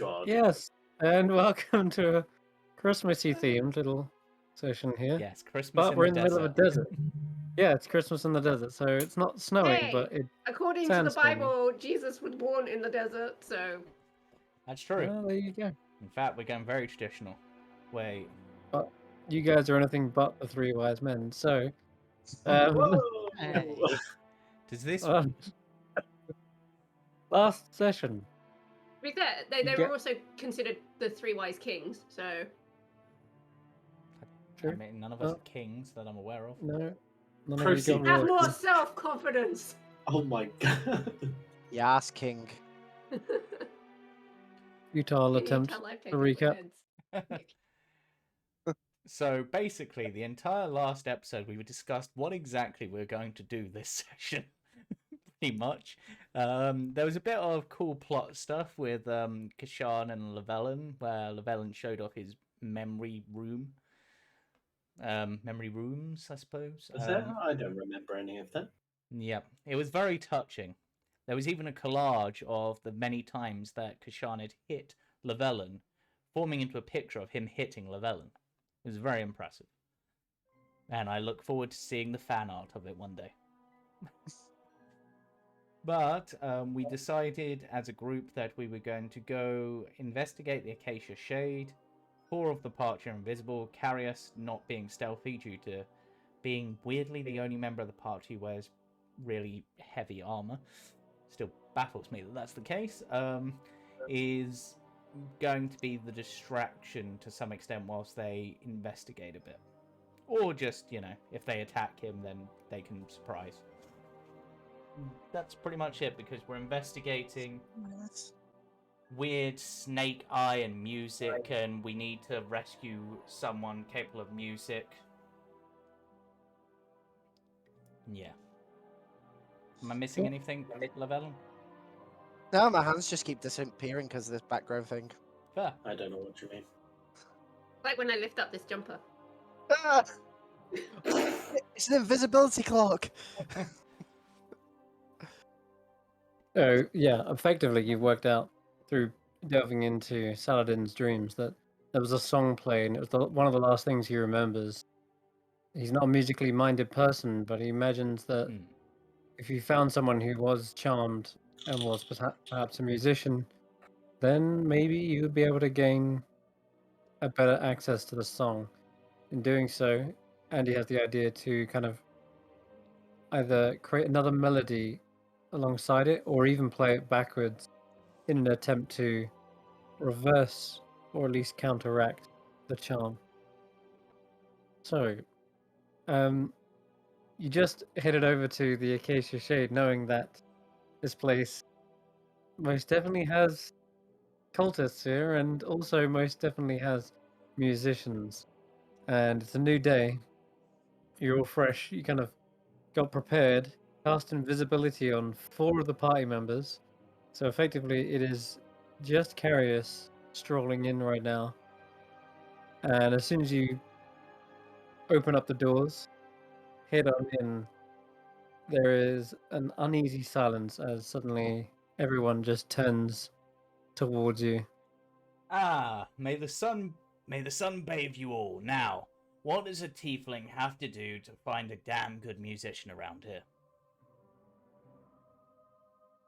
God. Yes, and welcome to a Christmassy themed little session here. Yes, Christmas But in we're the in the middle of a desert. Yeah, it's Christmas in the desert, so it's not snowing, Hey, but it according to the sandstorming. Bible, Jesus was born in the desert, so That's true. Well, there you go. In fact, we're going very traditional. Wait. But you guys are anything but the three wise men, so Whoa! Hey. Does this... last session. to be fair, they You were get- also considered the three wise kings. So I True. mean, none of us are kings that I'm aware of. No, none of you Proceed. got have real. more self-confidence. Oh my God. Yas, King. Futile You need attempt tell I've to taken recap. heads. So basically, the entire last episode, we discussed what exactly we're going to do this session. Pretty much. There was a bit of cool plot stuff with Kashan and Llewellyn, where Llewellyn showed off his memory room. Memory rooms, I suppose. Was there? I don't remember any of that. Yeah, it was very touching. There was even a collage of the many times that Kashan had hit Llewellyn, forming into a picture of him hitting Llewellyn. It was very impressive. And I look forward to seeing the fan art of it one day. But we decided as a group that we were going to go investigate the Acacia Shade. 4 of the party are invisible. Carius not being stealthy due to being weirdly the only member of the party who wears really heavy armor. Still baffles me that that's the case. Is going to be the distraction to some extent whilst they investigate a bit. Or just, you know, if they attack him, then they can surprise. That's pretty much it, because we're investigating weird snake eye and music, and we need to rescue someone capable of music. Yeah. Am I missing anything, Llewellyn? No, my hands just keep disappearing because of this background thing. Fair. I don't know what you mean. Like when I lift up this jumper. Ah! It's an invisibility clock. So yeah, effectively you've worked out through delving into Saladin's dreams that there was a song playing. It was one of the last things he remembers. He's not a musically minded person, but he imagines that if you found someone who was charmed and was perhaps a musician, then maybe you would be able to gain a better access to the song. In doing so, Andy has the idea to kind of either create another melody alongside it or even play it backwards in an attempt to reverse or at least counteract the charm. So, you just headed over to the Acacia Shade knowing that this place most definitely has cultists here and also most definitely has musicians. And it's a new day. You're all fresh. You kind of got prepared, cast invisibility on 4 of the party members. So effectively, it is just Carius strolling in right now. And as soon as you open up the doors, head on in, there is an uneasy silence as suddenly everyone just turns towards you. Ah, may the sun bathe you all. Now, what does a tiefling have to do to find a damn good musician around here?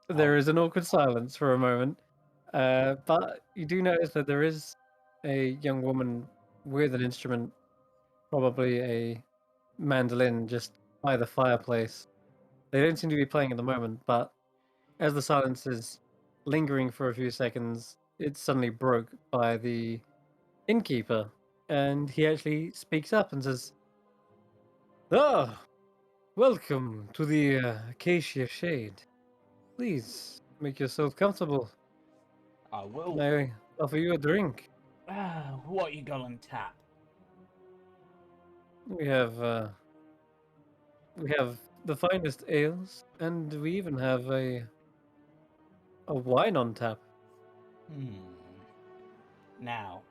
There is an awkward silence for a moment, but you do notice that there is a young woman with an instrument, probably a mandolin, just by the fireplace. They don't seem to be playing at the moment, but as the silence is lingering for a few seconds, it's suddenly broke by the innkeeper, and he actually speaks up and says, "Ah, welcome to the Acacia Shade. Please make yourself comfortable. I will. Can I offer you a drink? What you got on tap? We have the finest ales, and we even have a wine on tap." Now.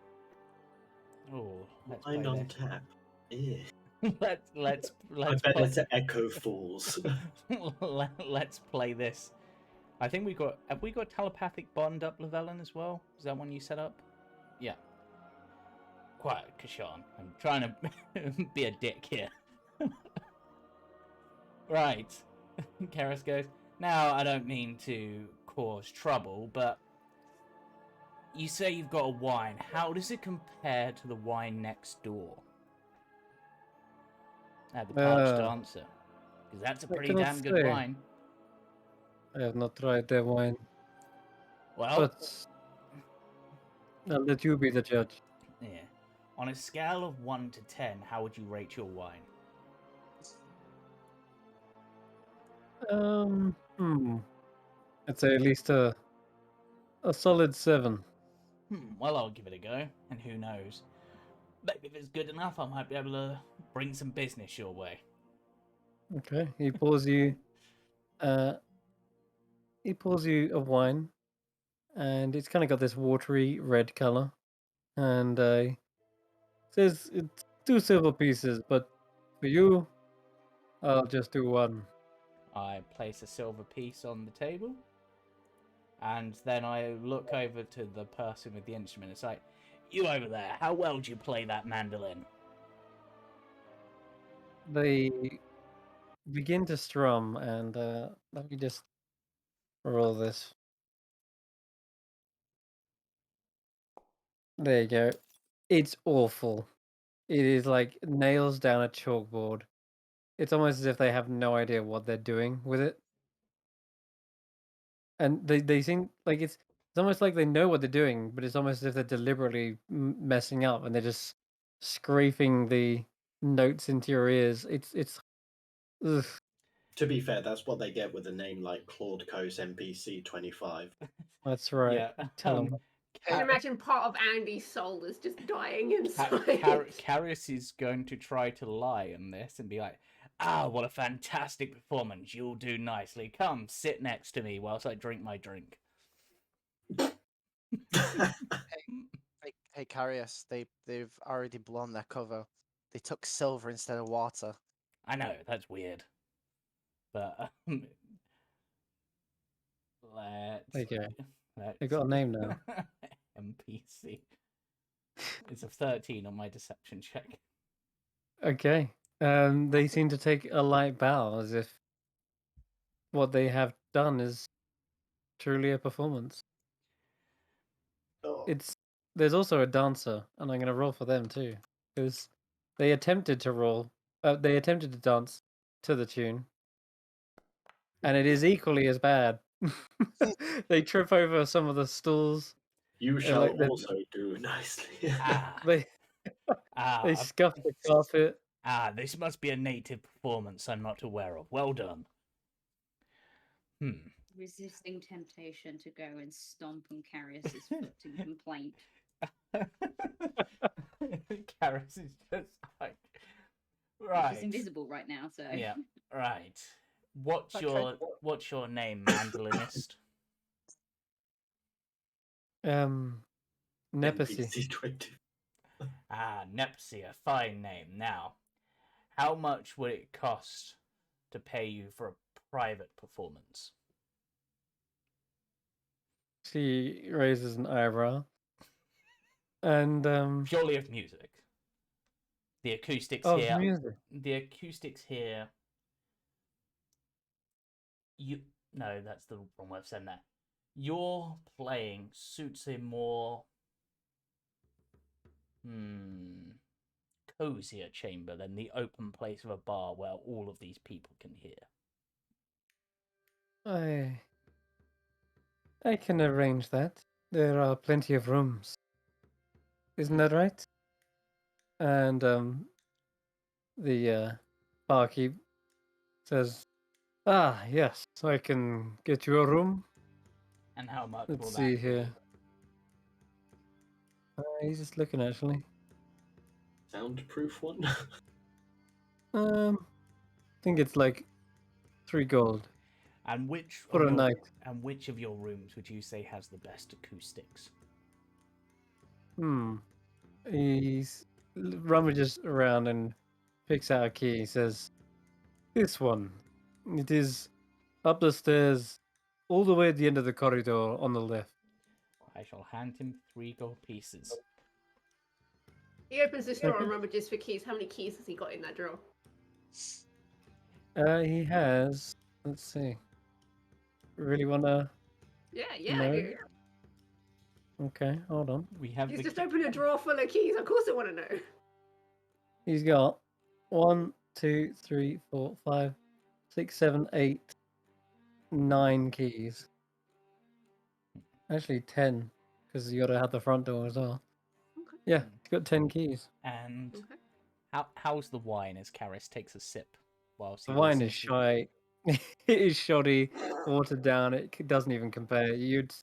Oh, let's Wine play on this. tap. Ew. let's I bet it's Echo Falls. let's play this. I think have we got telepathic bond up, Llewellyn, as well? Is that one you set up? Yeah. Quiet, Kashan. I'm trying to be a dick here. Right. Karis goes, now I don't mean to cause trouble, but you say you've got a wine. How does it compare to the wine next door? The parched answer. Because that's a I pretty cannot damn good say. wine. I have not tried their wine, Well, but I'll let you be the judge. yeah. On a scale of 1 to 10, how would you rate your wine? I'd say at least a solid 7. Well, I'll give it a go, and who knows? Maybe if it's good enough, I might be able to bring some business your way. Okay, he pours you a wine, and it's kind of got this watery red color, and says it's 2 silver pieces, but for you, I'll just do 1. I place a silver piece on the table, and then I look over to the person with the instrument. It's like, you over there, how well do you play that mandolin? They begin to strum, and let me just roll this. There you go. It's awful. It is like nails down a chalkboard. It's almost as if they have no idea what they're doing with it. And they seem like it's almost like they know what they're doing, but it's almost as if they're deliberately messing up and they're just scraping the notes into your ears. It's ugh. To be fair, that's what they get with a name like Claude Coase NPC 25. That's right. Yeah. Tell 'em. I can imagine part of Andy's soul is just dying inside. Carius is going to try to lie in this and be like, what a fantastic performance. You'll do nicely. Come, sit next to me whilst I drink my drink. Hey, Carius, they've already blown their cover. They took silver instead of water. I know, that's weird. But let's... Okay. They got a name now. NPC. It's a 13 on my deception check. Okay. They seem to take a light bow as if what they have done is truly a performance. Oh, There's also a dancer, and I'm gonna roll for them too, because they attempted to dance to the tune, and it is equally as bad. They trip over some of the stools. you and, shall like, also do nicely. they Ah, scuff the carpet. This must be a native performance I'm not aware of. Well done. Resisting temptation to go and stomp on Carius's foot in complaint. Karis is just like, right. She's invisible right now, so Yeah, right. What's Okay. your name, mandolinist? Nepacy. NPC 20. Nepsi, a fine name. Now, how much would it cost to pay you for a private performance? She raises an eyebrow, and Purely of music. The acoustics oh, here. music. The acoustics here. No, that's the wrong way of saying that. Your playing suits a more cozier chamber than the open place of a bar where all of these people can hear. I can arrange that. There are plenty of rooms. Isn't that right? And the barkeep says, yes, I can get you a room. And how much Let's will see that here. be? He's just looking, actually. Soundproof one? I think it's like 3 gold And which for of a your, night. and which of your rooms would you say has the best acoustics? He rummages around and picks out a key. He says, this one. It is up the stairs, all the way at the end of the corridor on the left. I shall hand him 3 gold pieces. He opens this drawer Okay. and rummages for keys. How many keys has he got in that drawer? He has. Let's see. Really wanna Yeah, I know? do. Okay, hold on. We have He's the just opened a drawer full of keys. Of course I want to know. He's got 1, 2, 3, 4, 5, 6, 7, 8, 9 keys. Actually, 10, because you got to have the front door as well. Okay. Yeah, he's got 10 keys. And Okay. how's the wine as Karis takes a sip whilst The he wine is listens to- shy. It is shoddy, watered down. It doesn't even compare. You'd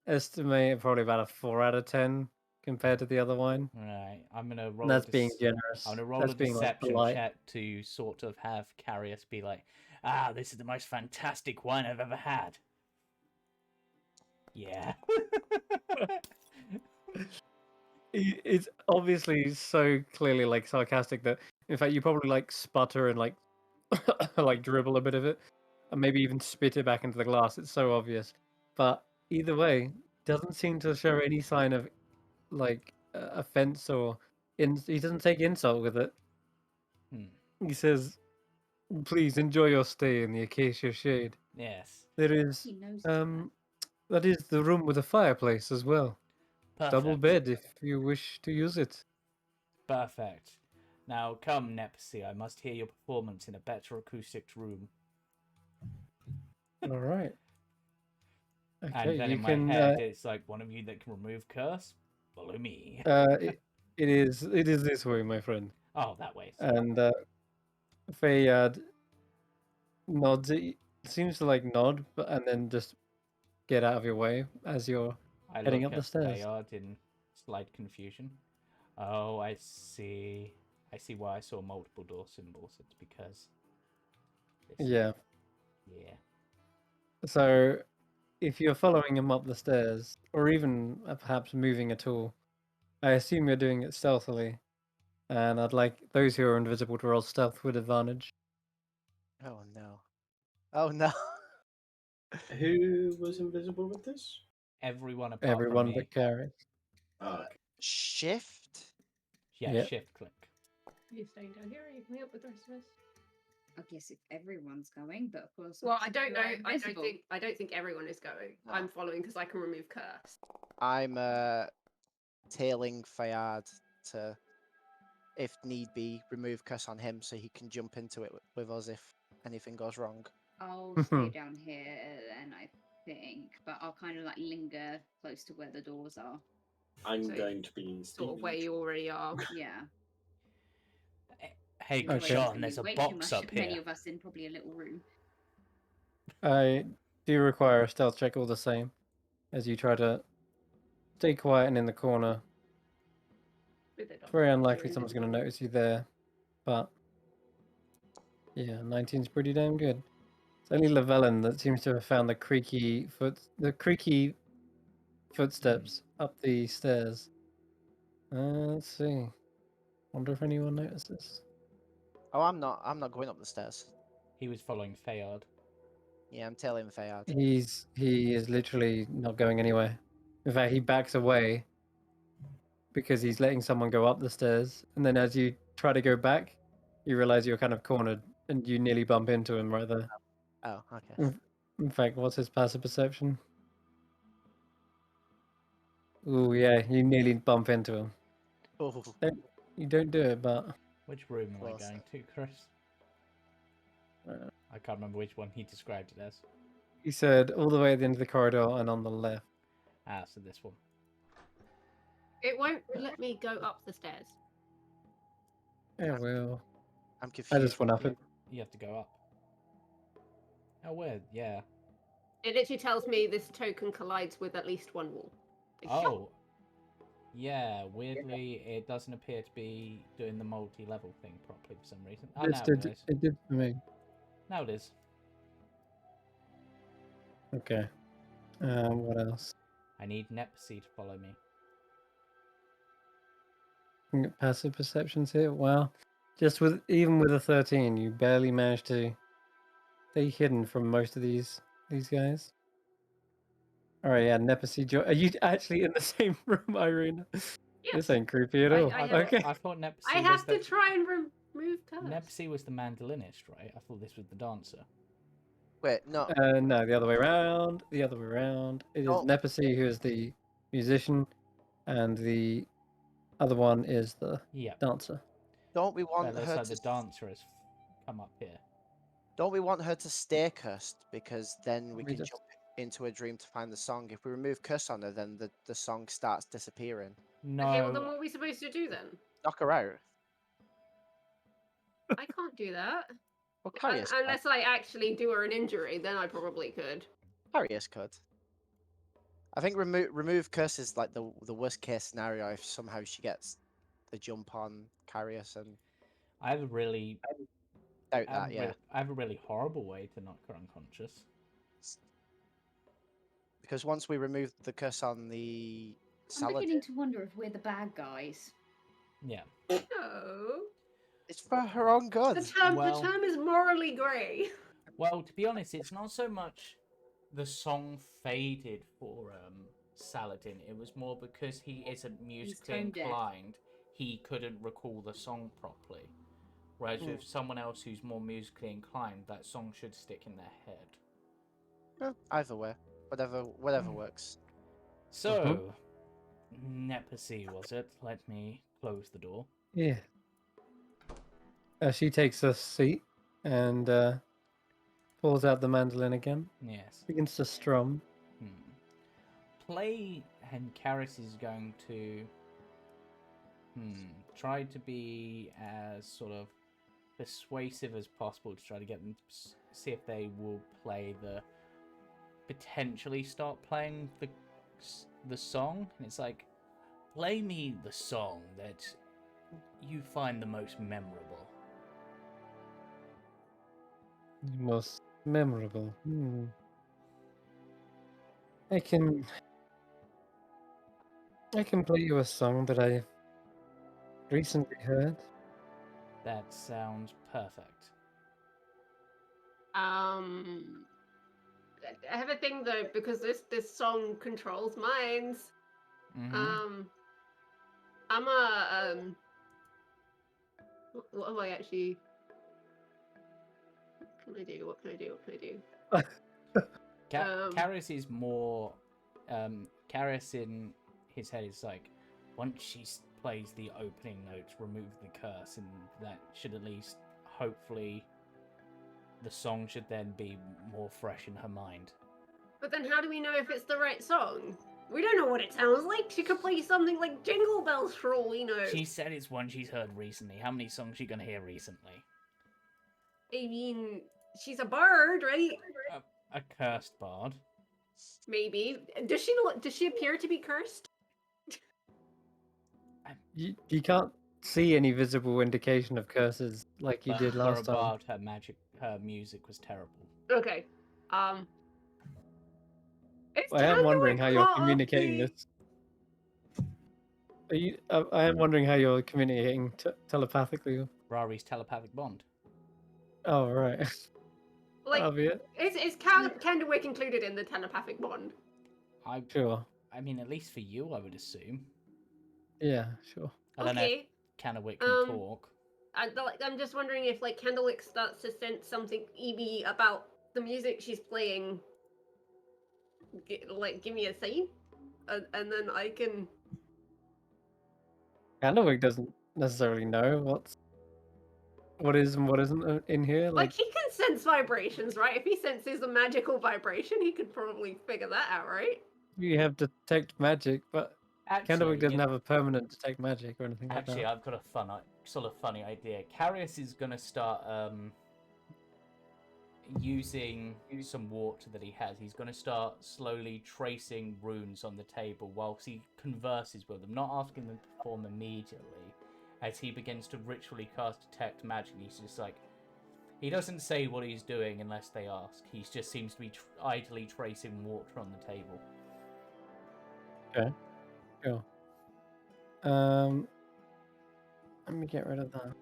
estimate probably about a 4 out of 10 compared to the other wine. Right, I'm gonna roll. And that's being generous. I'm gonna roll That's a being like deception polite. check to sort of have Carius be like, "Ah, this is the most fantastic wine I've ever had." Yeah. It's obviously so clearly like sarcastic that, in fact, you probably like sputter and like like dribble a bit of it, and maybe even spit it back into the glass. It's so obvious, but either way, doesn't seem to show any sign of like offense or he doesn't take insult with it. He says, "Please enjoy your stay in the acacia shade. Yes. There is He knows that. that is the room with a fireplace as well. Double Perfect. bed if you wish to use it." Perfect. Now come, Nepsi. I must hear your performance in a better acoustic room. All right. Okay, And then you in my can. head, it's like one of you that can remove curse. Follow me. It is this way, my friend. Oh, that way. And Fayad nods. It seems to like nod, and then just get out of your way as you're I heading look up the at stairs. Bayard in slight confusion. Oh, I see. I see why I saw multiple door symbols. It's because. Yeah. Yeah. So, if you're following him up the stairs, or even perhaps moving at all, I assume you're doing it stealthily, and I'd like those who are invisible to roll stealth with advantage. Oh no. Oh no. Who was invisible with this? Everyone apart Everyone from me. but Carrie. Oh, okay. Shift? Yeah, Yep. shift click. Are you staying down here? Or are you coming up with the rest of us? I guess if everyone's going, but of course. Well, I obviously don't know. you are invisible. I don't think everyone is going. No. I'm following because I can remove curse. I'm tailing Fayad to, if need be, remove curse on him so he can jump into it with us if anything goes wrong. I'll stay down here then, I think, but I'll kind of like linger close to where the doors are. I'm So, going to be Sort of where you already are. Yeah. Hey, Okay. Sean, there's a way box too much, up many here. of us in probably a little room. I do require a stealth check all the same, as you try to stay quiet and in the corner. With it It's on. very You're unlikely someone's going to invisible. notice you there, but yeah, 19's pretty damn good. It's only Llewellyn that seems to have found the creaky footsteps up the stairs. Let's see. Wonder if anyone notices. Oh, I'm not going up the stairs. He was following Fayard. Yeah, I'm tailing Fayad. He is literally not going anywhere. In fact, he backs away because he's letting someone go up the stairs, and then as you try to go back, you realize you're kind of cornered, and you nearly bump into him right there. Oh, okay. In fact, what's his passive perception? Ooh, yeah, you nearly bump into him. Oh, You don't do it, but Which room am I Close going to, Chris? I can't remember which one he described it as. he said all the way at the end of the corridor and on the left. Ah, so this one. It won't let me go up the stairs. Yeah, well, I'm I confused. just went up it. You have to go up. Oh, weird. Yeah. It literally tells me this token collides with at least one wall. Like, Oh. Yeah, weirdly, it doesn't appear to be doing the multi-level thing properly for some reason. Oh, now it is. It did for me. Now it is. Okay. What else? I need Nepsi to follow me. Looking at passive perceptions here. Wow. Even with a 13, you barely managed to stay hidden from most of these guys. All right, yeah, Nepesi. Are you actually in the same room, Irina? This Yes. ain't creepy at all. I have- Okay. I thought Nepsi I was have the to try and remove curse. Nepsi was the mandolinist, right? I thought this was the dancer. Wait, no. No, the other way around. The other way around. It is Oh. Nepesi who is the musician, and the other one is the Yeah. dancer. Don't we want Well, looks her like to? the dancer has come up here. Don't we want her to stay cursed because then we We can just- jump into a dream to find the song. If we remove curse on her, then the song starts disappearing. No. Okay, well then what are we supposed to do then? Knock her out. I can't do that. Well, Carius Unless I actually do her an injury, then I probably could. Carius could. I think remove curse is like the worst case scenario if somehow she gets the jump on Carius, and I have a really doubt that. Yeah, I have a really horrible way to knock her unconscious. because once we remove the curse on the I'm salad, beginning to wonder if we're the bad guys. Yeah. No. it's for her own good. Well- The term is morally grey. Well, to be honest, it's not so much the song faded for Saladin. It was more because he isn't musically tone deaf. inclined. He couldn't recall the song properly. Whereas with someone else who's more musically inclined, that song should stick in their head. Well, either way, whatever works. So, Nepesi was it? Let me close the door. Yeah. She takes a seat and pulls out the mandolin again. Yes. Begins to strum. Play and Karis is going to try to be as sort of persuasive as possible to try to get them to see if they will potentially start playing the song. And it's like, play me the song that you find the most memorable. Most memorable. I can play you a song that I recently heard. That sounds perfect. I have a thing though, because this song controls minds. Mm-hmm. I'm a what am I actually? What can I do? What can I do? What can I do? Karis is more. Karis in his head is like, once she plays the opening notes, remove the curse, and that should at least, hopefully, the song should then be more fresh in her mind. But then how do we know if it's the right song? We don't know what it sounds like. She could play something like Jingle Bells for all we know. She said it's one she's heard recently. How many songs you gonna hear recently? I mean, she's a bard, right? A cursed bard. Maybe. Does she appear to be cursed? You can't see any visible indication of curses like you But did last for a time. bard, her music was terrible. Okay. It's I am wondering how you're Candlewick communicating Coffee. this. I am wondering how you're communicating telepathically. Rari's telepathic bond. Oh, right. Like, That'll be it. is Candlewick included in the telepathic bond? Sure. I mean, at least for you, I would assume. Yeah, sure. I don't know Okay. if Candlewick can talk. I'm just wondering if like Candlewick starts to sense something EB about the music she's playing. Give me a sign, and then I can. Candlewick doesn't necessarily know what is and what isn't in here. Like he can sense vibrations, right? If he senses a magical vibration, he could probably figure that out, right? You have detect magic, but Candlewick doesn't have a permanent detect magic or anything like that. Actually, I've got a funny idea. Carius is gonna start using some water that he has. He's gonna start slowly tracing runes on the table whilst he converses with them, not asking them to perform immediately. As he begins to ritually cast detect magic, he's just like, he doesn't say what he's doing unless they ask. He just seems to be idly tracing water on the table. Okay. Sure. Let me get rid of that.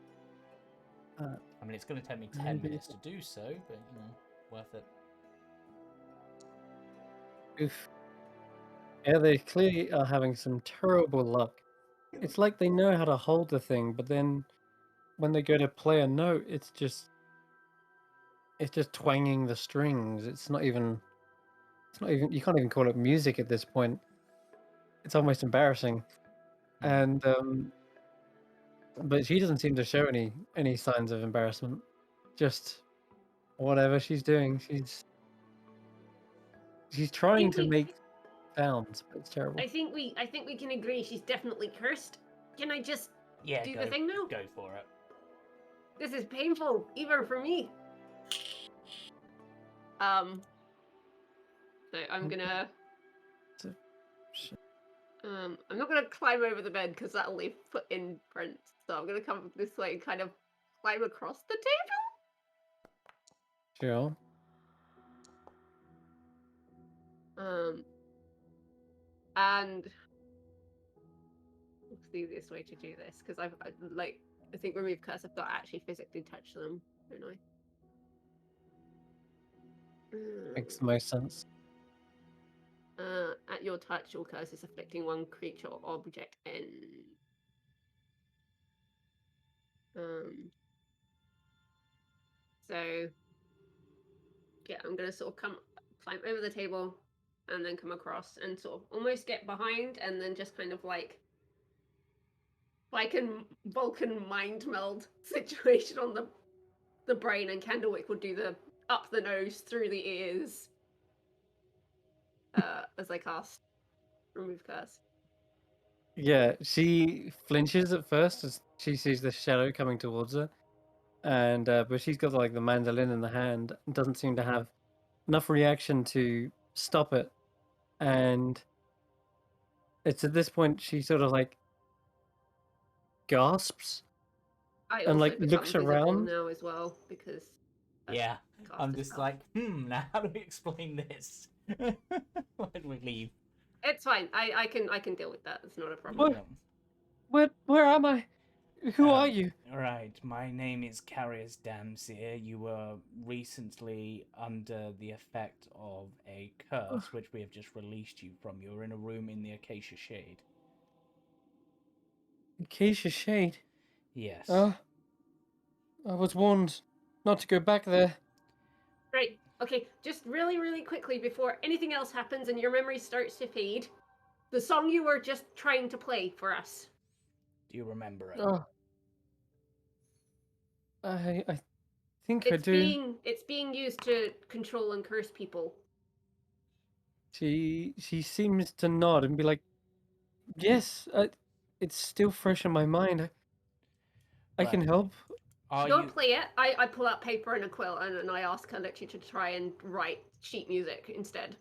I mean, it's going to take me 10 Maybe. minutes to do so, but, worth it. Oof. Yeah, they clearly are having some terrible luck. It's like they know how to hold the thing, but then when they go to play a note, it's just twanging the strings. It's not even you can't even call it music at this point. It's almost embarrassing. And but she doesn't seem to show any signs of embarrassment. Just whatever she's doing, she's trying to make sounds, but it's terrible. I think we can agree she's definitely cursed. Can I just Yeah, do the thing now? Go for it. This is painful, even for me. So I'm gonna. I'm not gonna climb over the bed because that'll leave footprints. So I'm gonna come this way and kind of climb across the table. Sure. And what's the easiest way to do this? Because I think remove curse. I've got to actually physically touch them, don't I? Makes the most sense. At your touch, all curses afflicting one creature or object end. So yeah, I'm gonna sort of climb over the table and then come across and sort of almost get behind and then just kind of like a Vulcan mind meld situation on the brain, and Candlewick will do the up the nose through the ears as I cast remove curse. Yeah, she flinches at first as she sees the shadow coming towards her, and but she's got like the mandolin in the hand and doesn't seem to have enough reaction to stop it. And it's at this point she sort of like gasps I and also like become looks visible around. now as well because Yeah, cast I'm a just spell. like, now how do we explain this? Why do we leave? It's fine. I can deal with that. It's not a What? problem. Where am I? Who are you? Right, my name is Carius Damsir. You were recently under the effect of a curse, which we have just released you from. You were in a room in the Acacia Shade. Acacia Shade. Yes. I was warned not to go back there. Right. Okay. Just really, really quickly before anything else happens and your memory starts to fade, the song you were just trying to play for us. Do you remember it? Oh, I think I do. It's being used to control and curse people. She seems to nod and be like, "Yes, it's still fresh in my mind. I can Right. help." Don't play it. I pull out paper and a quill and I ask her literally to try and write sheet music instead.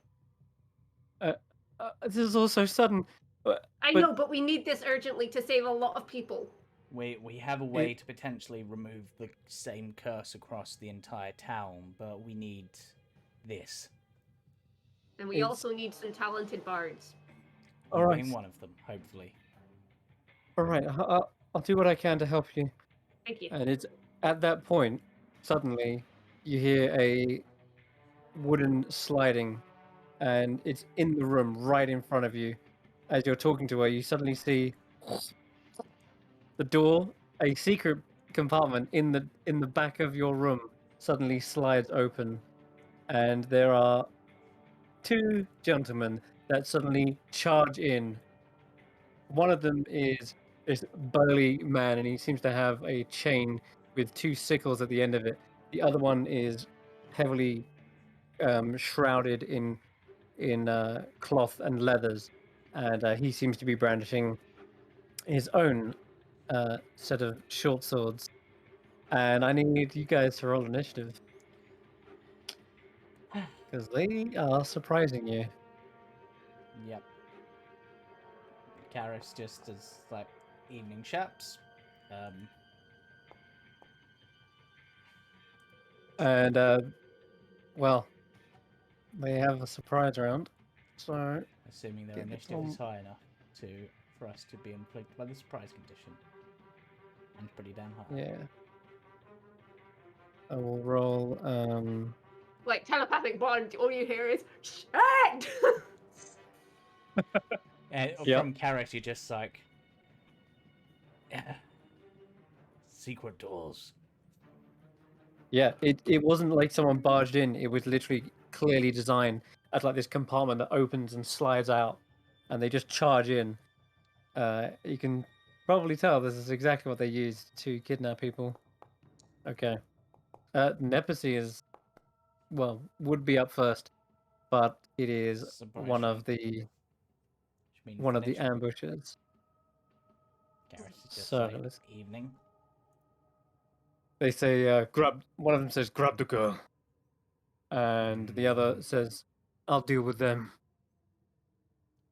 This is all so sudden. I know, but we need this urgently to save a lot of people. We have a way to potentially remove the same curse across the entire town, but we need this. And we also need some talented bards. All right. Being one of them, hopefully. All right, I'll do what I can to help you. Thank you. And it's at that point, suddenly, you hear a wooden sliding, and it's in the room right in front of you. As you're talking to her, you suddenly see the door, a secret compartment in the back of your room suddenly slides open, and there are two gentlemen that suddenly charge in. One of them is this burly man, and he seems to have a chain with two sickles at the end of it. The other one is heavily shrouded in cloth and leathers, and he seems to be brandishing his own set of short swords. And I need you guys to roll initiative because they are surprising you. Yep. Karis just as like evening chaps. And well, they have a surprise round, so Assuming their get the initiative is tom- high enough for us to be inflicted by the surprise condition. And pretty damn high. yeah. I will roll. Like telepathic bond, all you hear is shit. Yep. From Carrot, you're just like, secret doors. Yeah, it wasn't like someone barged in. It was literally clearly designed as like this compartment that opens and slides out, and they just charge in. You can probably tell this is exactly what they used to kidnap people. Okay. Nepacy is, well, would be up first, but it is one of the ambushes. Garrett is just So like, let's... evening. They say, grab. One of them says, "Grab the girl," and the other says, "I'll deal with them."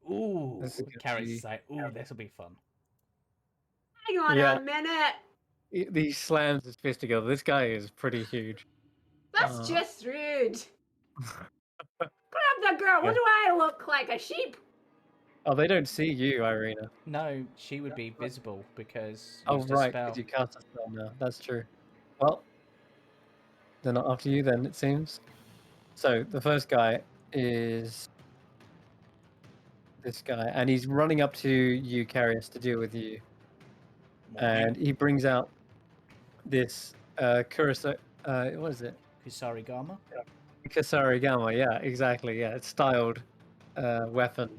Ooh, This is gonna Carrot's be- like, ooh, this will be fun. Hang on Yeah. a minute. He slams his fist together. This guy is pretty huge. That's just rude. Yeah. Grab the girl. What do I look like? A sheep? Oh, they don't see you, Irina. No, she would be visible because Oh, used a right, spell. because you cast a spell now. That's true. Well, they're not after you then, it seems. So the first guy is this guy, and he's running up to you, Carius, to deal with you. Morning. And he brings out this Kurasa... what is it? Kusarigama. Kasarigama, yeah, exactly, yeah. It's styled weapon,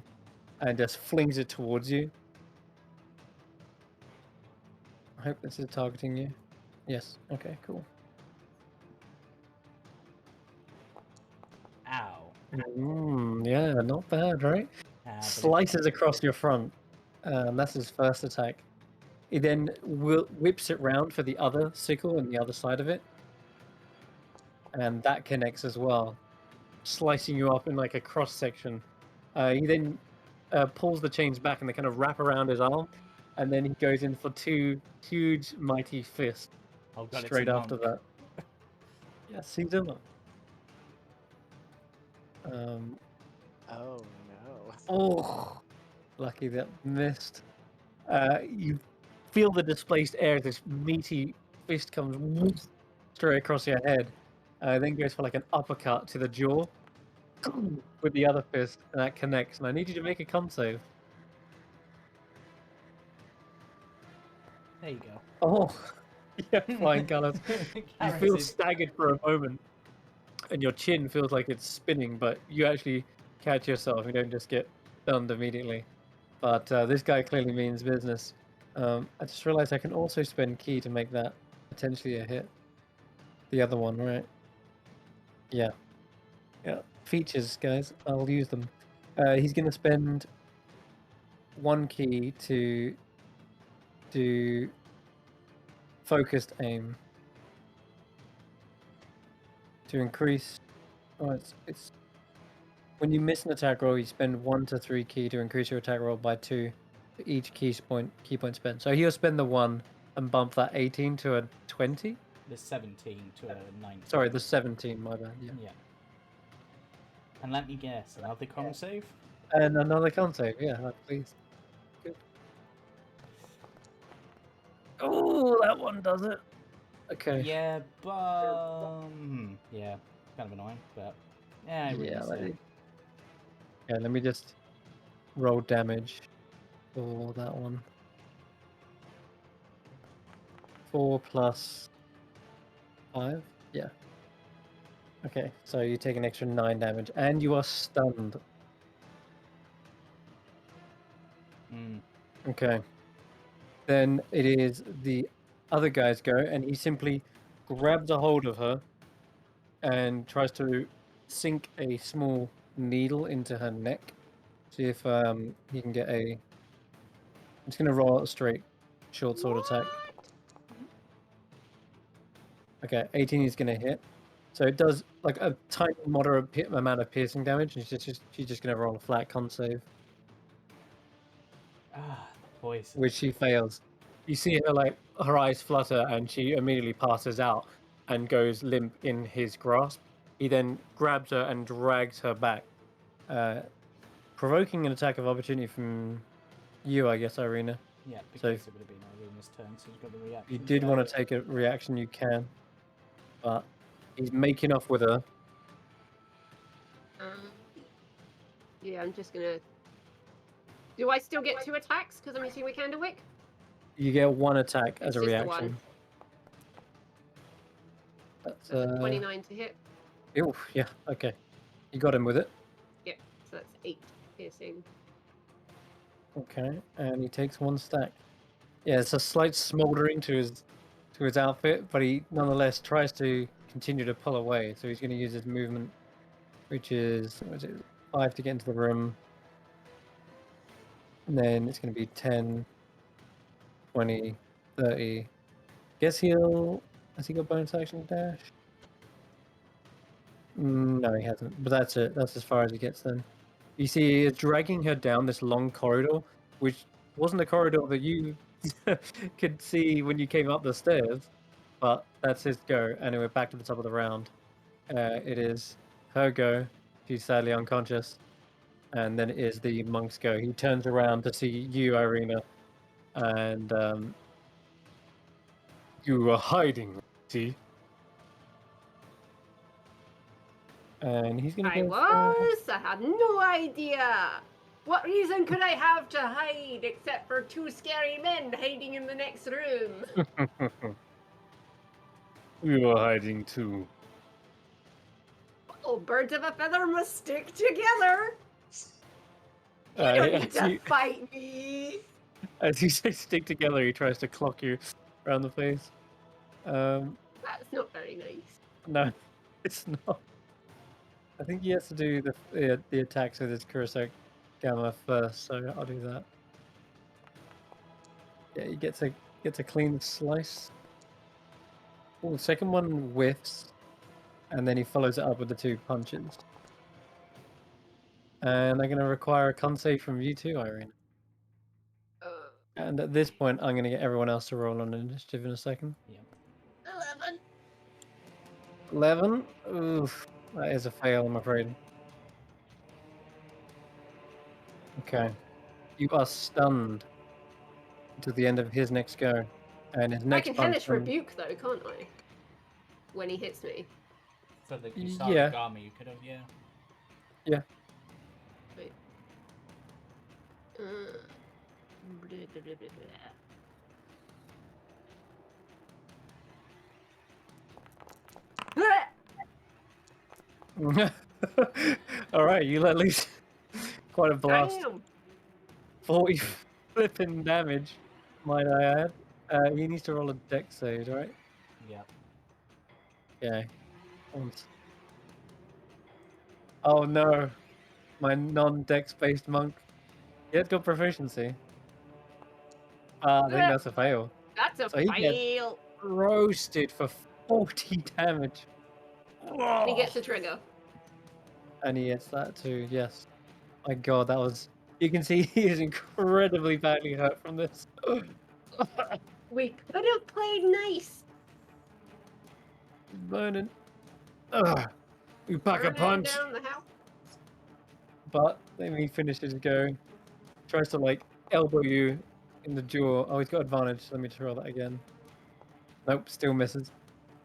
and just flings it towards you. I hope this is targeting you. Yes, okay, cool. Ow. Yeah, not bad, right? Slices across your front. That's his first attack. He then whips it round for the other sickle on the other side of it. And that connects as well, slicing you up in like a cross section. He then pulls the chains back and they kind of wrap around his arm. And then he goes in for two huge, mighty fists Oh God, straight it's a after monk. that. Yes, he's a monk. Oh no. Oh, lucky that missed. You feel the displaced air. This meaty fist comes straight across your head. Then goes for like an uppercut to the jaw with the other fist, and that connects. And I need you to make a con save. There you go. Oh, yeah, flying colors. You Garrett feel is- staggered for a moment, and your chin feels like it's spinning, but you actually catch yourself. You don't just get stunned immediately. But this guy clearly means business. I just realized I can also spend key to make that potentially a hit. The other one, right? Yeah. Yeah. Features, guys. I'll use them. He's going to spend 1 key to do focused aim. To increase... Oh, it's... When you miss an attack roll, you spend 1 to 3 key to increase your attack roll by 2 for each key point spent. So he'll spend the 1 and bump that 18 to a 20? The 17 to a 19. Sorry, the 17, my bad. Yeah. And let me guess, another con save? And another con save, yeah, please. Good. Oh, that one does it. Okay. Yeah, but yeah, kind of annoying, but yeah, it Yeah, really is. let me just roll damage for that one. 4 plus 5? Yeah. Okay, so you take an extra 9 damage, and you are stunned. Okay. Then it is the other guy's go, and he simply grabs a hold of her and tries to sink a small needle into her neck. See if he can get a... I'm just going to roll out a straight short sword attack. Okay, 18 is going to hit. So it does like a tiny moderate amount of piercing damage. And she's just going to roll a flat con save, Poison. which she fails. You see her like her eyes flutter, and she immediately passes out and goes limp in his grasp. He then grabs her and drags her back, provoking an attack of opportunity from you, I guess, Irina. Yeah, because So it would have been Irina's turn, so he's got the reaction. If you did want to take a reaction, you can. But he's making off with her. Yeah, I'm just gonna Do I still get 2 attacks because I'm using my Candlewick? You get 1 attack as It's a just the reaction. one. That's That's a 29 to hit. Ew, yeah, okay. You got him with it. Yep. So that's 8 piercing. Okay, and he takes 1 stack. Yeah, it's a slight smouldering to his outfit, but he nonetheless tries to continue to pull away. So he's going to use his movement, which is, what is it, 5 to get into the room. And then it's going to be 10, 20, 30. Guess has he got bonus action dash? No, he hasn't. But that's it. That's as far as he gets then. You see, he's dragging her down this long corridor, which wasn't a corridor that you could see when you came up the stairs. But that's his go. Anyway, back to the top of the round. It is her go. She's sadly unconscious. And then it is the monk's go. He turns around to see you, Irina. And you were hiding, see? And he's gonna I go. I had no idea. What reason could I have to hide except for 2 scary men hiding in the next room? We were hiding too. Oh, birds of a feather must stick together. You don't need to fight me. As you say stick together, he tries to clock you around the face. That's not very nice. No, it's not. I think he has to do the attacks with his Kurosaki Gamma first, so I'll do that. Yeah, he gets a clean slice. Oh, the second one whiffs, and then he follows it up with the 2 punches. And I'm going to require a con save from you too, Irene. And at this point, I'm going to get everyone else to roll on initiative in a second. Yep. 11. 11? Oof, that is a fail, I'm afraid. Okay. You are stunned until the end of his next go. And his I next can punch hellish rebuke though, can't I? When he hits me. For the Yeah. Kusarigama, you could have, yeah. Yeah. Wait. Blah, blah, blah, blah, blah. All right, you let loose quite a blast. Damn. 40 flipping damage, might I add. He needs to roll a dex save, right? Yep. Okay. Once. Oh no, my non-dex based monk. Yeah, it's got proficiency. I think that's a fail. That's a So he gets fail. roasted for 40 damage. And he gets a trigger. And he hits that too, yes. My god, that was... You can see he is incredibly badly hurt from this. We could have played nice. Burning. Ugh. You pack a Burning punch. down the house. But then he finishes go. Tries to like elbow you in the jaw. Oh, he's got advantage. Let me try that again. Nope, still misses.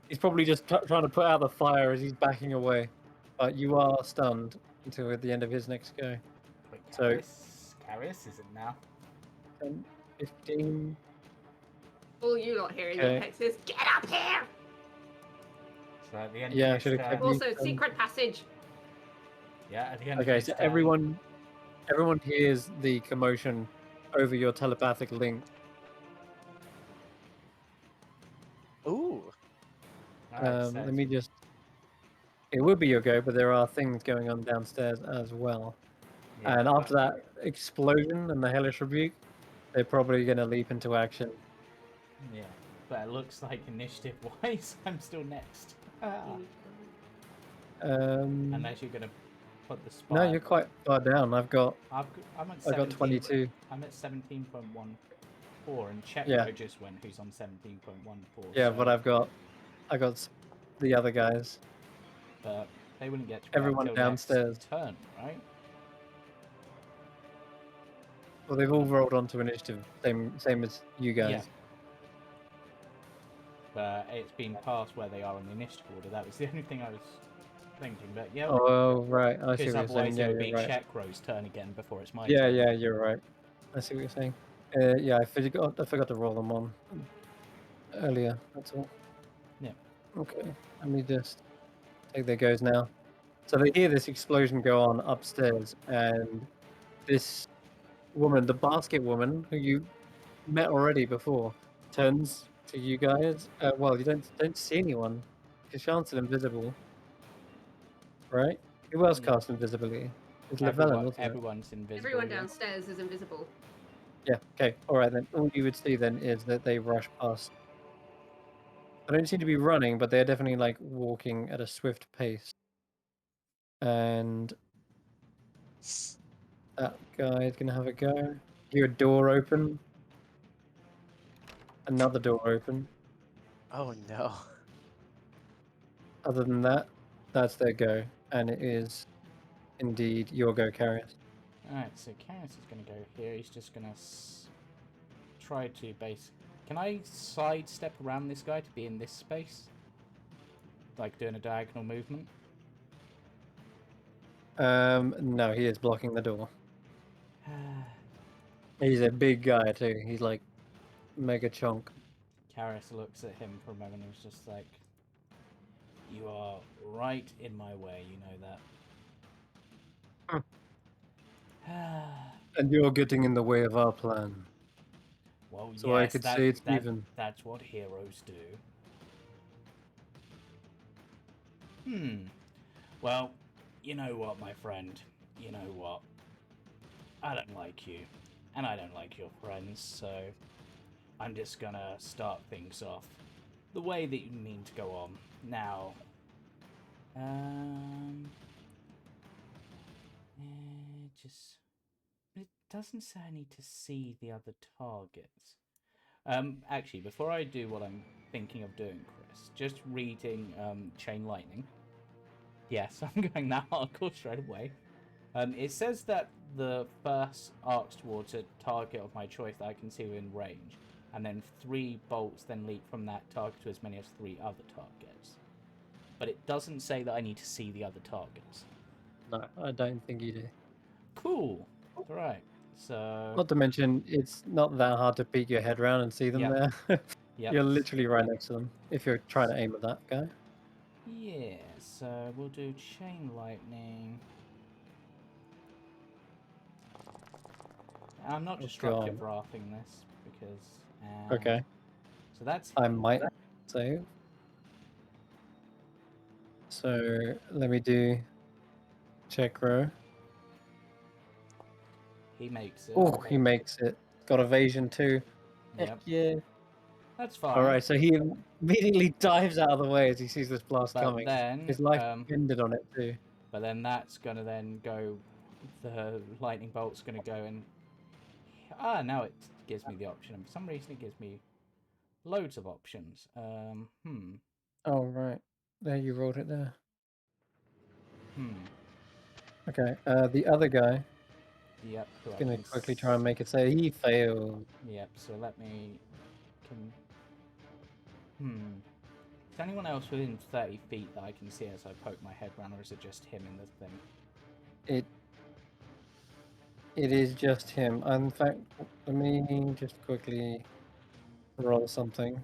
He's probably just trying to put out the fire as he's backing away. But you are stunned until the end of his next go. Wait, So- Carius, is it now? 10, 15. All you lot hearing Okay. the text is, get up here! So at the end Yeah, I of should've his kept turn, you- Also, secret passage. yeah, at the end of Okay, his so turn, everyone hears the commotion over your telepathic link. Ooh. Alright, so Let me just... It would be your go, but there are things going on downstairs as well. yeah, And after but- that explosion and the hellish rebuke, they're probably going to leap into action. Yeah, but it looks like initiative-wise, I'm still next. Unless you're gonna put the spot. No, you're quite far down. I'm at I've got 22. I'm at 17.14, and Check Yeah. just went, who's on 17.14. Yeah, so, but I got the other guys. But they wouldn't get to Everyone till downstairs. next turn, right? Well, they've all rolled onto initiative, same as you guys. Yeah. But it's been past where they are on the initiative order. That was the only thing I was thinking. But yeah, Oh right, I see because what you're saying. otherwise Yeah, it would be you're right. Check Rose turn again before it's my Yeah, turn. yeah, you're right. I see what you're saying. Yeah, I forgot to roll them on earlier. That's all. Yeah. Okay. Let me just take their goes now. So they hear this explosion go on upstairs, and this woman, the basket woman, who you met already before, turns to you guys. Well, you don't see anyone. Kashan's still invisible, right? Who else Yeah. cast invisibility? It was Llewellyn, wasn't it? Everyone's invisible. Everyone yeah. downstairs is invisible. Yeah. Okay. All right then. All you would see then is that they rush past. They don't seem to be running, but they're definitely like walking at a swift pace. And that guy's gonna have a go. Hear a door open. Another door open. Oh no. Other than that, that's their go, and it is indeed your go, Carius. Alright, so Karis is going to go here. He's just going to try to base. Can I sidestep around this guy to be in this space? Like doing a diagonal movement? No, he is blocking the door. He's a big guy too. He's like mega chunk. Karis looks at him for a moment and is just like, "You are right in my way, you know that." And you're getting in the way of our plan. Well, So I yes, could say it's that, even. that's what heroes do. Well, you know what, my friend? You know what? I don't like you, and I don't like your friends, so I'm just gonna start things off the way that you mean to go on. Now, it doesn't say I need to see the other targets. Actually, before I do what I'm thinking of doing, Chris, just reading Chain Lightning. Yes, I'm going that hardcore straight away. It says that the first arcs towards a target of my choice that I can see within range, and then 3 bolts then leap from that target to as many as 3 other targets. But it doesn't say that I need to see the other targets. No, I don't think you do. Cool. Alright, so... Not to mention, it's not that hard to peek your head around and see them Yep. there. Yep. You're literally right next to them if you're trying to aim at that guy. Yeah, so we'll do Chain Lightning. I'm not destructive wrathing this because... Okay. So that's... I might save. So let me do check row. He makes it. Oh, he makes it. Got evasion too. Yep. Heck yeah. That's fine. All right, so he immediately dives out of the way as he sees this blast But coming. then, His life depended on it too. But then that's gonna then go. The lightning bolt's gonna go and. Now it gives me the option. And for some reason, it gives me loads of options. Oh right, there you rolled it there. Hmm. Okay. The other guy. Yep. He's gonna quickly try and make it say he failed. Yep. So let me. Is anyone else within 30 feet that I can see as I poke my head round, or is it just him in the thing? It is just him. In fact, let me just quickly roll something.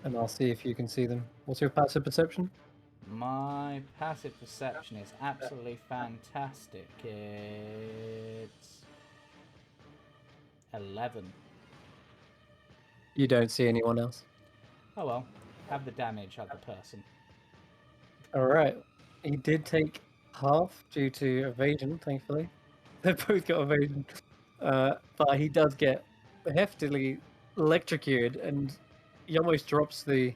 And I'll see if you can see them. What's your passive perception? My passive perception is absolutely fantastic. It's 11. You don't see anyone else. Oh well, have the damage of the person. Alright. He did take half due to evasion, thankfully. They both got evasion. But he does get heftily electrocuted, and he almost drops the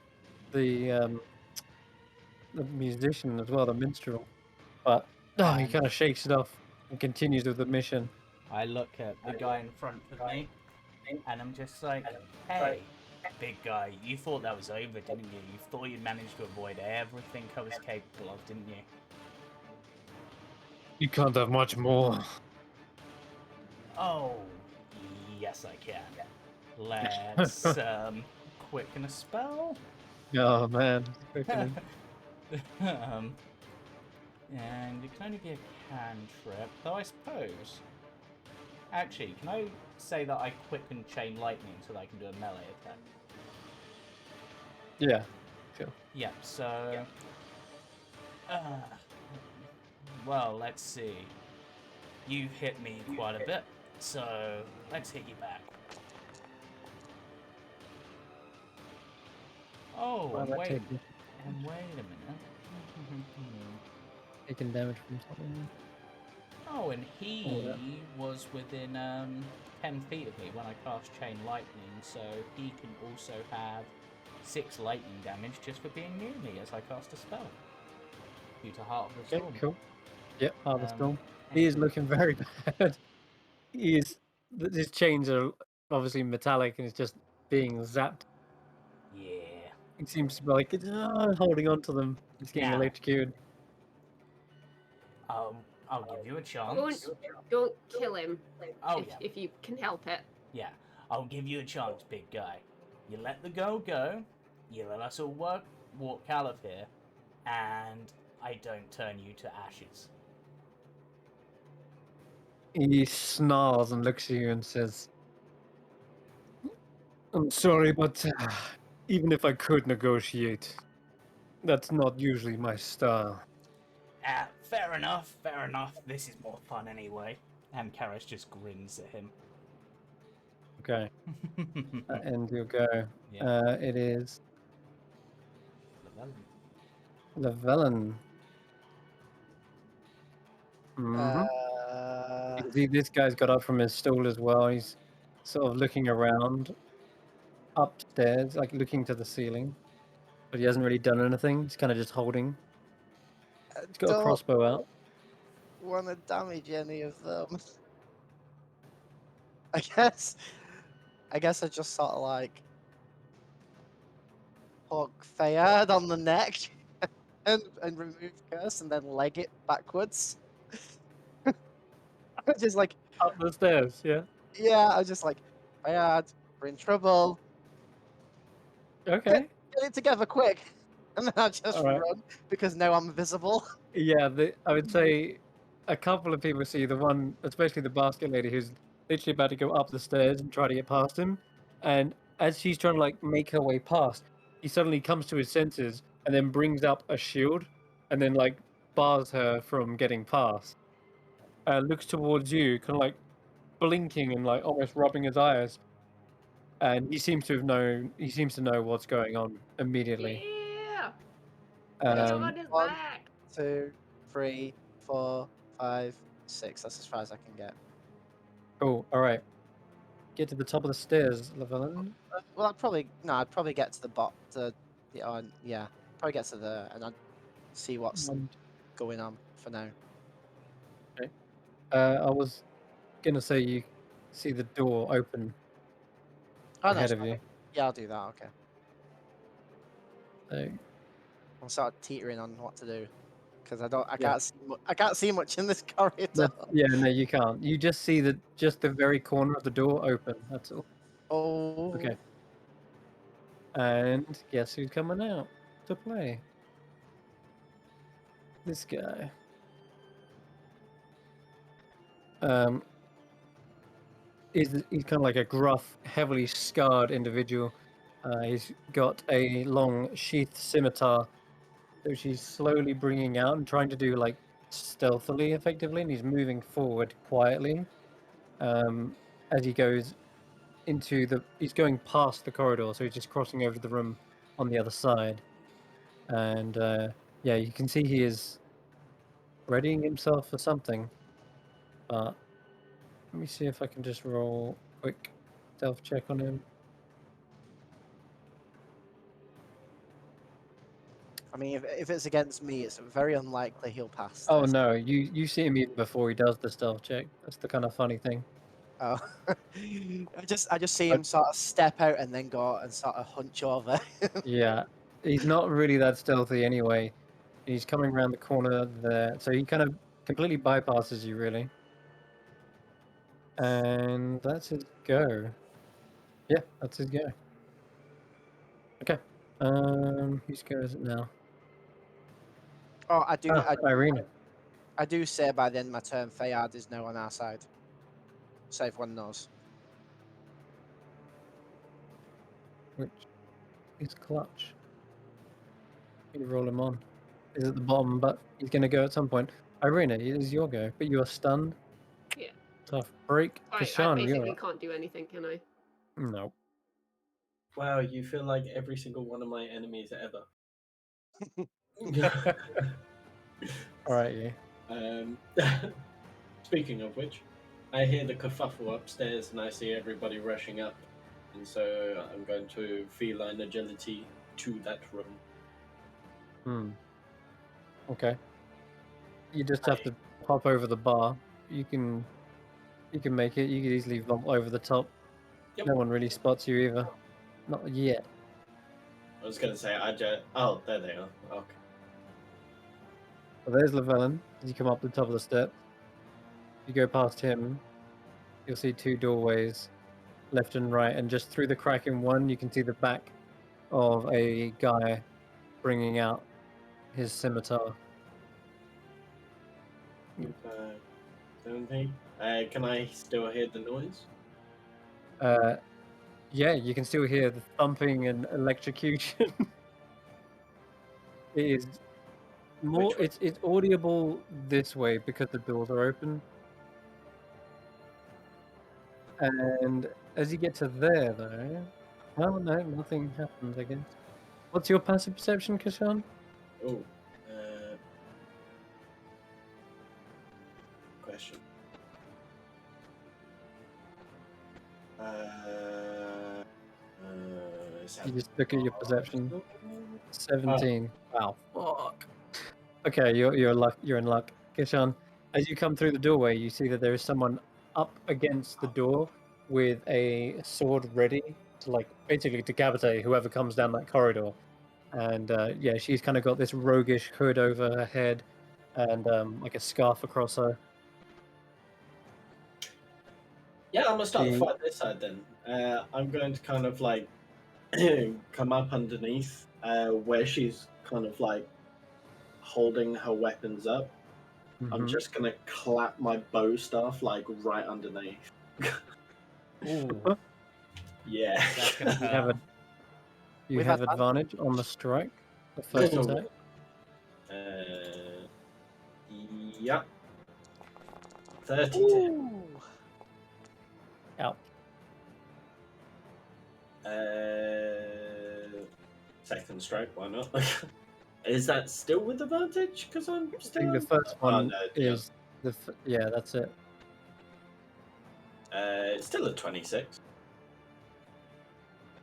musician as well, the minstrel. But he kind of shakes it off and continues with the mission. I look at the guy in front of me, and I'm just like, hey, big guy, you thought that was over, didn't you? You thought you'd managed to avoid everything I was capable of, didn't you? You can't have much more. Oh, yes I can. Let's, quicken a spell. Oh man, And it can only be a cantrip, though I suppose Actually, can I say that I quicken chain lightning so that I can do a melee attack? Yeah. Yep, so... well, let's see. You've hit me quite a bit, so let's hit you back. Oh, Wow, and that wait takes you a minute. taking damage from something. Oh, and he Yeah. was within 10 feet of me when I cast Chain Lightning, so he can also have 6 lightning damage just for being near me as I cast a spell. Due to Heart of the Okay, Storm. cool. Yep, Harvest Storm. and He is looking very bad. He is. His chains are obviously metallic and it's just being zapped. Yeah. He seems to be like holding on to them. He's getting Now. electrocuted. I'll give you a chance. Don't kill him Oh, yeah. if you can help it. Yeah. I'll give you a chance, big guy. You let the girl go, you let us all walk out of here, and I don't turn you to ashes. He snarls and looks at you and says, "I'm sorry, but even if I could negotiate, that's not usually my style." Fair enough, fair enough. This is more fun anyway. And Karis just grins at him. Okay. And you'll go. Yeah. It is Llewellyn. Mm-hmm. You can see this guy's got up from his stool as well. He's sort of looking around upstairs, like looking to the ceiling. But he hasn't really done anything. He's kind of just holding. He's got a Don't crossbow out. want to damage any of them. I guess I just sort of like hook Fayard on the neck and remove curse and then leg it backwards. Just like, Up the stairs, yeah. yeah, I was just like, Fayard, we're in trouble. Okay. Get it together quick. And then I just All right. run because now I'm visible. Yeah, I would say a couple of people see the one, especially the basket lady, who's literally about to go up the stairs and try to get past him. And as she's trying to like make her way past, he suddenly comes to his senses and then brings up a shield and then like bars her from getting past. Looks towards you, kind of like blinking and like almost rubbing his eyes. And he seems to know what's going on immediately. Yeah. Get Um, on his One, back. 2, 3, 4, 5, 6. That's as far as I can get. cool. All right. Get to the top of the stairs, Llewellyn. Well, I'd probably get to the bot. Yeah, probably get to there and I'd see what's going on for now. I was gonna say you see the door open Oh, no, ahead of you. yeah, I'll do that. Okay. So, I'm sort of teetering on what to do because I Yeah. can't see much in this corridor. yeah, no, you can't. You just see the very corner of the door open. That's all. Oh. Okay. And guess who's coming out to play? This guy. He's kind of like a gruff, heavily scarred individual. He's got a long sheathed scimitar, which he's slowly bringing out and trying to do like stealthily, effectively, and he's moving forward quietly. As he goes he's going past the corridor, so he's just crossing over to the room on the other side. And yeah, you can see he is readying himself for something. But let me see if I can just roll a quick stealth check on him. I mean, if it's against me, it's very unlikely he'll pass. Oh this. no, you see him even before he does the stealth check. That's the kind of funny thing. Oh, I just see him sort of step out and then go and sort of hunch over. Yeah, he's not really that stealthy anyway. He's coming around the corner there, so he kind of completely bypasses you, really. And that's his go. Yeah, that's his go. Okay. Whose go is it now? Oh, I do. Irene. I do say by the end of my turn, Fayard is now on our side. So everyone knows. Which is clutch. You roll him on. He's at the bottom, but he's going to go at some point. Irina, it is your go, but you are stunned. Yeah. Tough break. I Kashan, basically you're up. can't do anything, can I? No. Wow, you feel like every single one of my enemies ever. All right, you. Speaking of which, I hear the kerfuffle upstairs and I see everybody rushing up. And so I'm going to feline agility to that room. Okay. You just have to hop over the bar. You can make it. You could easily vault over the top. Yep. No one really spots you either. Not yet. I was going to say, oh, there they are. Okay. Well, there's Llewellyn. As you come up the top of the steps, you go past him. You'll see two doorways, left and right, and just through the crack in one, you can see the back of a guy bringing out his scimitar. 17. Can I still hear the noise? Yeah, you can still hear the thumping and electrocution. It is more. Which way? It's audible this way because the doors are open. And as you get to there, though, well, no, nothing happens. I guess. What's your passive perception, Kashan? Oh, question. You just look at your perception. 17. Wow. Fuck. Okay, you're in luck. Kishan, as you come through the doorway, you see that there is someone up against the door with a sword ready to basically decapitate whoever comes down that corridor. And yeah, she's kind of got this roguish hood over her head and like a scarf across her. Yeah, I'm gonna start the fight this side then. I'm going to kind of come up underneath where she's kind of holding her weapons up. I'm just gonna clap my bow staff right underneath. Ooh. Yeah. That's gonna hurt. You With have advantage? advantage on the strike, the first attack. Yeah. 30 to Ooh. Out. second strike, why not? Is that still with advantage? Because I'm I still. think the first one no, is yeah, that's it. It's still a 26.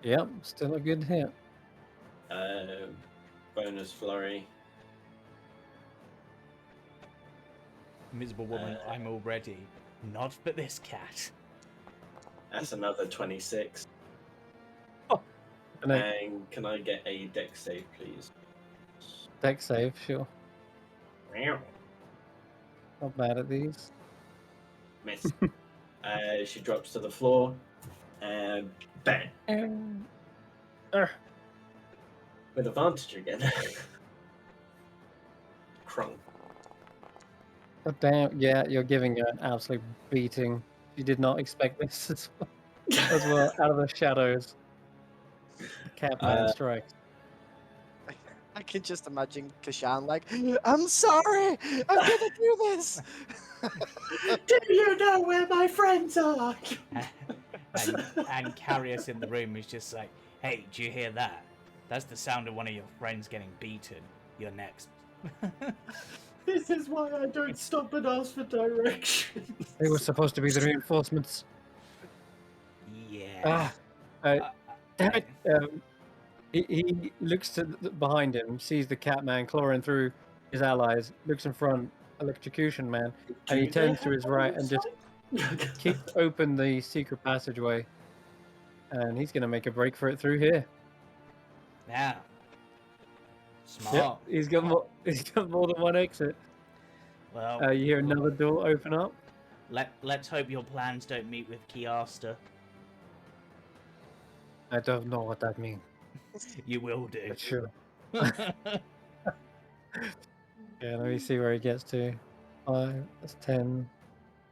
Yep, still a good hit. Bonus flurry. Miserable woman, I'm already. Not for this cat. That's another 26. And And can I get a dex save, please? dex save, sure. Meow. Not bad at these. Miss. She drops to the floor. And bang. With advantage again. Crunk. God damn, yeah, you're giving her an absolute beating. You did not expect this as well out of the shadows. Catman strikes. I can just imagine Kashan I'm sorry! I'm gonna do this! Do you know where my friends are? and Carius in the room is just like, hey, do you hear that? That's the sound of one of your friends getting beaten. You're next. This is why I don't stop and ask for directions. They were supposed to be the reinforcements. Yeah. Damn it. He looks behind him, sees the Catman clawing through his allies, looks in front, electrocution man, and he turns to his right and just kicks open the secret passageway. And he's going to make a break for it through here. Yeah. Smart. Yep, he's got more than one exit. Well, you hear another door open up. Let's hope your plans don't meet with Kiasta. I don't know what that means. You will do. But sure. Yeah, let me see where he gets to. 5, that's 10,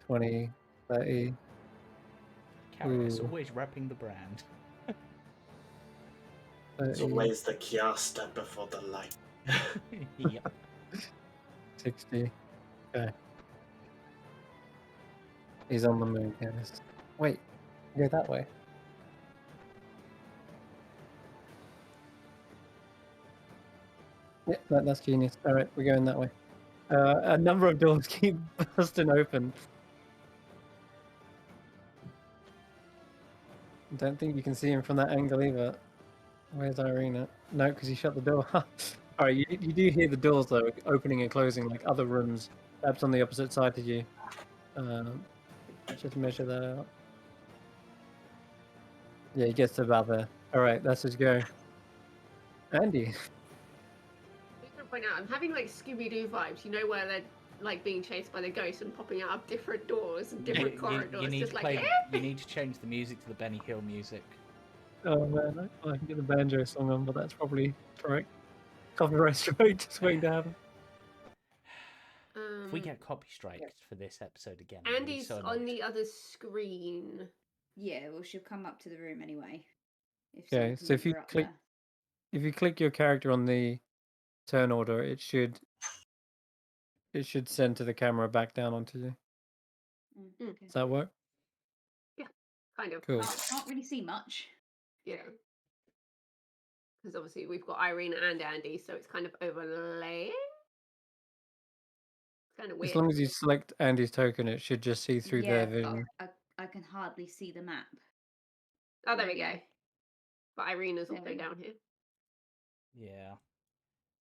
20, 30, Carius, Ooh. always repping the brand. It's 30, always the Kiasta before the light. Yep. 60. Okay. He's on the move, guys. Wait, go that way. Yeah, that's genius. All right, we're going that way. A number of doors keep busting open. Don't think you can see him from that angle either. Where's Irina? No, because he shut the door. All right, you do hear the doors though opening and closing like other rooms, perhaps on the opposite side to you. Just measure that out. Yeah, he gets to about there. All right, that's his go. Andy. I'm just gonna point out, I'm having like Scooby-Doo vibes. You know where they're like being chased by the ghosts and popping out of different doors and different corridors. You need just to like, play. "Eh!" You need to change the music to the Benny Hill music. Oh man, I can get the banjo song on, but that's probably correct. Copyright strike just waiting to happen. If we get copy striked for this episode again, Andy's so on the other screen. Yeah, well, she'll come up to the room anyway. If Okay, someone can so move if you her up click, there. if you click your character on the turn order, it should center the camera back down onto you. Okay. Does that work? Kind of. Cool. Can't really see much. Yeah. Because obviously we've got Irina and Andy, so it's kind of overlaying. It's kind of weird. As long as you select Andy's token, it should just see through their Yeah, vision. but I can hardly see the map. Oh, there we go. really. But Irina's There also we go. down here. Yeah.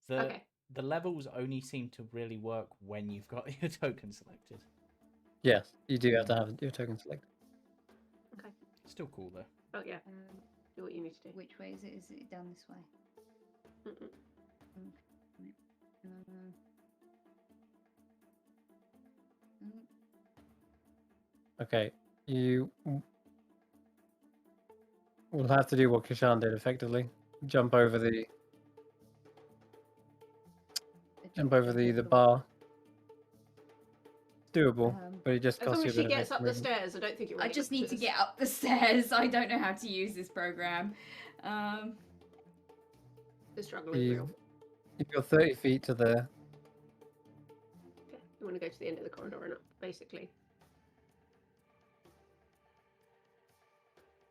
The Okay. the levels only seem to really work when you've got your token selected. Yes, you do have to have your token selected. Okay. Still cool though. Oh yeah. Do what you need to do. Which way is it? Is it down this way? Mm-mm. Okay, you will have to do what Kashan did effectively. Jump over the bar. It's doable, but it just As long costs you as a she bit of gets up the movement. stairs, I don't think it really I just need to matters. get up the stairs. I don't know how to use this program. The struggle is real. You've got 30 feet to there. Okay. You want to go to the end of the corridor and up, basically.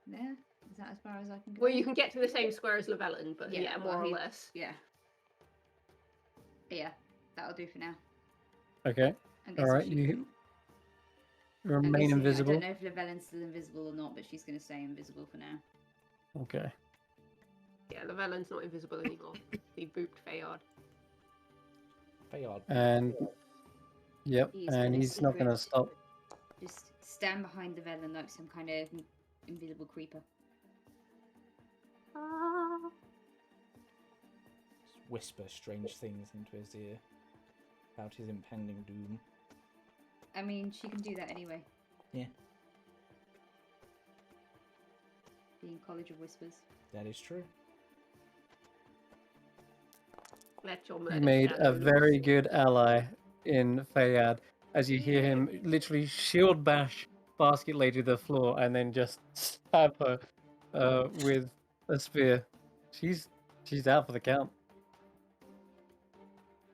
There? Is that as far as I can go? Well, you can get to the same square as Llewellyn, but yeah, well, more or less. Yeah. Yeah, that'll do for now. Okay, I'm guessing alright, she you can- I'm remain guessing- invisible. I don't know if Llewellyn's still invisible or not, but she's going to stay invisible for now. Okay. Yeah, Llewellyn's not invisible anymore. He booped Fayard. Fayard. And yep, He's and gonna he's not going to secret- stop. Just stand behind Llewellyn like some kind of invisible creeper. Just whisper strange things into his ear about his impending doom. I mean, she can do that anyway. Yeah. Being College of Whispers. That is true. Let your You murder made shadow a very loose. good ally in Fayad as you hear him literally shield bash Basket Lady to the floor and then just stab her with a spear. She's out for the count.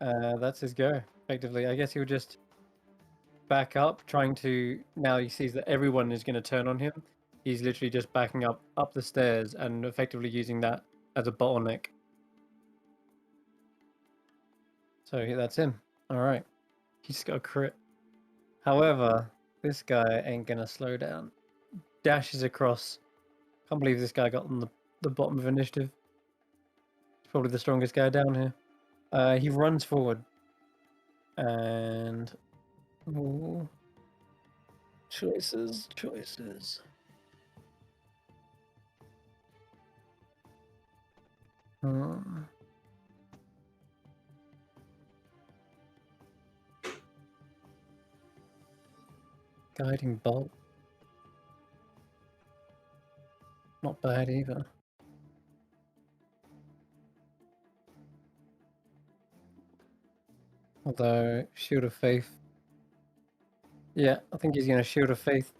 That's his go, effectively. I guess he'll just back up, trying to... Now he sees that everyone is going to turn on him. He's literally just backing up the stairs and effectively using that as a bottleneck. So that's him. All right. He's got a crit. However, this guy ain't going to slow down. Dashes across. Can't believe this guy got on the bottom of initiative. He's probably the strongest guy down here. He runs forward. And... Ooh. Choices. Guiding bolt. Not bad either. Although, Shield of Faith. Yeah, I think he's going to Shield of Faith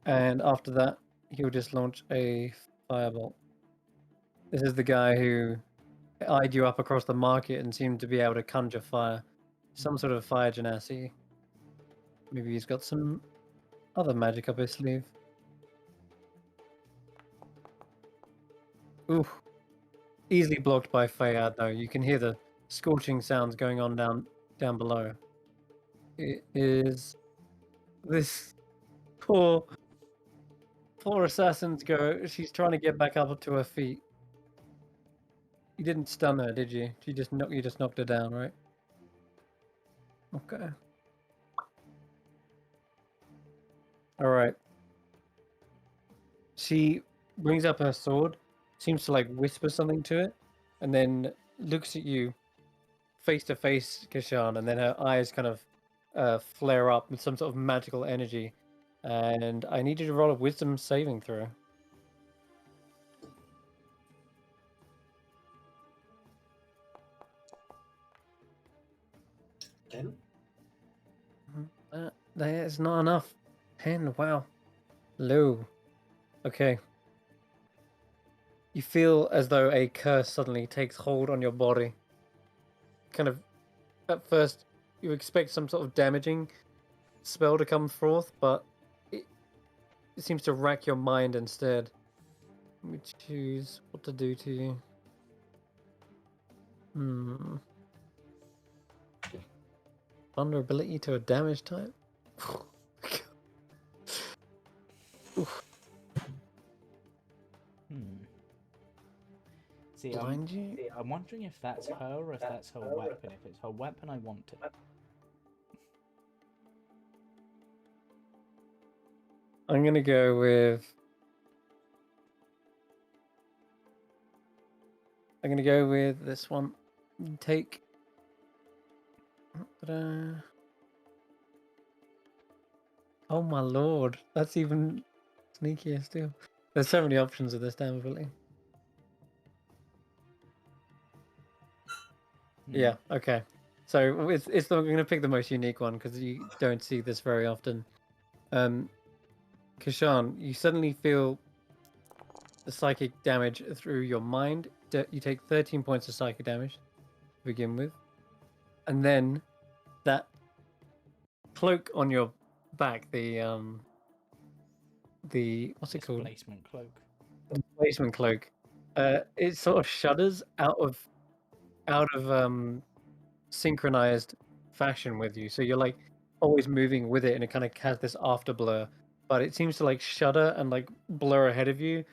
and after that, he'll just launch a firebolt. This is the guy who eyed you up across the market and seemed to be able to conjure fire. Some sort of fire genasi. Maybe he's got some other magic up his sleeve. Ooh. Easily blocked by Fayad, though. You can hear the scorching sounds going on down below. It is this poor assassin's go. She's trying to get back up to her feet. You didn't stun her, did you? You just knocked her down, right? Okay. All right. She brings up her sword, seems to like whisper something to it, and then looks at you face to face, Kashan, and then her eyes kind of flare up with some sort of magical energy. And I need you to roll a wisdom saving throw. 10? That is not enough. 10, wow. Low. Okay. You feel as though a curse suddenly takes hold on your body. Kind of, at first, you expect some sort of damaging spell to come forth, but it seems to rack your mind instead. Let me choose what to do to you. Vulnerability to a damage type? See, Blind you? I'm wondering if that's her or if that's her weapon. If it's her weapon, I want it. I'm gonna go with... this one. You take... Oh my lord, that's even sneakier still. There's so many options with this damn ability. Yeah, okay. So I'm going to pick the most unique one because you don't see this very often. Kashan, you suddenly feel the psychic damage through your mind. You take 13 points of psychic damage to begin with. And then that cloak on your back, what's it called? Displacement cloak. Displacement cloak. It sort of shudders out of synchronized fashion with you, so you're like always moving with it, and it kind of has this after blur, but it seems to like shudder and like blur ahead of you,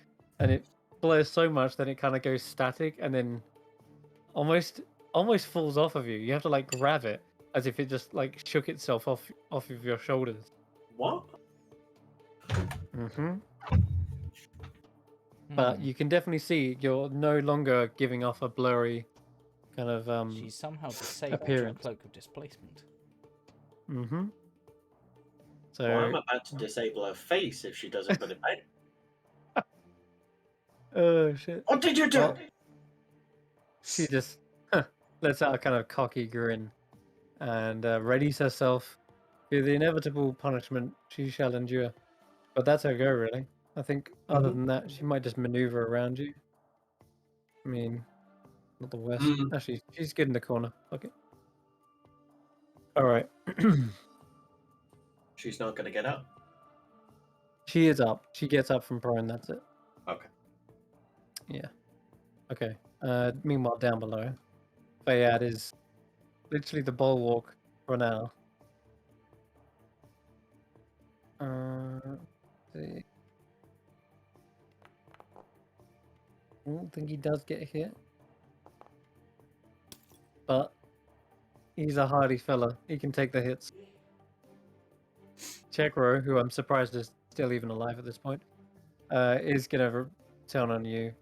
and it blurs so much that it kind of goes static and then almost falls off of you. You have to like grab it as if it just like shook itself off of your shoulders. What? But you can definitely see you're no longer giving off a blurry kind of She's somehow disabled appearance. your cloak of displacement. So Well, I'm about to disable her face if she doesn't put it back. Oh shit! What did you do? Well, she just lets out a kind of cocky grin and readies herself for the inevitable punishment she shall endure. But that's her go, really. I think other than that, she might just maneuver around you. I mean, not the worst. Actually, she's good in the corner. Okay. All right. She's not going to get up. She is up. She gets up from prone. That's it. Okay. Yeah. Okay. Meanwhile, down below, Fayad is literally the bulwark for now. See. I don't think he does get hit. But he's a hardy fella. He can take the hits. Chekro, who I'm surprised is still even alive at this point, is going to turn on you.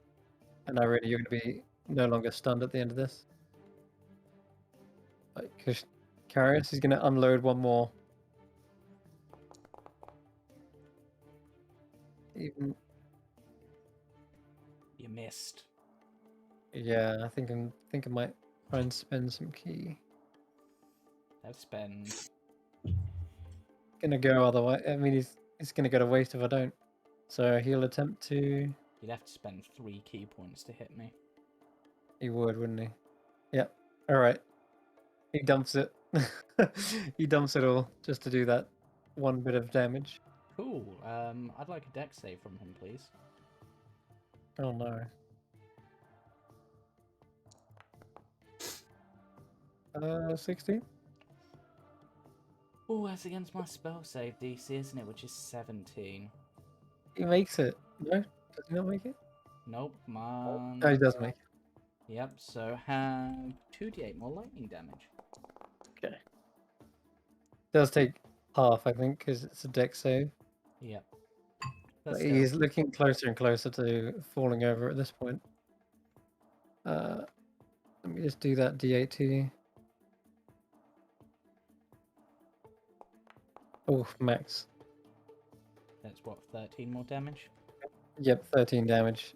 And Irene, you're going to be no longer stunned at the end of this. Because Carius is going to unload one more. Even... You missed. Yeah, I think I might try and spend some key. Let's spend. Gonna go otherwise. I mean, he's it's going to go to waste if I don't. So he'll attempt to. You'd have to spend 3 key points to hit me. He would, wouldn't he? Yep. All right. He dumps it. He dumps it all just to do that one bit of damage. Cool. I'd like a dex save from him, please. Oh no. 16. Oh, that's against my spell save DC, isn't it? Which is 17. He makes it. No? Does he not make it? Nope, man. Oh, he does make it. Yep, so have 2d8 more lightning damage. Okay. Does take half, I think, because it's a dex save. Yep. But That's he's looking closer and closer to falling over at this point. Let me just do that d8 to you. Oh, max. That's what, 13 more damage? Yep, 13 damage.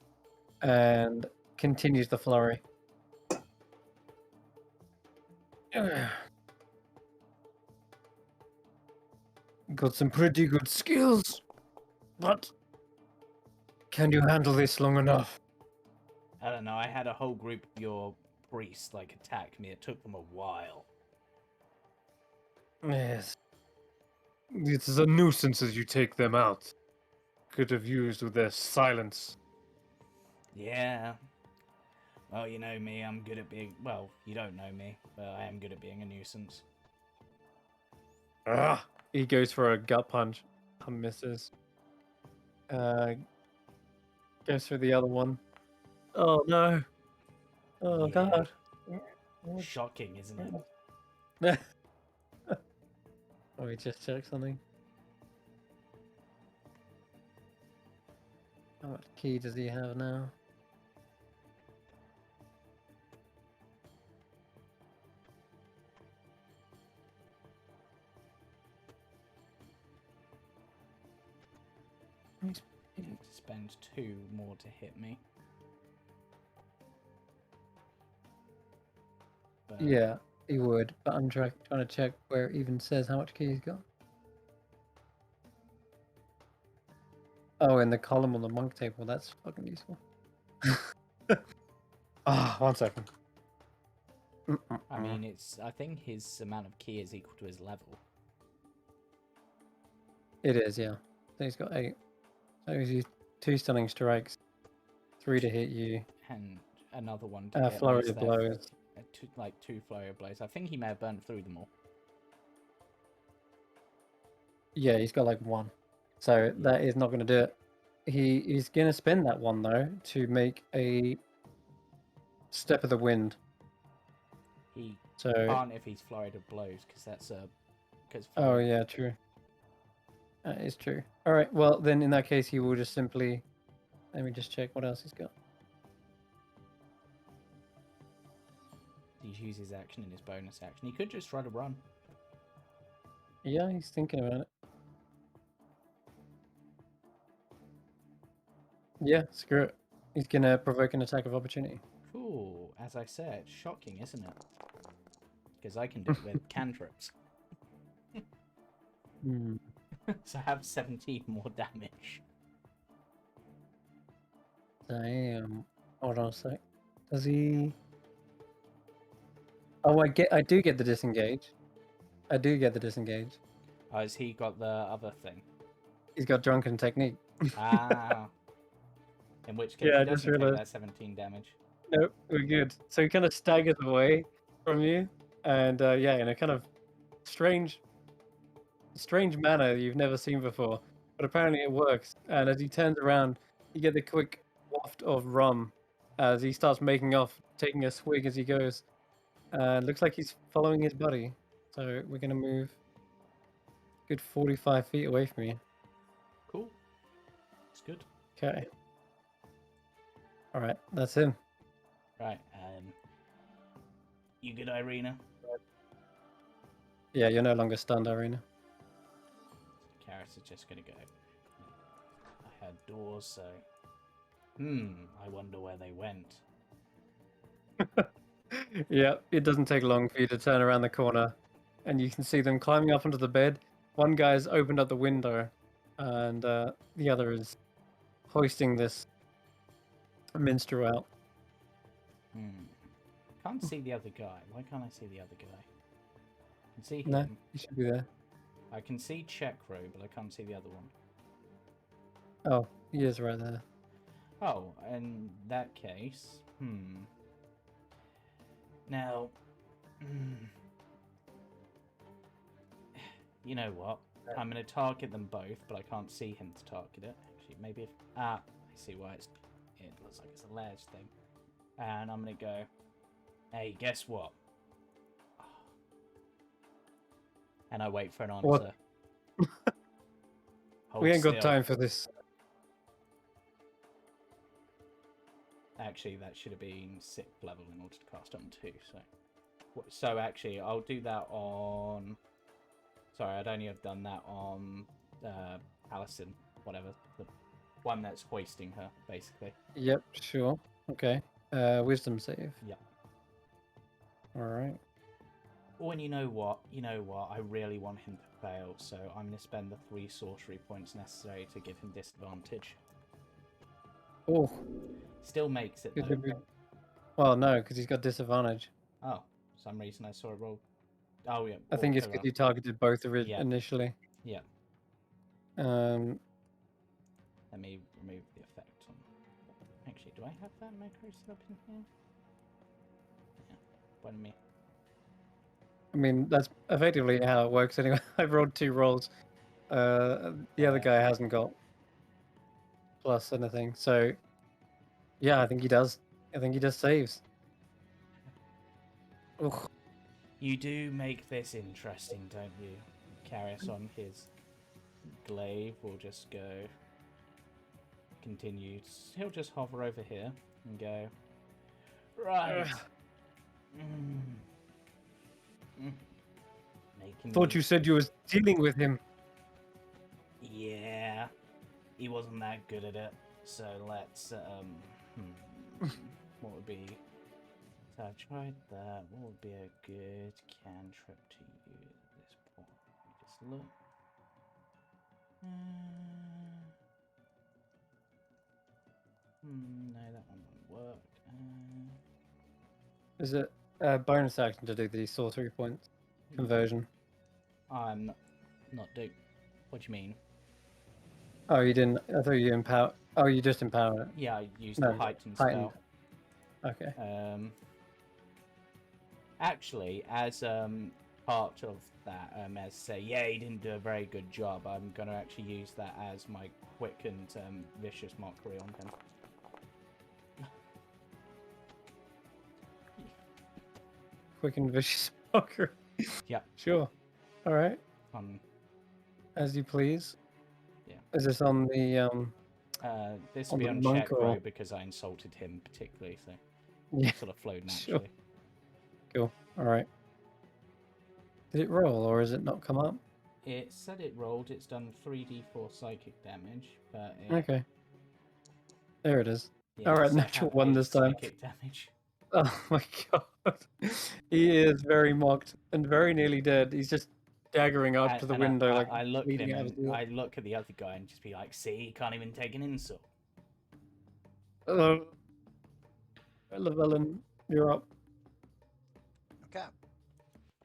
And continues the flurry. Got some pretty good skills, but can you handle this long enough? I don't know, I had a whole group of your priests, like, attack me. It took them a while. Yes. It is a nuisance as you take them out. Could have used with their silence. Yeah. Well, you know me, I'm good at being... Well, you don't know me, but I am good at being a nuisance. Ah! He goes for a gut punch. Misses. Goes for the other one. Oh no! Oh Yeah. god! Shocking, isn't it? Oh, he just checked something. How much key does he have now? He's You need to spend 2 more to hit me. But Yeah, he would, but I'm trying to check where it even says how much key he's got. Oh, in the column on the monk table. That's fucking useful. Ah, 1 second. I mean, I think his amount of key is equal to his level. It is, yeah. So he's got 8. So he's used 2 stunning strikes, 3 to hit you. And another one to get Flurry most of there, blows. like 2 flurry of blows. I think he may have burned through them all. Yeah, he's got like 1. So that is not going to do it. He is going to spend that 1 though to make a step of the wind. He So can't if he's flurried of blows, because that's a... oh yeah, true. That is true. All right. Well, then in that case, he will just simply. Let me just check what else he's got. He's used his action in his bonus action. He could just try to run. Yeah, he's thinking about it. Yeah, screw it. He's gonna provoke an attack of opportunity. Cool. As I said, shocking, isn't it? Because I can do it with cantrips. Hmm. So I have 17 more damage. Damn. Hold on a sec. Does he? Oh, I do get the disengage. I do get the disengage. Oh, has he got the other thing? He's got drunken technique. Ah. In which case, Yeah, I he just doesn't take realised. that 17 damage. Nope, we're good. So he kind of staggers away from you, and yeah, in a kind of strange manner you've never seen before. But apparently it works. And as he turns around, you get the quick waft of rum as he starts making off, taking a swig as he goes. Looks like he's following his buddy. So we're gonna move a good 45 feet away from you. Cool. It's good. Okay. All right, that's him. Right. You good, Irina? Yeah, you're no longer stunned, Irina. Karis is just gonna go. I heard doors, so. I wonder where they went. Yeah, it doesn't take long for you to turn around the corner, and you can see them climbing up onto the bed. One guy's opened up the window, and the other is hoisting this minstrel out. Can't see the other guy. Why can't I see the other guy? I can see him. No, he should be there. I can see Chekro, but I can't see the other one. Oh, he is right there. Oh, in that case, Now, you know what? I'm going to target them both, but I can't see him to target it. Actually, maybe if... I see why it looks like it's a ledge thing. And I'm going to go, hey, guess what? And I wait for an answer. What? Hold We ain't got still. time for this. Actually, that should have been 6th level in order to cast on 2. So actually, I'll do that on... Sorry, I'd only have done that on Alison, whatever. The one that's hoisting her, basically. Yep, sure. Okay. Wisdom save. Yep. Alright. Oh, and you know what? I really want him to fail, so I'm going to spend the 3 sorcery points necessary to give him disadvantage. Oh. Still makes it, Could though. it be... Well, no, because he's got disadvantage. Oh, for some reason I saw it roll. Oh, yeah. I think it's because you targeted both Yeah. initially. Yeah. Um, Let me remove the effect on... Actually, do I have that macro set up in here? Yeah. Pardon me. I mean, that's effectively how it works anyway. I've rolled 2 rolls. The other guy hasn't got plus anything. So, yeah, I think he does. I think he just saves. Ugh. You do make this interesting, don't you? Carius on his glaive will just go... Continue. He'll just hover over here and go... Right. Thought you said you was dealing with him. Yeah. He wasn't that good at it. So let's... what would be... So I've tried that. What would be a good cantrip to use at this point? Let me just look. No, that one won't work. Is it a bonus action to do the sorcery points conversion? I'm not doing... What do you mean? Oh, you didn't. I thought you empower. Oh, you just empower it. Yeah, I used No, the heightened heightened. spell. Okay. Actually, as part of that, as say, yeah, he didn't do a very good job, I'm going to actually use that as my quick and vicious mockery on him. Quick and vicious poker. Yep. Sure. All right. As you please. Yeah. Is this on the this on will be the on monk Chekro or- because I insulted him particularly, so Yeah. it sort of flowed Sure. naturally. Cool. All right. Did it roll or has it not come up? It said it rolled. It's done 3d4 psychic damage, but it, Okay. There it is. yeah, All right, so natural have one 8 this time. Psychic damage. Oh my god. He is very mocked and very nearly dead. He's just daggering up to the window like I look at bleeding him out of and his ear. I look at the other guy and just be like, see, he can't even take an insult. Llewellyn, you're up. Okay.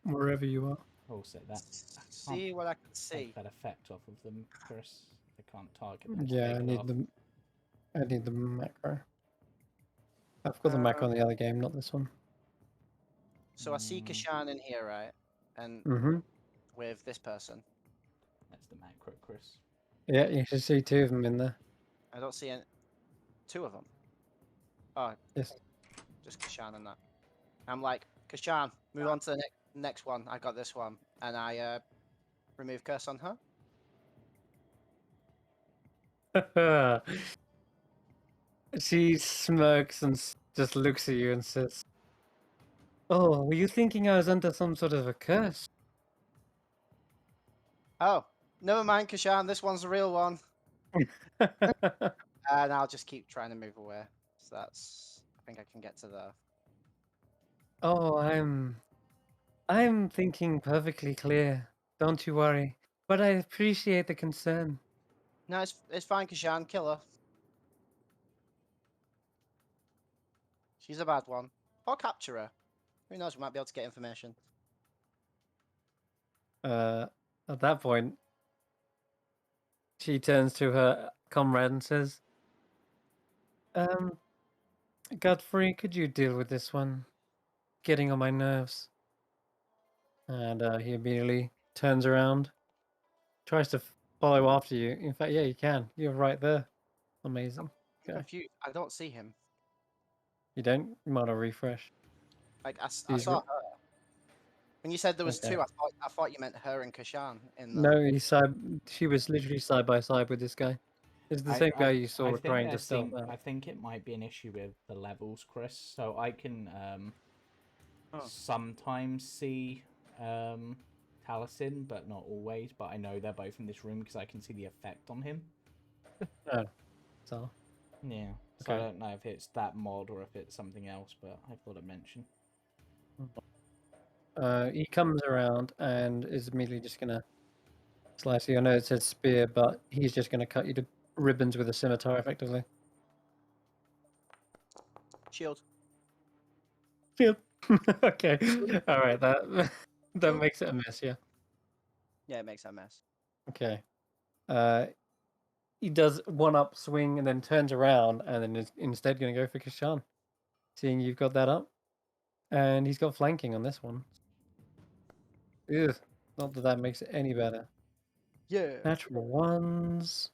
Wherever you are. Also, that See what I can see. take that effect off of them, Chris. They can't target them. Yeah, take I it need off. the macro. I've got the macro on the other game, not this one. So I see Kashan in here, right? And Mm-hmm. with this person. That's the macro, Chris. Yeah, you should see 2 of them in there. I don't see any... 2 of them. Oh, Yes. just Kashan and that. I'm like, Kashan, move on to the next one. I got this one. And I remove curse on her. She smirks and just looks at you and says, "Oh, were you thinking I was under some sort of a curse?" Oh, never mind, Kashan. This one's the real one. And I'll just keep trying to move away. So that's... I think I can get to there. Oh, I'm thinking perfectly clear. Don't you worry. But I appreciate the concern. No, it's fine, Kashan. Kill her. She's a bad one. Or capture her. Who knows? We might be able to get information. At that point, she turns to her comrade and says, Godfrey, could you deal with this one? Getting on my nerves. And he immediately turns around, tries to follow after you. In fact, yeah, you can. You're right there. Amazing. I'm confused. I don't see him. You don't? You might have refresh. Like I He's saw her. When you said there was Okay. two, I thought you meant her and Kashan in the. No, she was literally side by side with this guy. It's the same guy you saw trying to stealth out. I think it might be an issue with the levels, Chris. So I can sometimes see Taliesin, but not always. But I know they're both in this room because I can see the effect on him. Oh, so Yeah. So I Okay. don't know if it's that mod or if it's something else, but I thought I'd mention. he comes around and is immediately just gonna slice you. I know it says spear, but he's just gonna cut you to ribbons with a scimitar, effectively. Shield. Yep. Okay. All right. That makes it a mess. Yeah. Yeah, it makes that mess. Okay. He does one up swing and then turns around and then is instead going to go for Kashan, seeing you've got that up, and he's got flanking on this one. Ugh. Not that that makes it any better. Yeah. Natural ones.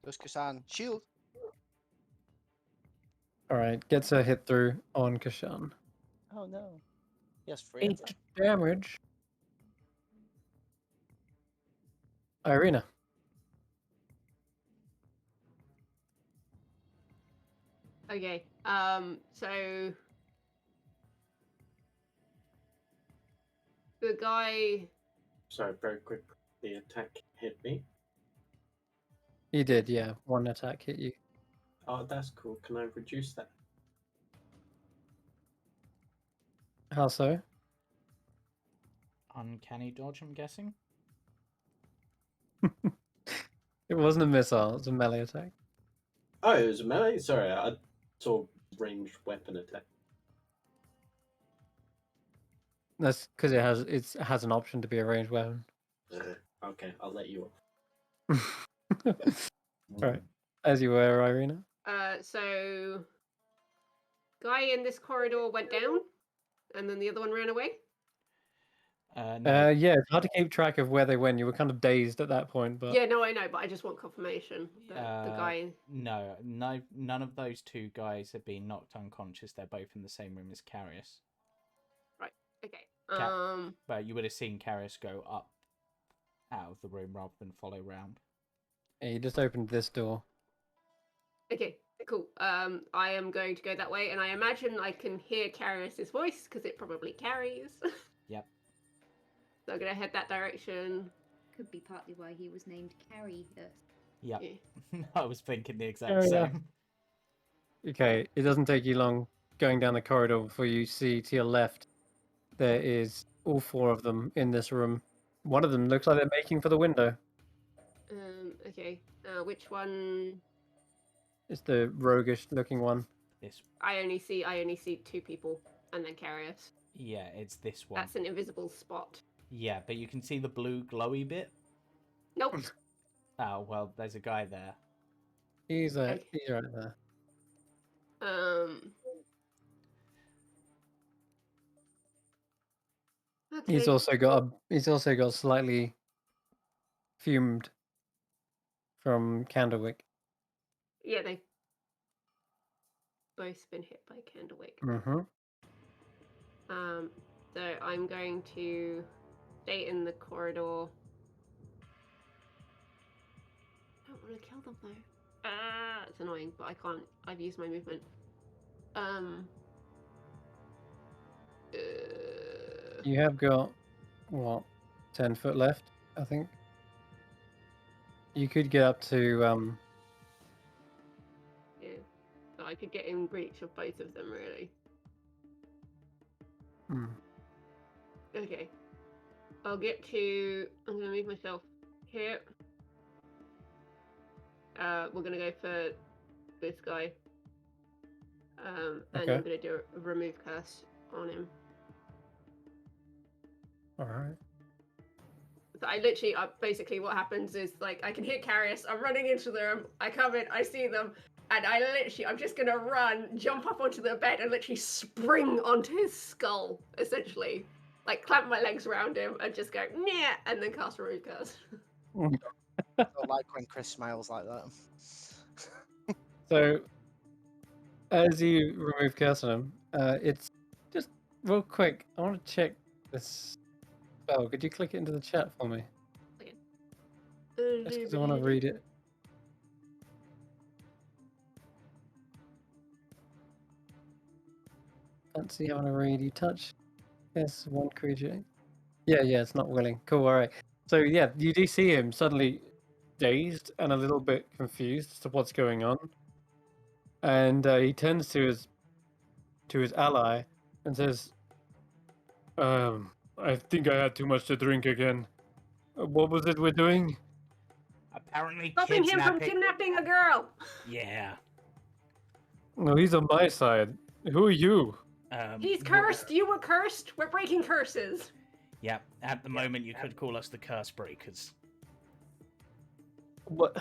There's Kashan. Shield. All right. Gets a hit through on Kashan. Oh no. Yes, 3 8 damage. Irina. Okay. So the guy. Sorry, very quick. The attack hit me. He did, yeah. One attack hit you. Oh, that's cool. Can I reduce that? How so? Uncanny dodge, I'm guessing. It wasn't a missile. It was a melee attack. Oh, it was a melee? Sorry, I saw ranged weapon attack. That's because it has an option to be a ranged weapon. Okay, I'll let you off. Right. As you were, Irina. So guy in this corridor went down, and then the other one ran away. No. Yeah, it's hard to keep track of where they went. You were kind of dazed at that point, but Yeah, no, I know, but I just want confirmation that the guy. No, none of those two guys have been knocked unconscious. They're both in the same room as Carius. Right. Okay. But you would have seen Carius go up out of the room rather than follow round. yeah, you just opened this door. Okay. Cool. I am going to go that way, and I imagine I can hear Carius's voice because it probably carries. Yep. So I'm gonna head that direction. Could be partly why he was named Carrius. Yep. Yeah. I was thinking the exact Oh, yeah. same. Okay, it doesn't take you long going down the corridor before you see to your left there is all 4 of them in this room. One of them looks like they're making for the window. Okay. Which one? It's the roguish looking one. This. I only see 2 people, and then Carius. Yeah, it's this one. That's an invisible spot. Yeah, but you can see the blue glowy bit. Nope. Oh well, there's a guy there. He's Okay. right there. Okay. He's also got slightly fumed from Candlewick. Yeah, they both been hit by Candlewick. Mm-hmm. So I'm going to stay in the corridor. I don't want to kill them though. It's annoying, but I can't. I've used my movement. You have got what 10 foot left, I think. You could get up to Yeah. So I could get in reach of both of them, really. Okay. I'll get to. I'm gonna move myself here. we're gonna go for this guy. And Okay. I'm gonna do a remove curse on him. All right. So basically what happens is like I can hit Carius, I'm running into them, I come in, I see them, and I'm just gonna run, jump up onto the bed, and literally spring onto his skull, essentially. Like clamp my legs around him and just go, nah, and then cast remove curse. I don't like when Chris smiles like that. So, as you remove curse on him, it's just real quick. I want to check this spell. Could you click it into the chat for me? Just because I want to read it. Fancy having a read. You touch. Yes, one creature. Yeah, it's not willing. Cool. All right. So yeah, you do see him suddenly dazed and a little bit confused as to what's going on, and he turns to his ally and says, I think I had too much to drink again. What was it we're doing?" Apparently, Stopping him from kidnapping a girl! Yeah. No, he's on my side. Who are you? He's cursed! You were cursed! We're breaking curses! Yep. At the moment, you could call us the curse breakers. What?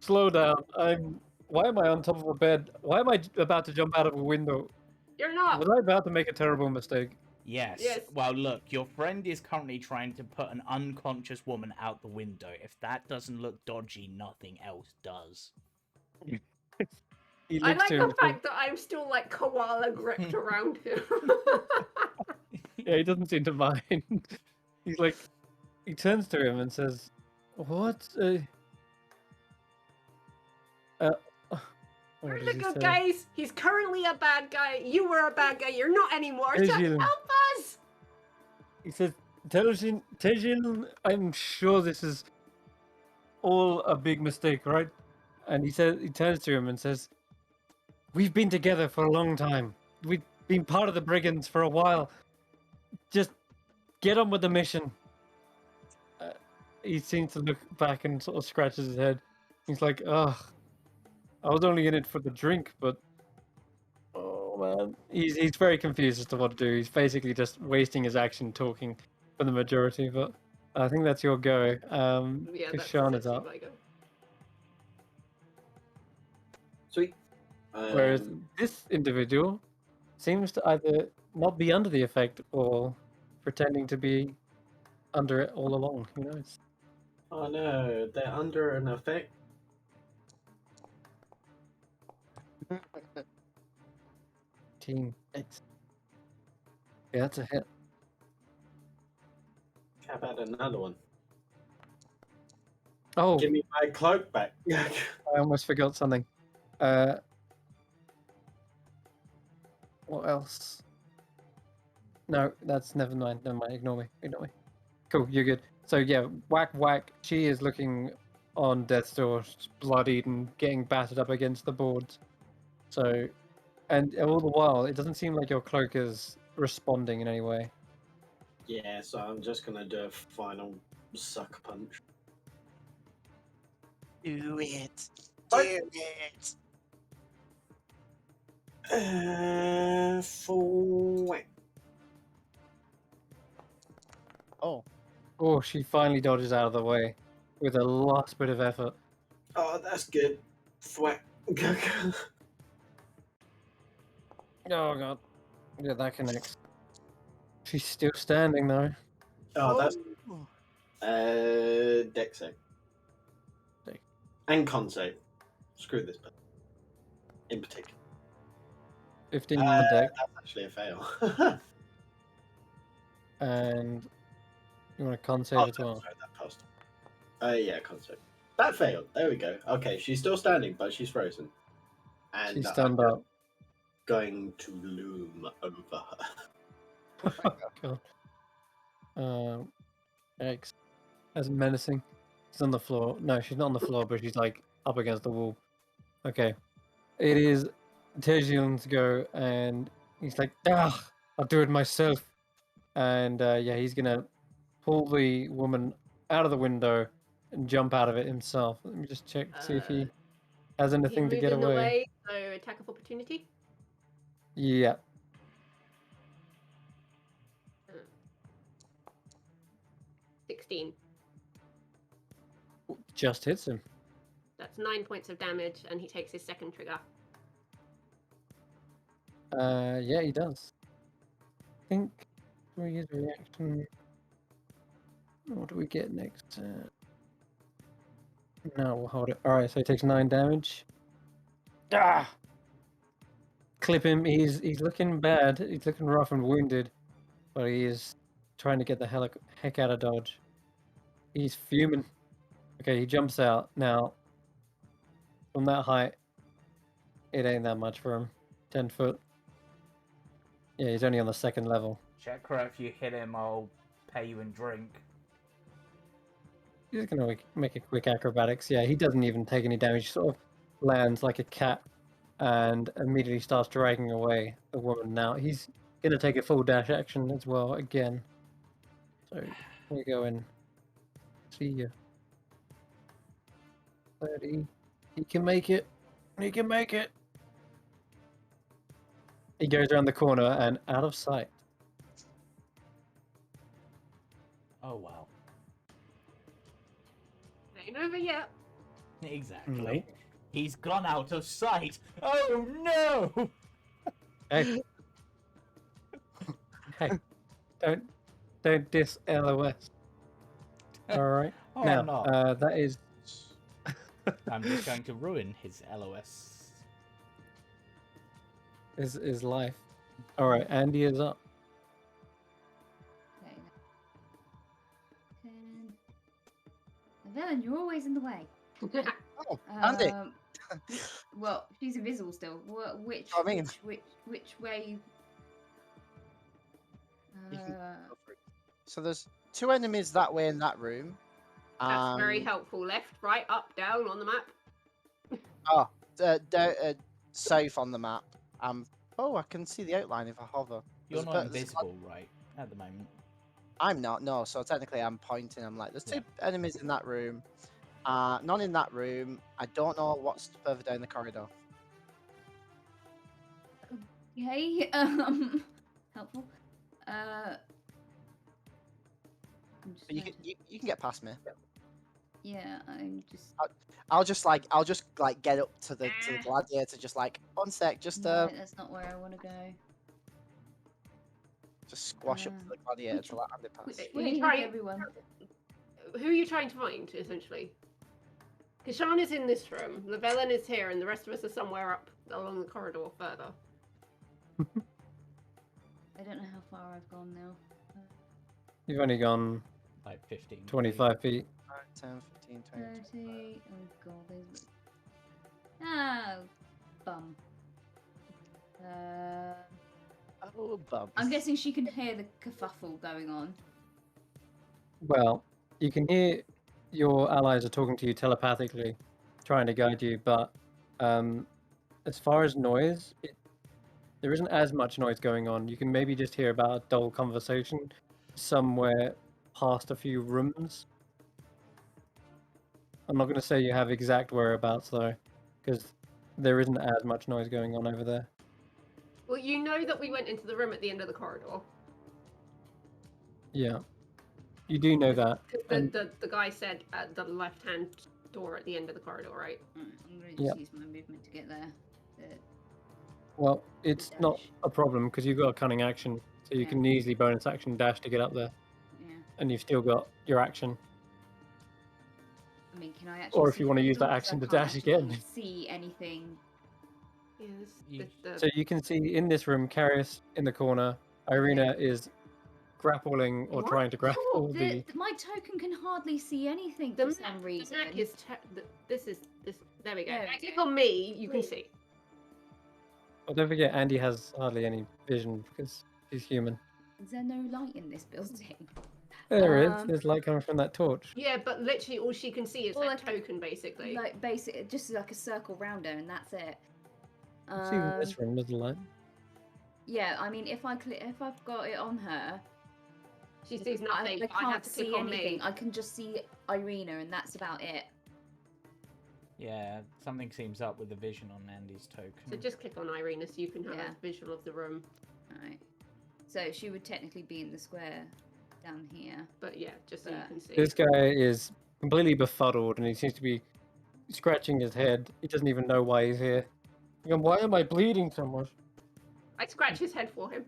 Slow down. Why am I on top of a bed? Why am I about to jump out of a window? You're not! Was I about to make a terrible mistake? Yes. Yes. Well, look, your friend is currently trying to put an unconscious woman out the window. If that doesn't look dodgy, nothing else does. He I looks like to him the and fact that I'm still like koala gripped around him. yeah, he doesn't seem to mind. He's like, he turns to him and says, "What? What We're does the he good say? guys. He's currently a bad guy. You were a bad guy. You're not anymore. So Tejil. help us! He says, Tejil, I'm sure this is all a big mistake, right?" And he turns to him and says, "We've been together for a long time. We've been part of the brigands for a while. Just get on with the mission." He seems to look back and sort of scratches his head. He's like, "Ugh, I was only in it for the drink, but oh man." He's very confused as to what to do. He's basically just wasting his action talking for the majority, but I think that's your go. Yeah, that's Kashan is essentially up. my go. Sweet. Whereas this individual seems to either not be under the effect or pretending to be under it all along. Who knows? Oh no, they're under an effect. Team X. Yeah, that's a hit. How about another one? Oh, Give me my cloak back. I almost forgot something. What else? No, that's never mind. Never mind. Ignore me. Ignore me. Cool, you're good. So yeah, whack. She is looking on death's door, bloodied and getting battered up against the boards. So, and all the while, it doesn't seem like your cloak is responding in any way. Yeah, so I'm just gonna do a final sucker punch. Do it. Bye. Do it. For Oh, she finally dodges out of the way with a last bit of effort. oh, that's good. Thwack. Oh god. Yeah, that connects. She's still standing though. Oh, that's Oh. deck save. Deck. And con save. Screw this bit. In particular. 15 on the deck. That's actually a fail. And you want a con save Oh, as well. sorry, that passed. Yeah, con save. That failed. There we go. Okay, she's still standing, but she's frozen. And She's stunned up. going to loom over her. Oh god. X. That's menacing. She's on the floor. No, she's not on the floor, but she's like up against the wall. Okay. It is Tejil's go, and he's like, I'll do it myself. And yeah, he's gonna pull the woman out of the window and jump out of it himself. Let me just check, see if he has He's anything to moved get in the away. way, so attack of opportunity. Yeah. 16. Just hits him. That's 9 points of damage, and he takes his second trigger. Yeah, he does. I think we use a reaction. What do we get next? No, we'll hold it. Alright, so he takes 9 damage. Ah! Clip him. He's looking bad. He's looking rough and wounded. But he is trying to get the heck out of dodge. He's fuming. Okay, he jumps out. Now, from that height, it ain't that much for him. 10 foot. Yeah, he's only on the 2nd level. Chakra, if you hit him, I'll pay you in drink. He's gonna make a quick acrobatics. Yeah, he doesn't even take any damage. He sort of lands like a cat and immediately starts dragging away the woman. Now he's gonna take a full dash action as well again. So we go in. See ya. 30. He can make it. He can make it. He goes around the corner and out of sight. Oh, wow. Ain't over yet. Exactly. Nope. He's gone out of sight. Oh, no! Hey. Hey. Don't diss LOS. Alright. Oh, Now, I'm not. that is I'm just going to ruin his LOS. is life. Alright, Andy is up. Okay. 10. Velen, you're always in the way. Oh, Andy. Well, she's invisible still. Which I mean. which way? You can go for it. So there's 2 enemies that way in that room. That's very helpful. Left, right, up, down on the map. Oh, south on the map. Oh, I can see the outline if I hover. You're There's a not bit- there's a- invisible, right? At the moment. I'm not, no. So technically, I'm pointing. I'm like, there's 2 enemies in that room. None in that room. I don't know what's further down the corridor. Okay. Helpful. I'm just But you going can to- you can get past me. Yeah, I'm just. I'll just get up to the gladiator. Just like 1 sec. Just No, that's not where I want to go. just squash up to the gladiator to let Andy pass. Which Wait, trying- everyone. Who are you trying to find, essentially? Kashan is in this room, Llewellyn is here, and the rest of us are somewhere up along the corridor further. I don't know how far I've gone now. You've only gone Like 15. 25 feet. 10, 15, 20. 30. Oh god, there's. Oh, bum. Oh, bum. I'm guessing she can hear the kerfuffle going on. Well, you can hear your allies are talking to you telepathically, trying to guide you, but as far as noise, there isn't as much noise going on. You can maybe just hear about a dull conversation somewhere past a few rooms. I'm not going to say you have exact whereabouts, though, because there isn't as much noise going on over there. Well, you know that we went into the room at the end of the corridor. Yeah. You do know that. And The guy said at the left-hand door at the end of the corridor, right? I'm going to just use my movement to get there. well, it's not Dash. a problem because you've got a cunning action, so you Yeah. can easily bonus action dash to get up there, Yeah. and you've still got your action. I mean, can I actually? Or if see you want to through use that them? 'Cause action I to can't dash actually again. See anything? Yes. So you can see in this room, Carius in the corner, Irina is grappling or What? trying to grapple the. My token can hardly see anything The for map, some the reason. map is this. There we go. There we Click go. on me, you can see. Well, don't forget, Andy has hardly any vision because he's human. Is there no light in this building? There is. There's light coming from that torch. Yeah, but literally all she can see is Well, that like- token, basically. Like basic, just like a circle round her, and that's it. See in this room, there's a light. Yeah, I mean, if I've got it on her, She sees nothing. I but I have can't to click see on anything. me. I can just see Irina, and that's about it. Yeah, something seems up with the vision on Andy's token. So just click on Irina so you can have Yeah. a visual of the room. Right. So she would technically be in the square down here. But yeah, just so you can see. This guy is completely befuddled, and he seems to be scratching his head. He doesn't even know why he's here. And why am I bleeding so much? I scratch his head for him.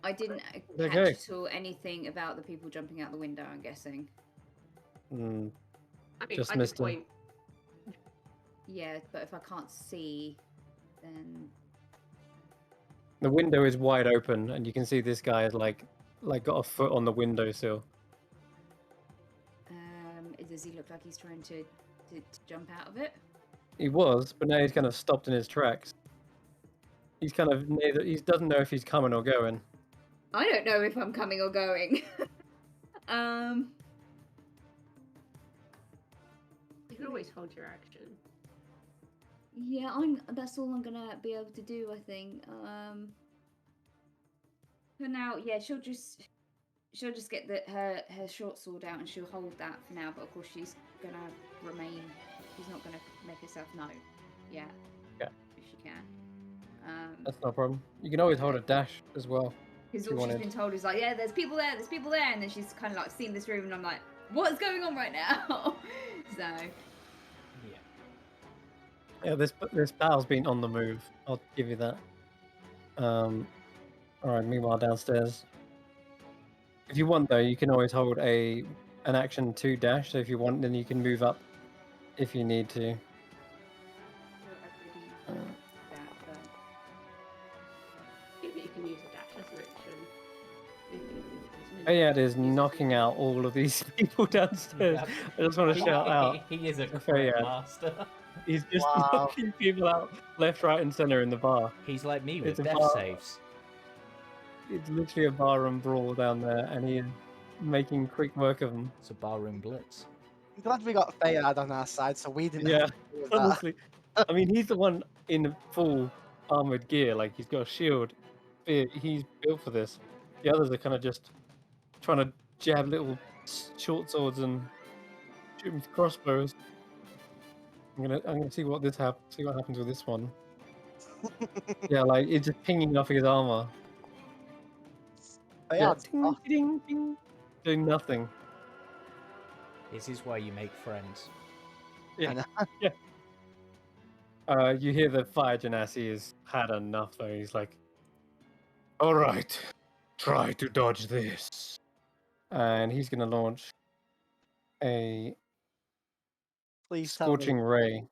I didn't Okay. catch at all anything about the people jumping out the window, I'm guessing. Mm, I mean, Just I missed just him. point. Yeah, but if I can't see, then the window is wide open, and you can see this guy is like got a foot on the windowsill. does he look like he's trying to jump out of it? He was, but now he's kind of stopped in his tracks. He's kind of neither. He doesn't know if he's coming or going. I don't know if I'm coming or going. You can always hold your action. Yeah, that's all I'm gonna be able to do, I think. For now, yeah, she'll just get her short sword out and she'll hold that for now. But of course, she's gonna remain. She's not gonna make herself known. Yeah. Yeah. If she can. That's no problem. You can always hold a dash as well. Because if you all she's wanted. been told is like, yeah, there's people there, and then she's kind of like seen this room, and I'm like, what's going on right now? So. Yeah, this battle's been on the move. I'll give you that. All right. Meanwhile, downstairs, if you want though, you can always hold an action to dash. So if you want, then you can move up if you need to. Maybe you can use a dash as an action. Fayad is knocking out all of these people downstairs. Yep. I just want to shout out. He is a to crit Fayad. master. He's just Wow. knocking people out left, right, and center in the bar. He's like me It's with a death bar. saves. It's literally a barroom brawl down there, and he is making quick work of them. It's a barroom blitz. I'm glad we got Fayad on our side, so we didn't Yeah, have to deal with that. honestly. I mean, he's the one in full armored gear. Like, he's got a shield. He's built for this. The others are kind of just trying to jab little short swords and shoot with crossbows. I'm gonna see what happens with this one. Yeah, like it's just pinging off his armor. Yeah, Fayad's ding, ding, ding, doing nothing. This is why you make friends. Yeah. Yeah. You hear the fire genasi has had enough though. He's like, all right, try to dodge this. And he's gonna launch a Please tell me. scorching ray.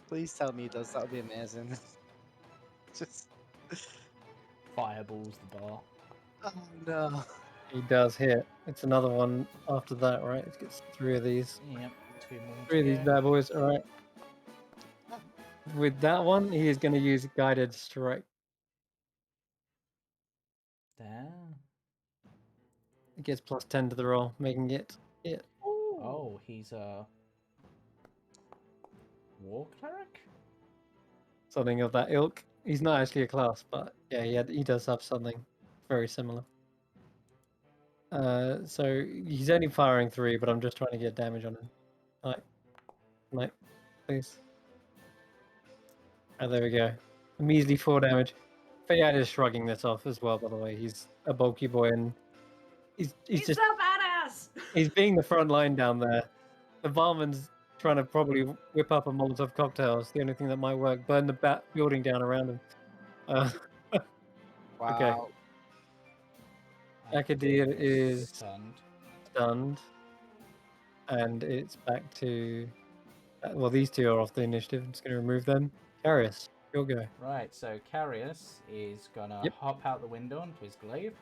Please tell me he does. That would be amazing. Just. Fireballs the bar. Oh no. He does hit. It's another one after that, right? It gets 3 of these. Yep, 2 more. 3 of these bad boys. All right. With that one, he is going to use guided strike. Damn. It gets plus 10 to the roll, making it. Oh, he's a war cleric? Something of that ilk. He's not actually a class, but yeah, he does have something very similar. So he's only firing 3, but I'm just trying to get damage on him. Night, please. Oh, there we go. A measly 4 damage. Fayad is shrugging this off as well, by the way. He's a bulky boy, and he's just so badass. he's being the front line down there. The barman's trying to probably whip up a Molotov cocktail. It's the only thing that might work. Burn the building down around him. Wow. Okay. Akadir is stunned. stunned, and it's back to. Well, these 2 are off the initiative. I'm just going to remove them. Carius, you'll go. Right, so Carius is gonna Yep. hop out the window onto his glaive.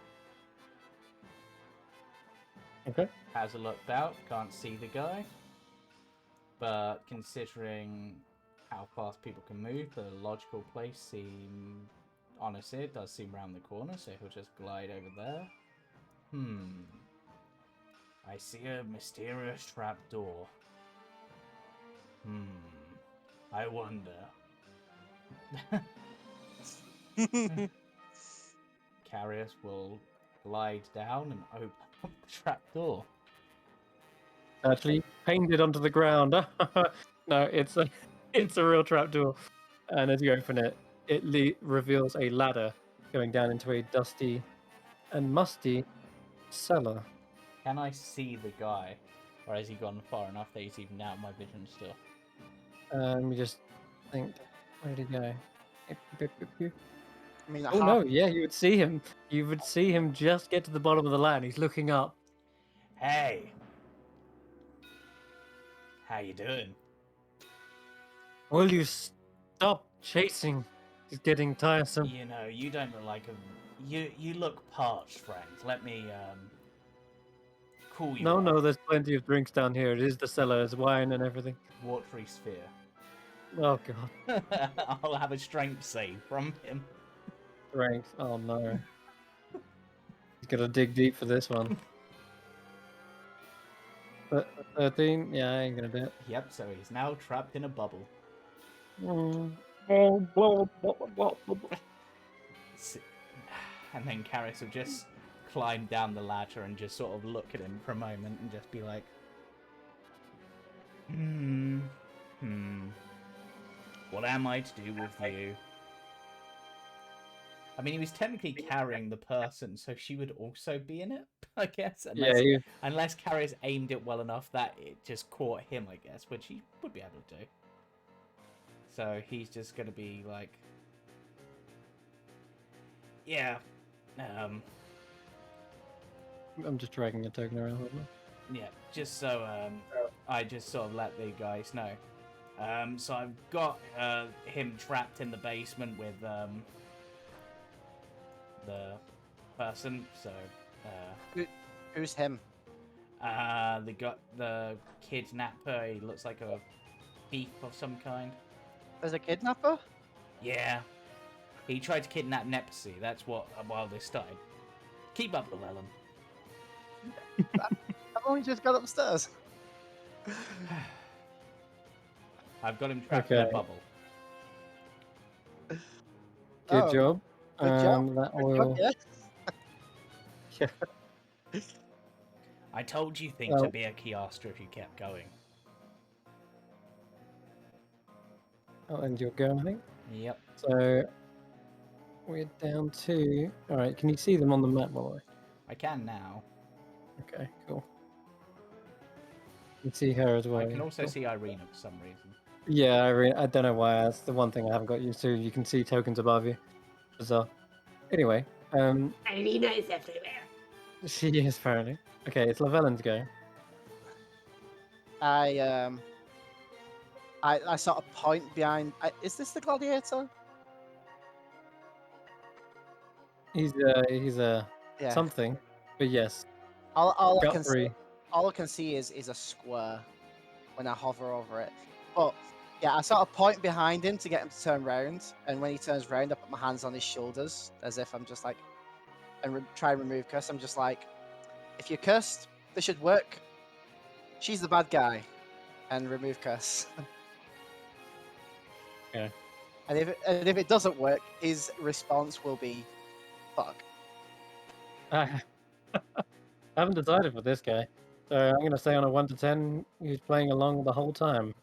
Okay. Has a looked out, can't see the guy. But considering how fast people can move, the logical place honestly, it does seem round the corner, so he'll just glide over there. I see a mysterious trapdoor. I wonder. Carius will glide down and open up the trapdoor. Actually painted onto the ground. No, it's a real trapdoor. And as you open it, it reveals a ladder going down into a dusty and musty cellar. Can I see the guy? Or has he gone far enough that he's even out of my vision still? Let me just think. Where did he go? I mean, Oh no, yeah, you would see him. You would see him just get to the bottom of the ladder. He's looking up. Hey! How you doing? Will you stop chasing? It's getting tiresome. You know, you don't look like a... You look parched, friend. Let me, cool you No, off. no, there's plenty of drinks down here. It is the cellar, there's wine and everything. Watery sphere. Oh god. I'll have a strength save from him. Strength. Oh no. He's gotta dig deep for this one. But 13? Yeah, I ain't gonna do it. Yep, so he's now trapped in a bubble. And then Karis will just climb down the ladder and just sort of look at him for a moment and just be like, what am I to do with you? I mean, he was technically carrying the person, so she would also be in it, I guess. Unless Karis aimed it well enough that it just caught him, I guess, which he would be able to do. So he's just going to be like, yeah, I'm just dragging a token around. yeah, just so I just sort of let the guys know. So I've got him trapped in the basement with the person. So Who's him? the kidnapper. He looks like a thief of some kind. There's a kidnapper? Yeah, he tried to kidnap Nepsy. That's what while this started. Keep up, Llewellyn. I've only just got upstairs. I've got him trapped in a bubble. Good job. Good job. That Good will... job, yeah. Yeah. I told you things would be a Kiastra if you kept going. I'll end your go, I think. Yep. So we're down to... Alright, can you see them on the map, by the way? I can now. Okay, cool. You can see her as well. I can yeah, also cool. see Irina for some reason. Yeah, I don't know why. That's the one thing I haven't got used to. You can see tokens above you. Bizarre. Anyway, Irina is everywhere. she is apparently. Okay, it's Llewellyn's go. I sort of point behind. Is this the gladiator? He's Yeah. something, but yes. All I Gut can free. all I can see is a square when I hover over it. But yeah, I sort of point behind him to get him to turn round, and when he turns round, I put my hands on his shoulders as if I'm just like, and try and remove curse. I'm just like, if you're cursed, this should work. She's the bad guy, and remove curse. Yeah. And if it doesn't work, his response will be, fuck. I haven't decided for this guy, so I'm gonna say on a 1 to 10, he's playing along the whole time.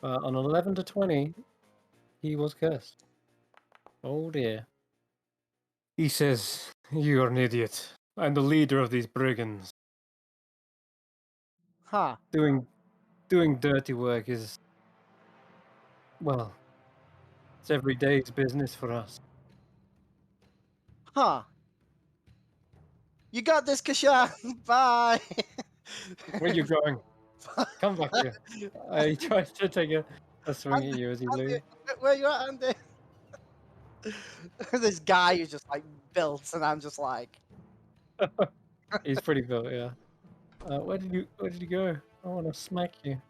But on an 11 to 20, he was cursed. Oh dear. He says, "You're an idiot. I'm the leader of these brigands. Huh. Doing dirty work is, well, it's every day's business for us." Huh. You got this, Kashan. Bye. Where you going? Come back here. He tries to take a swing at you as he Andy, leaves. where you at, Andy? This guy who's just like built, and I'm just like, He's pretty built, yeah. Where did you go? I want to smack you.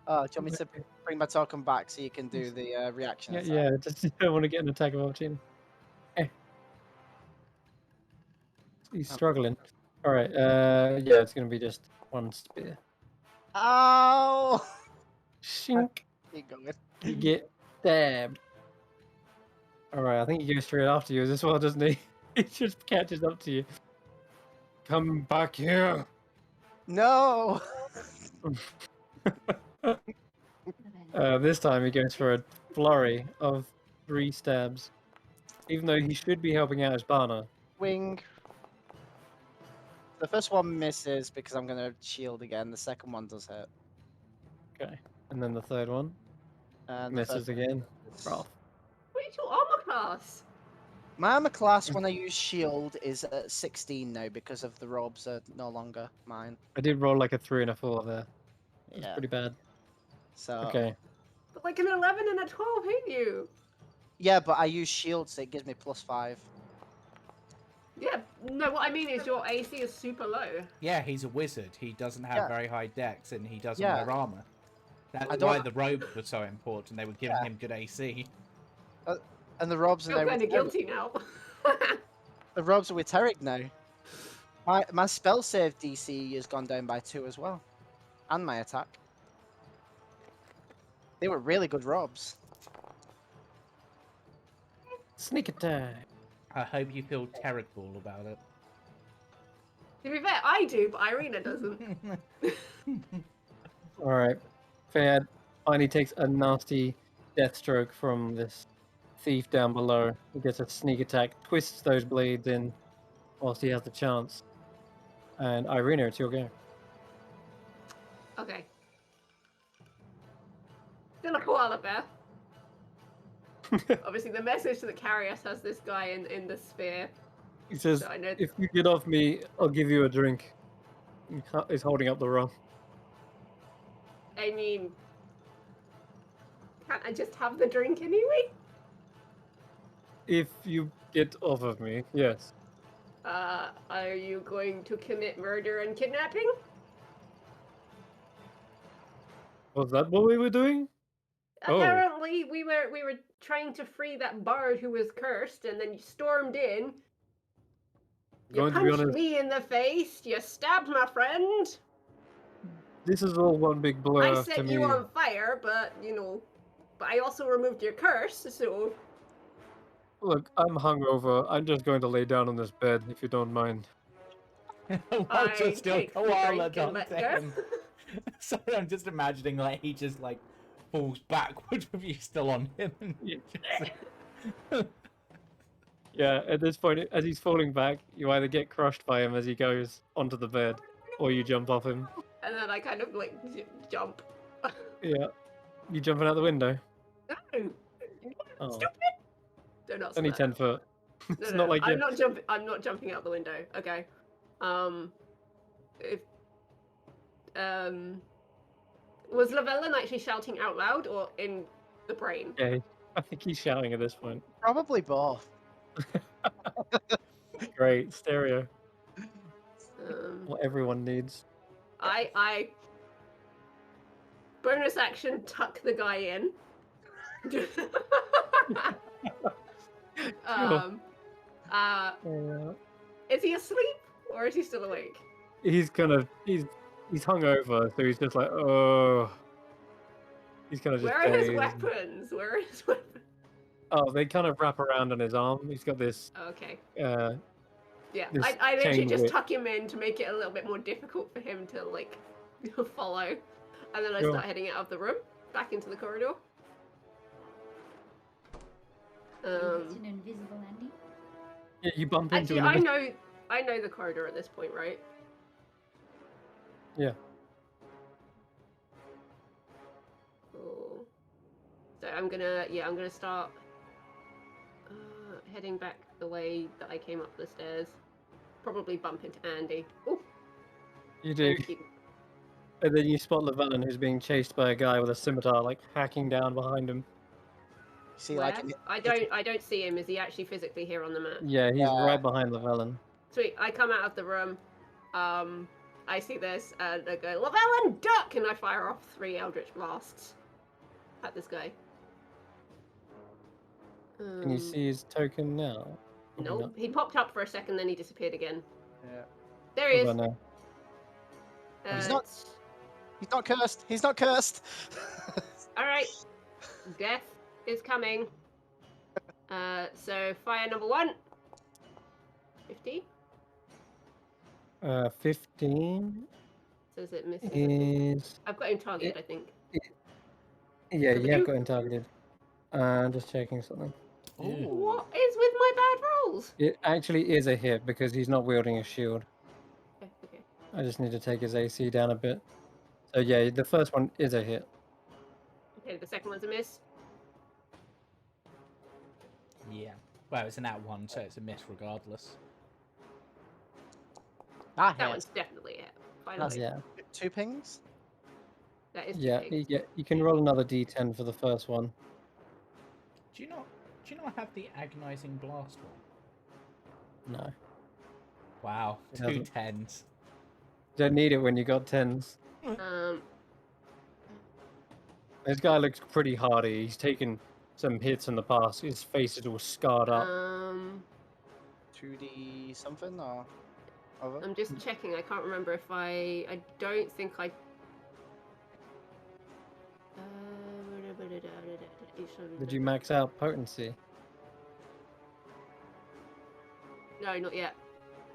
oh, do you want me to bring my token back so you can do the reaction? Yeah, attack? yeah. Just don't want to get an attack of opportunity. Hey. He's struggling. All right. Yeah, it's gonna be just one spear. Ow! Shink. Keep going. You get stabbed. All right, I think he goes straight after you as well, doesn't he? He just catches up to you. Come back here. No. This time he goes for a flurry of 3 stabs, even though he should be helping out his partner. Wing. The first one misses because I'm gonna shield again. The second one does hit. Okay, and then the third one And the misses first again. is- Rough. What's your armor class? My armor class when I use shield is at 16 now because of the robes are no longer mine. I did roll like a 3 and a 4 there. It's Yeah. pretty bad. So Okay. But like an 11 and a 12 hit you. yeah, but I use shield, so it gives me +5. Yeah, no, what I mean is your AC is super low. Yeah, he's a wizard. He doesn't have Yeah. very high dex, and he doesn't Yeah. wear armor. That's I why don't- the robes were so important. They were giving Yeah. him good AC. And the robes I are feel now kind with of guilty now. the robes are with Terrig now. My spell save DC has gone down by 2 as well, and my attack. They were really good robes. Sneak attack. I hope you feel terrible about it. To be fair, I do, but Irina doesn't. All right. Fayad finally takes a nasty death stroke from this thief down below. He gets a sneak attack, twists those blades in whilst he has the chance. And Irina, it's your go. Okay. Still a koala bear. Obviously, the message to the Carius has this guy in the sphere. He says, So I know. if you get off me, I'll give you a drink. He's holding up the rum. I mean, can't I just have the drink anyway? If you get off of me, yes. Are you going to commit murder and kidnapping? Was that what we were doing? Oh. Apparently, we were trying to free that bard who was cursed, and then you stormed in. You Going to be punched honest, me in the face. You stabbed my friend. this is all one big blur I to set me. you on fire, but but I also removed your curse. So Look, I'm hungover. I'm just going to lay down on this bed, if you don't mind. Watch I us still take the koala drink and let dante go. him. Sorry, I'm just imagining like he just like falls backward with you still on him. And Yeah, at this point, as he's falling back, you either get crushed by him as he goes onto the bed, or you jump off him. And then I kind of like jump. Yeah. You jumping out the window? No, Oh, stupid. They're not only smart. 10 foot. No, It's no, not like I'm you. not jumping. I'm not jumping out the window. Okay. If was Lavellin actually shouting out loud or in the brain? Yeah, I think he's shouting at this point. Probably both. Great, stereo. Um, What everyone needs. I bonus action tuck the guy in. um, Yeah. is he asleep or is he still awake? He's hungover, so he's just like, oh. He's kind of just Where are his dazed. weapons? Where are his weapons? Oh, they kind of wrap around on his arm. He's got this. Okay. Uh, Yeah, This I literally chain just whip. tuck him in to make it a little bit more difficult for him to like follow, and then I Sure. start heading out of the room, back into the corridor. It's an invisible Andy. Yeah, you bump into Actually, him. I know the corridor at this point, right? Yeah. Cool. So I'm gonna start heading back the way that I came up the stairs. Probably bump into Andy. Oh, You do. And then you spot Lavellin, who's being chased by a guy with a scimitar, like hacking down behind him. See, where? like I don't see him. Is he actually physically here on the map? Yeah, he's Yeah. right behind Lavellin. Sweet. I come out of the room. I see this, and I go, Lavellin, duck! And I fire off 3 Eldritch Blasts at this guy. Can you see his token now? Probably Nope. not. He popped up for a second, then he disappeared again. Yeah. There he What is. about now? He's not- He's not cursed. He's not cursed. Alright. Death is coming. So fire number 1. 15. 15 Says it misses. is... I've got him targeted, I think. Yeah, So you have you- got him targeted. Just checking something. Ooh. What is with my bad rolls? It actually is a hit because he's not wielding a shield. Okay. I just need to take his AC down a bit. So yeah, the first one is a hit. Okay, the second one's a miss. Yeah. Well, it's an @1, so it's a miss regardless. That hit. one's definitely a hit. That's Finally. Yeah, 2 pings. That is 2 yeah, pigs. you can roll another d10 for the first one. Do you not have the agonizing blast one? No, Wow, It 2 hasn't. 10s. Don't need it when you got 10s. This guy looks pretty hardy. He's taken some hits in the past. His face is all scarred up. 2d something or other? I'm just checking. I can't remember if I don't think I. Did you max out potency? No, not yet.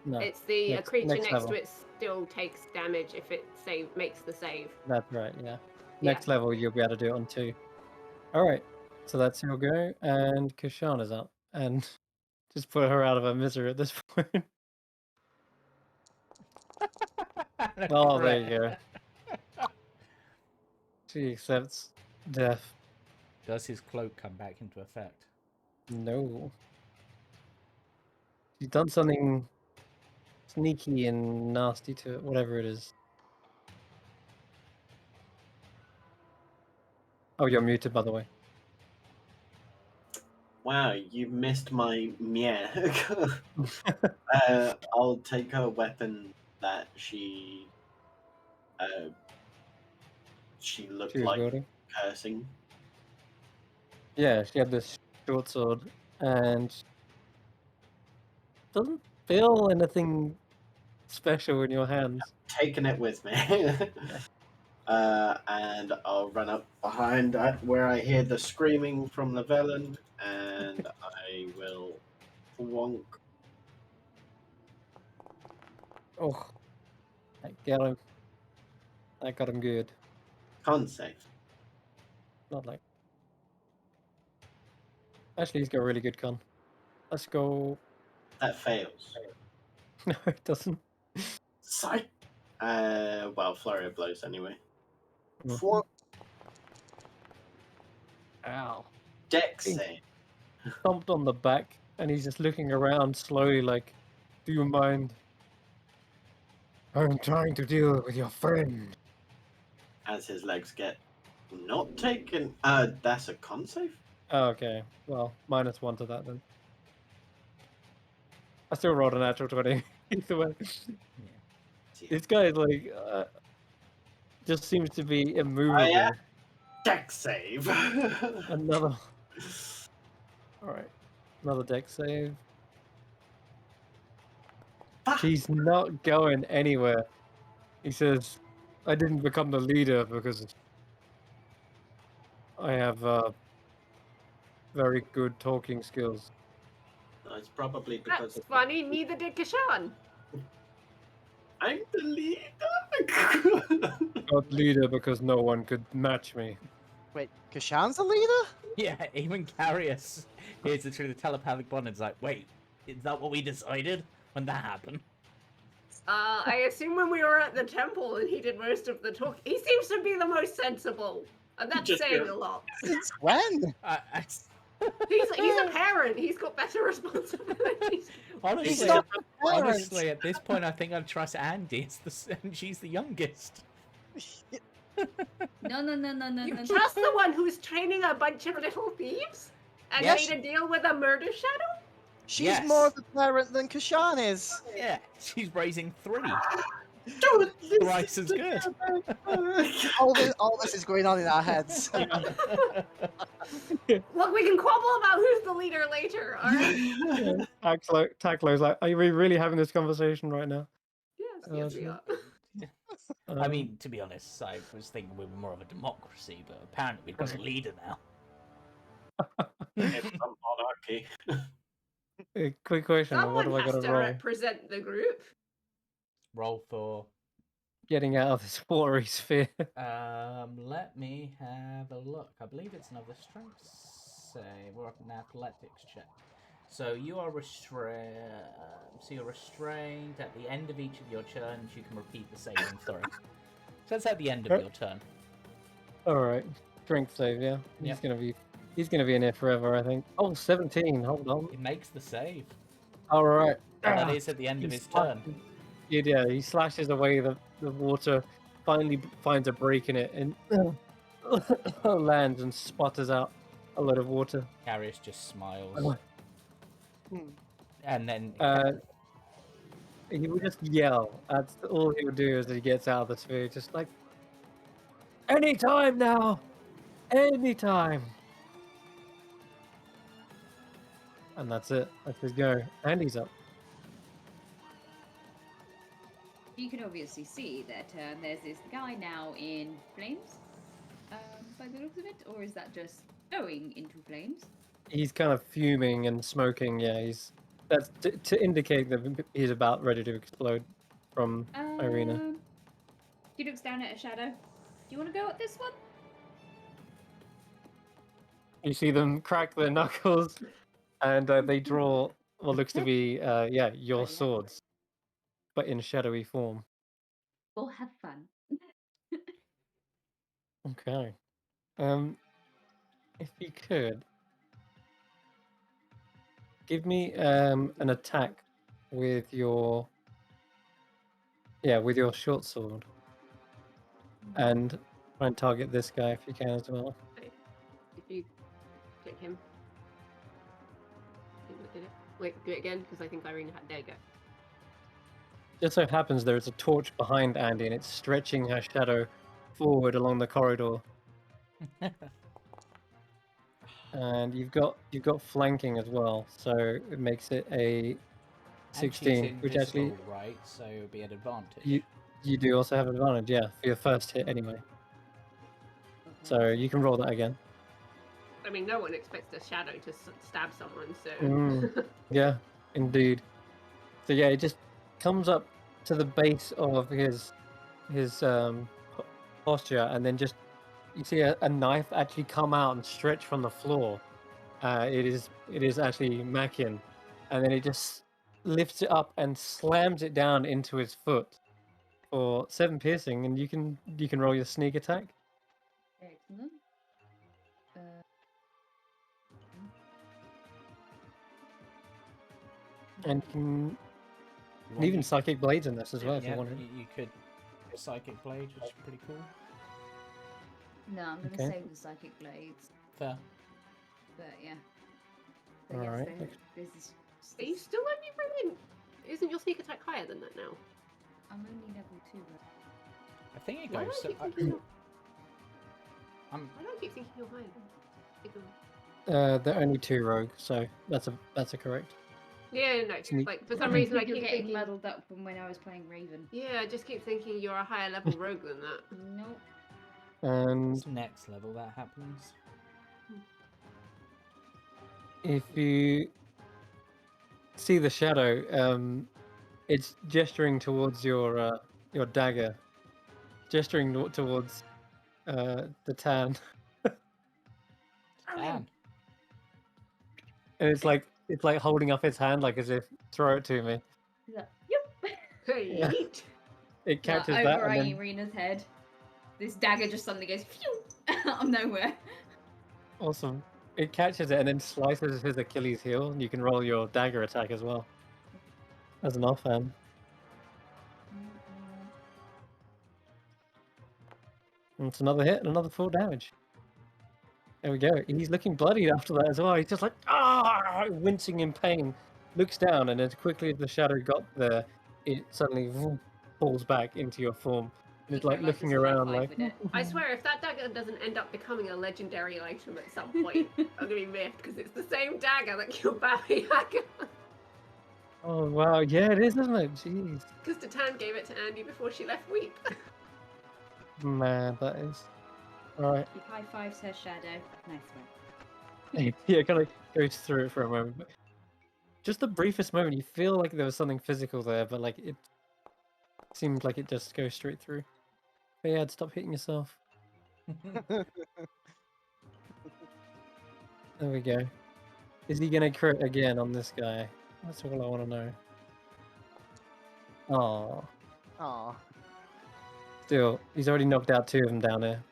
No. It's the Next- creature next next level. to it still takes damage if it makes the save. That's right, yeah. Next level, you'll be able to do it on 2. All right, so that's your go, and Kashana's up, and just put her out of her misery at this point. Oh, there you go. She accepts death. Does his cloak come back into effect? No. She's done something sneaky and nasty to it, whatever it is. Oh, you're muted, by the way. Wow, you missed my meh. I'll take her weapon that she looked She was like wielding. cursing. Yeah, she had this short sword, and doesn't feel anything special in your hands. Taking it with me. And I'll run up behind where I hear the screaming from the villain, and I will wonk. Oh, I got him. I got him good. Con save. Not like. Actually, he's got a really good con. Let's go. That fails. No, it doesn't. Psych. Well, flurry of blows anyway. Mhm. 4 Ow. dex Being save. thumped on the back, and he's just looking around slowly, like, "Do you mind? I'm trying to deal with your friend." As his legs get not taken. That's a con save? Oh, okay. Well, -1 to that then. I still rolled a natural 20 either way. This guy is like just seems to be immovable. yeah. Dex save. Another. All right, another deck save. Fuck. He's not going anywhere. He says, "I didn't become the leader because I have very good talking skills." No, it's probably because That's funny. Neither did Kashan. I'm the leader. Got leader because no one could match me. Wait, Kashan's the leader? Yeah, even Carius hears it through the telepathic bond and is like, wait, is that what we decided when that happened? I assume when we were at the temple and he did most of the talk, he seems to be the most sensible, and that's Just saying go. a lot. Since when? He's a parent. He's got better responsibilities. Honestly, not a parent. honestly, at this point, I think I'd trust Andy. And she's the youngest. No. You trust the one who's training a bunch of little thieves and Yes. made a deal with a murder shadow? She's Yes. more of a parent than Kashan is. Yeah, she's raising 3. Dude, this Thrice is as good. All this is going on in our heads. Look, we can quibble about who's the leader later, alright? Tackler's like, "Are we really having this conversation right now?" Yes, we are. I mean, to be honest, I was thinking we were more of a democracy, but apparently we've got a leader now. It's a monarchy. Okay. A quick question: what Someone have I got has to to roll? represent the group. Roll for. Getting out of this watery sphere. Let me have a look. I believe it's another strength save or an athletics check. So you are restrained. So you're restrained. At the end of each of your turns, you can repeat the saving throw. So that's at the end of your turn. All right, strength save. Yeah, Yep. he's gonna be in here forever. I think. Oh, 17. Hold on. It makes the save. All right. But that is at the end of his turn. Yeah, he slashes away the water, finally finds a break in it, and lands and sputters out a lot of water. Carius just smiles. And then He would just yell. That's all he would do as he gets out of the sphere, just like, anytime now! Anytime! And that's it. That's his go. And he's up. You can obviously see that there's this guy now in flames, by the looks of it, or is that just going into flames? He's kind of fuming and smoking. Yeah, that's to indicate that he's about ready to explode from Irina. He looks down at a shadow. Do you want to go at this one? You see them crack their knuckles, and they draw what looks to be, your swords, but in shadowy form. We'll have fun. Okay. If you could give me an attack with your short sword, and try and target this guy if you can as well. If you click him. I think we did it. Wait, do it again, because I think Irina had. There you go. Just so happens there is a torch behind Andy, and it's stretching her shadow forward along the corridor. And you've got flanking as well, so it makes it a 16, and she's which actually invisible, right? So it'll be an advantage. you do also have advantage, yeah, for your first hit anyway. So you can roll that again. I mean, no one expects a shadow to stab someone, so. Yeah, indeed. So yeah, it just comes up to the base of his posture, and then just you see a knife actually come out and stretch from the floor. It is actually Mackin, and then it just lifts it up and slams it down into his foot for 7 piercing, and you can roll your sneak attack. Excellent. And even psychic blades in this as well if you Yeah, wanted. you could psychic blade, which is pretty cool. No, I'm going to save the psychic blades. Fair. But yeah. So All right. There's this, Are you still only bringing? Isn't your sneak attack higher than that now? I'm only level 2. I think it Why do goes. I keep thinking you're... Why do I keep thinking you're higher? They're only 2 rogue, so that's a correct. Yeah, no. Sneak. Like for some reason, I you're keep getting thinking. muddled up from when I was playing Raven. Yeah, I just keep thinking you're a higher level rogue than that. Nope. And It's next level that happens. if you see the shadow, it's gesturing towards your dagger, gesturing towards the tan, Dan. and it's like holding up its hand, like as if throw it to me. He's like, yep. Hey, It catches Over that, and then Irina's head. This dagger just suddenly goes phew, out of nowhere. awesome. It catches it and then slices his Achilles heel, and you can roll your dagger attack as well as an offhand. And it's another hit and another 4 damage. There we go. He's looking bloodied after that as well. He's just like, wincing in pain. Looks down, and as quickly as the shadow got there, it suddenly falls back into your form. And it's like looking around like... I swear, if that dagger doesn't end up becoming a legendary item at some point, I'm gonna be miffed, because it's the same dagger that killed Baba Yaga. Oh, wow. Yeah, it is, isn't it? Jeez. Because Tatan gave it to Andy before she left Weep. Man, that is... Alright. He high fives her shadow. Nice one. Yeah, kind of goes through it for a moment. But just the briefest moment, you feel like there was something physical there, but like it seemed like it just goes straight through. But yeah, stop hitting yourself. There we go. Is he gonna crit again on this guy? That's all I want to know. Oh, Aw. still, he's already knocked out 2 of them down there.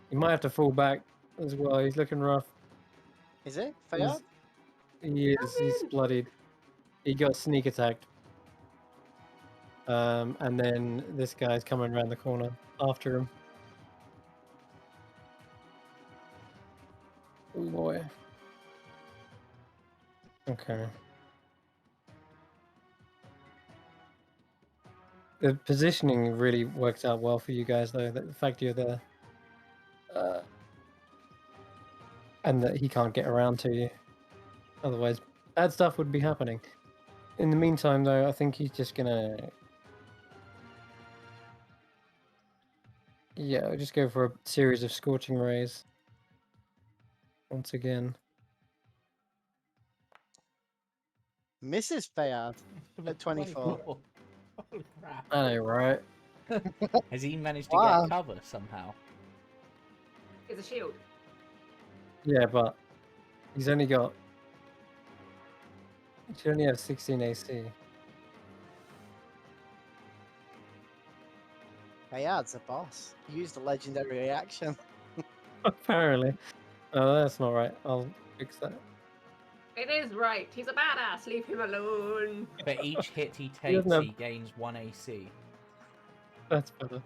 He might have to fall back as well. He's looking rough. Is it? He's, Fayard? he is. He's bloodied. He got sneak attacked. And then this guy's coming around the corner after him. Oh boy. Okay. The positioning really worked out well for you guys, though. The fact you're there, and that he can't get around to you. Otherwise, bad stuff would be happening. In the meantime, though, I think he's just gonna, yeah, just go for a series of scorching rays. Once again. Mrs. Fayard at 24. Holy crap. I know, right? Has he managed to Wow. get cover somehow? It's a shield. Yeah, but he's only got. He should only have 16 AC. Fayard's a boss. He used a legendary reaction. Apparently. Oh, that's not right. I'll fix that. It is right. He's a badass. Leave him alone. But each hit he He doesn't takes, have- he gains 1 AC. That's better.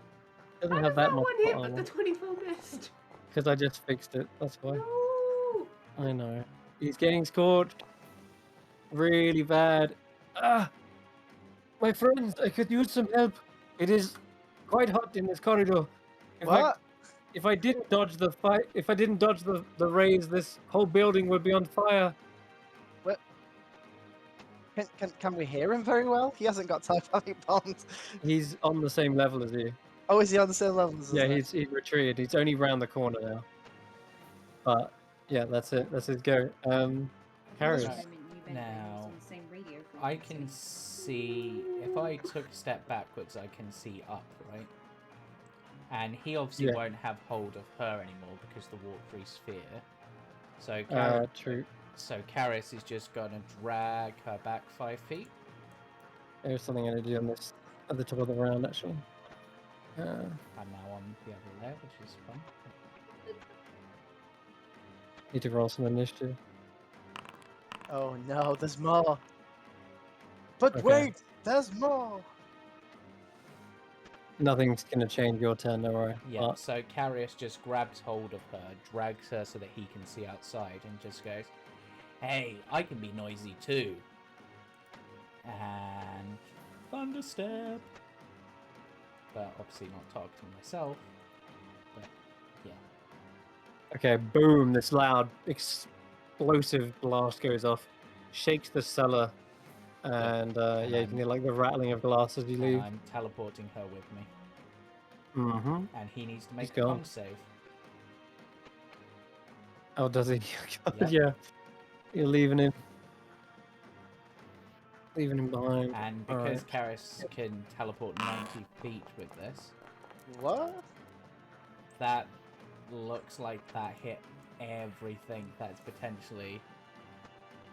Doesn't How have does that that much one hit, armor. but the 24 missed? Because I just fixed it. That's why. No. I know. He's getting scorched. Really bad. Ah! My friends, I could use some help. It is quite hot in this corridor. In What? fact, if I didn't dodge the fight, if I didn't dodge the rays, this whole building would be on fire. Can we hear him very well? He hasn't got typhoid bombs. He's on the same level as you. Oh, is he on the same level as us Yeah, now? he's retreated. He's only round the corner now. But yeah, that's it. That's his go. Carriers. Right. Now, I can see, if I took a step backwards, I can see up, right? And he obviously Yeah. won't have hold of her anymore because the watery sphere. So, True. so Karis is just going to drag her back 5 feet. There's something I need to do on this at the top of the round, actually. I'm now on the other layer, which is fun. Need to roll some initiative. Oh no, there's more. But Okay. wait, there's more. Nothing's gonna change your turn, don't worry. Yeah, But so Carius just grabs hold of her, drags her so that he can see outside, and just goes, "Hey, I can be noisy too." And Thunderstep. But obviously not targeting myself. But yeah. okay, boom! This loud, explosive blast goes off, shakes the cellar, and yeah, you can hear like the rattling of glass as you And leave. I'm teleporting her with me. Mm-hmm. And he needs to make He's a gone. con save. Oh, does he? Yep. Yeah. You're leaving him. Leaving him behind. And Alright. because Karis can teleport 90 feet with this, What? that looks like that hit everything that's potentially.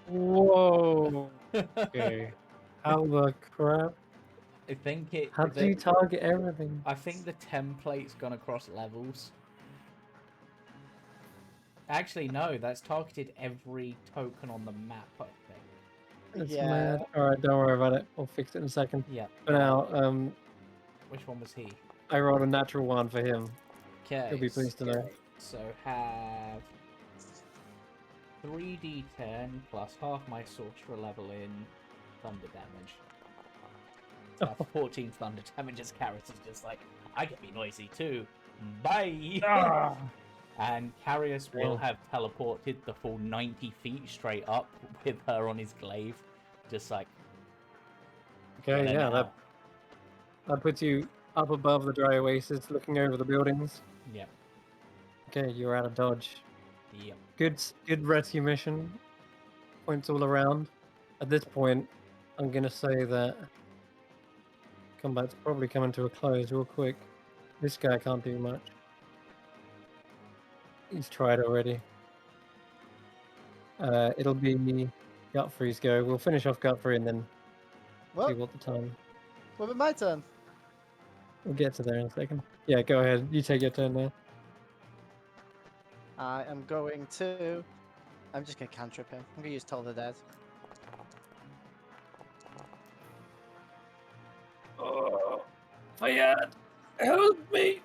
Whoa. Okay. How the crap? I think it. How do you the- target everything? I think the template's gone across levels. Actually, no, that's targeted every token on the map, I think. It's Yeah. mad. Alright, don't worry about it. We'll fix it in a second. Yeah. For now, Which one was he? I rolled a natural one for him. Okay. He'll be pleased to know. So have 3d10 plus half my sorcerer level in thunder damage. So 14 thunder damage as Karis is just like, I can be noisy too. Bye! Ah! And Carius will Yeah. have teleported the full 90 feet straight up with her on his glaive. Just like, Okay, "Get her yeah, now." that puts you up above the dry oasis, looking over the buildings. Yep. Okay, you're out of dodge. Yep. Good rescue mission. Points all around. At this point, I'm gonna say that combat's probably coming to a close real quick. This guy can't do much. He's tried already. It'll be Gutfrey's go. We'll finish off Gutfrey and then see What? what the time. Will it be my turn? We'll get to there in a second. Yeah, go ahead. You take your turn now. I am going to. I'm just gonna cantrip him. I'm gonna use Toll the Dead. Oh, Fayad, help me!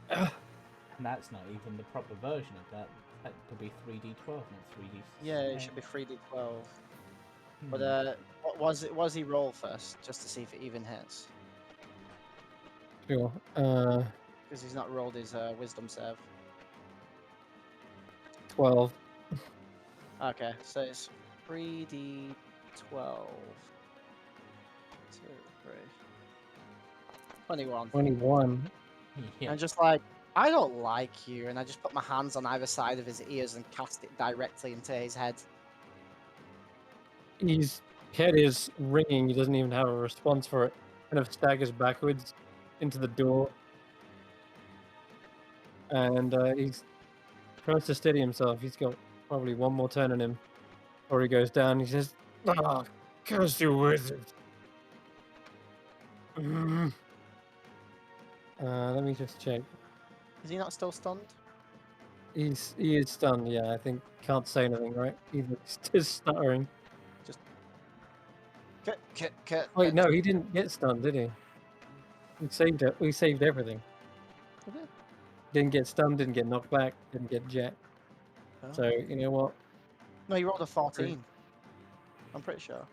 And that's not even the proper version of that. That could be 3d12, not 3d. Yeah, it should be 3d12. Hmm. But what was it? Was he roll first, just to see if it even hits? Sure. Because he's not rolled his wisdom save. 12. Okay, so it's 3d12. 2, 3. 21. 21. Yeah. And just like, I don't like you, and I just put my hands on either side of his ears and cast it directly into his head. His head is ringing. He doesn't even have a response for it. Kind of staggers backwards into the door. And he's tries to steady himself. He's got probably one more turn in him. Or he goes down. He says, "Ah, curse you, wizard." Let me just check. Is he not still stunned? He is stunned. Yeah, I think can't say anything, right? He's just stuttering. Wait, no, he didn't get stunned, did he? We saved it. We saved everything. Did it? Didn't get stunned. Didn't get knocked back. Didn't get jacked. Oh. So you know what? No, he rolled a 14. I'm pretty sure.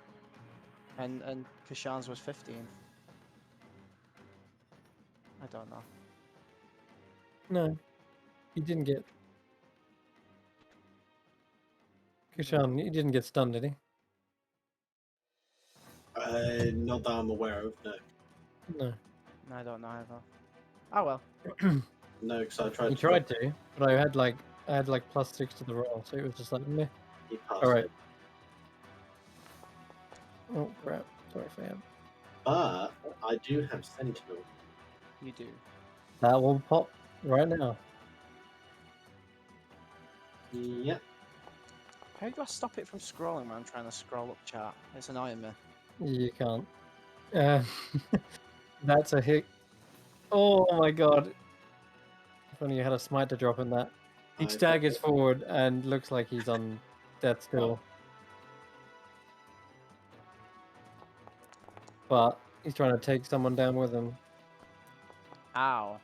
And Kashan's was 15. I don't know. No, he didn't get. Kushan, he didn't get stunned, did he? Not that I'm aware of, no. No. No, I don't know either. Oh well. No, because I tried He to. tried to, but I had like +6 to the roll, so it was just like meh. He passed All right. it. Oh crap! Sorry, fam. But I do have Sentinel. You do. That will pop right now. Yep. How do I stop it from scrolling when I'm trying to scroll up chat? It's annoying me. You can't. That's a hit. Oh my god! If only you had a smite to drop in that. He I staggers forward and looks like he's on death's door. But he's trying to take someone down with him. Ow.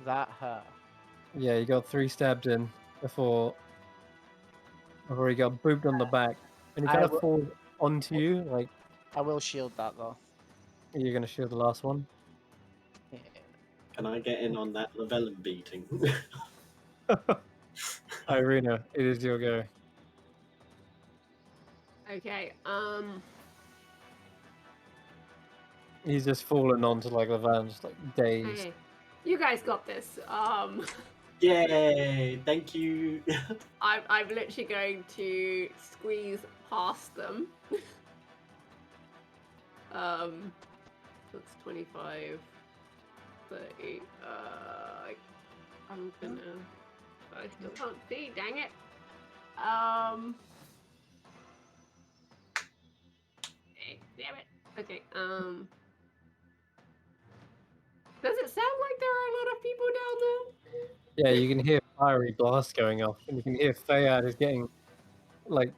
That hurt. Yeah, he got 3 stabs in before he got booped on the back. And he I kind of will- falls onto you, like I will shield that though. you're going to shield the last one. Yeah. Can I get in on that Llewellyn beating? Irina, it is your go. Okay. He's just fallen onto like the van, just like dazed. Okay. You guys got this. Yay! Thank you. I'm literally going to squeeze past them. That's 25, 30. I'm gonna. I still can't see. Dang it. Damn it. Okay. Does it sound like there are a lot of people down there? Yeah, you can hear fiery blasts going off, and you can hear Fayad is getting like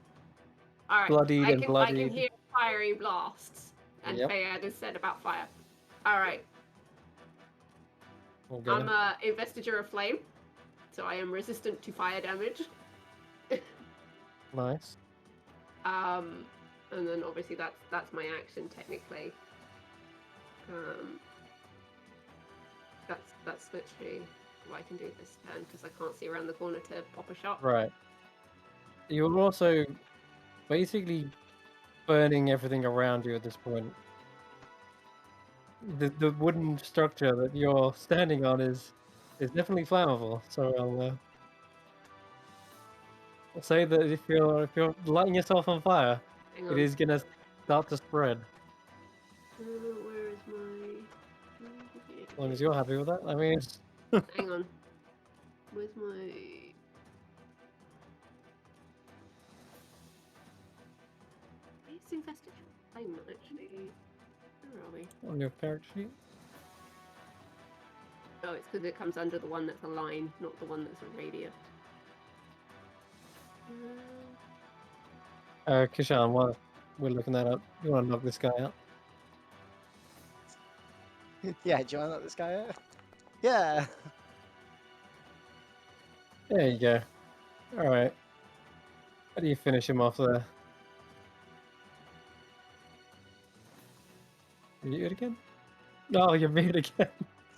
All right. bloodied I and can bloodied. hear fiery blasts, and Yep. Fayad has said about fire. All right. We'll go. I'm a investiture of flame, so I am resistant to fire damage. Nice. And then obviously that's my action technically. That's literally what I can do this turn because I can't see around the corner to pop a shot. Right. You're also basically burning everything around you at this point. The wooden structure that you're standing on is definitely flammable. So I'll say that if you're lighting yourself on fire, Hang it on. is gonna start to spread. Where is my? As long as you're happy with that. I mean, Hang on. Where's my? It's infested. I'm actually. Where are we? on your character sheet. Oh, it's because it comes under the one that's a line, not the one that's a radius. Kishan, while we're looking that up, you want to knock this guy out? Yeah, do you want to let this guy out? Yeah. There you go. All right. How do you finish him off there? Mute again? No, you're mute again.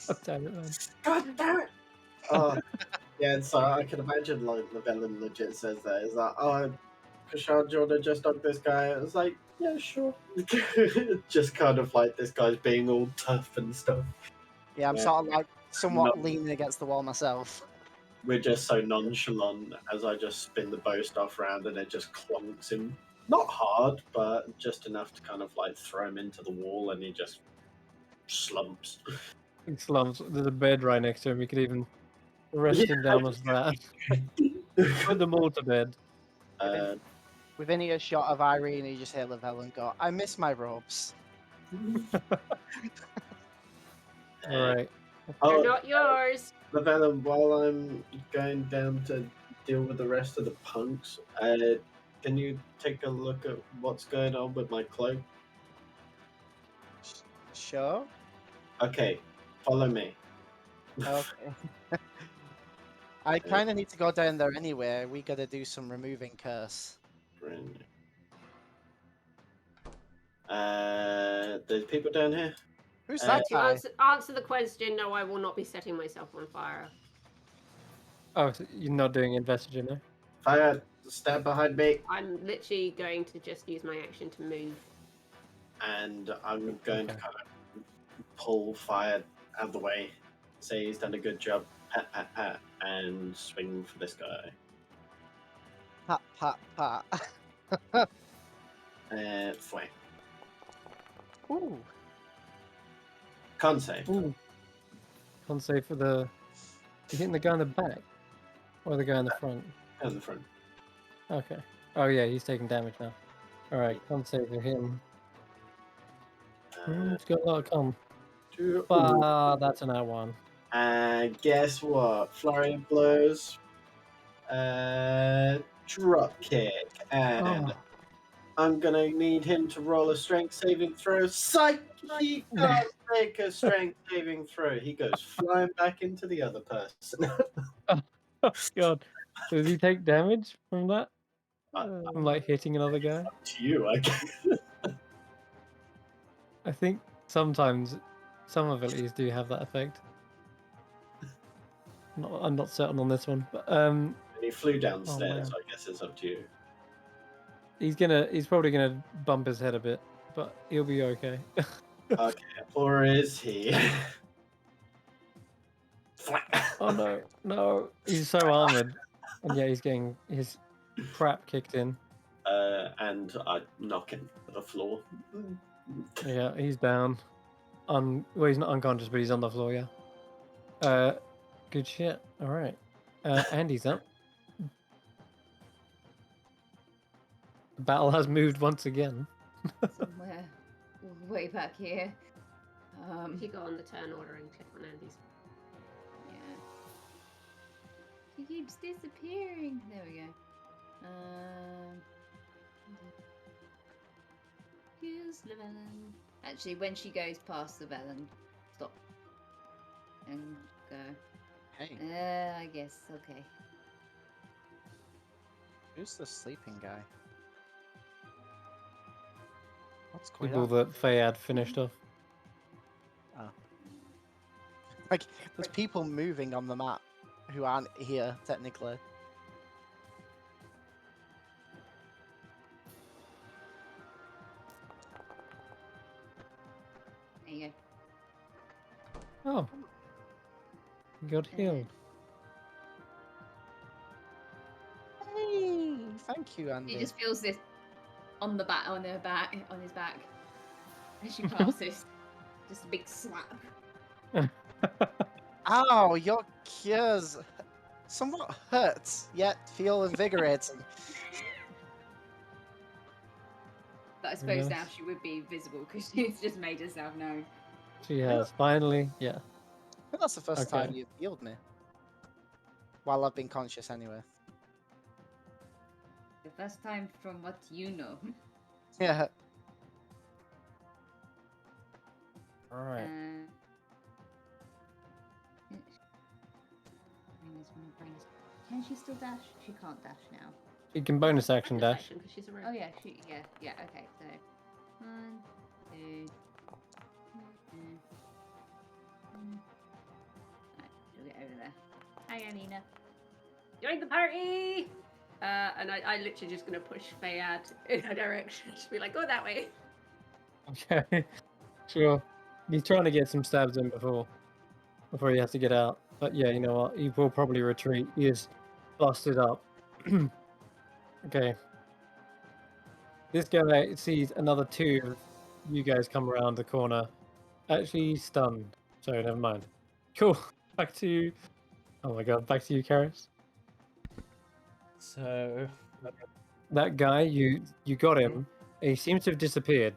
God damn it, man. God damn it! Oh, yeah, so I can imagine like Llewellyn legit says that. It's like, oh, Kashad, do you want to just knock this guy out? It's like, yeah, sure. Just kind of like this guy's being all tough and stuff. Yeah, I'm Yeah. sort of like somewhat No. leaning against the wall myself. We're just so nonchalant as I just spin the bow staff around and it just clunks him. Not hard, but just enough to kind of like throw him into the wall and he just slumps. He slumps. There's a bed right next to him. You could even rest him down as that. Put them all to bed. Within earshot of Irene, you just hear Llewellyn go, I miss my robes. All right. They're Oh, not yours. Llewellyn, while I'm going down to deal with the rest of the punks, can you take a look at what's going on with my cloak? Sure. Okay, follow me. Okay. I kind of need to go down there anyway. We gotta do some removing curse. There's people down here. Who's Uh, that To guy? answer the question, no, I will not be setting myself on fire. Oh, so you're not doing investigate now? Fire, stand behind me, I'm literally going to just use my action to move. and I'm going to Okay. kind of pull Fire out of the way. Say he's done a good job. Pat, pat, pat, and swing for this guy. Pat, pat, pat. Fwang. Ooh. Can't say. Ooh. Can't say for the. You hitting the guy in the back or the guy in the front? On the front. Okay. Oh yeah, he's taking damage now. All right, can't say for him. He's got a lot of con. But that's an out one. And guess what? Flurry of blows. Drop kick. And Oh. I'm gonna need him to roll a strength saving throw. Psych! He can't make a strength saving throw. He goes flying back into the other person. Oh god. So does he take damage from that? Uh, From like hitting another guy? to you, I guess. I think sometimes some abilities do have that effect. I'm not certain on this one, but He flew downstairs, man. so I guess it's up to you. he's probably gonna bump his head a bit, but he'll be okay. Okay, or is he? Oh no, no, he's so armored, and yeah, he's getting his crap kicked in. And I knock him to the floor. Yeah, he's down. Well, he's not unconscious, but he's on the floor. Yeah. Good shit. All right. Andy's up. The battle has moved once again. Somewhere way back here. If you go on the turn order and click on Andy's. Yeah. She keeps disappearing. There we go. Use Llewellyn. Actually, when she goes past Llewellyn, stop and go. Hey, I guess okay. who's the sleeping guy? What's going People on? that Fayad finished off. Like, there's people moving on the map who aren't here, technically. There you go. Oh. He got healed. Hey! thank you, Andy. He just feels this on the back, on his back, as she passes. Just a big slap. Ow, your cures somewhat hurt, yet feel invigorating. But I suppose now Yes. she would be visible because she's just made herself known. She has finally, yeah. I think that's the first Okay. time you've healed me. While I've been conscious, anyway. The first time from what you know. Yeah. All right. Can she still dash? She can't dash now. You can bonus action dash. Because she's a Oh rogue. yeah, okay, so 1, 2, 3. Right, she'll get over there. Hi, Alina. Join the party! And I literally just gonna push Fayad in her direction. Just be like, go that way. Okay. Sure. He's trying to get some stabs in before he has to get out. But yeah, you know what? He will probably retreat. He is busted up. Okay. This guy sees another two of you guys come around the corner. Actually, he's stunned. So never mind. Cool. Back to you. Oh my god, back to you, Karis. So That guy, you got him. He seems to have disappeared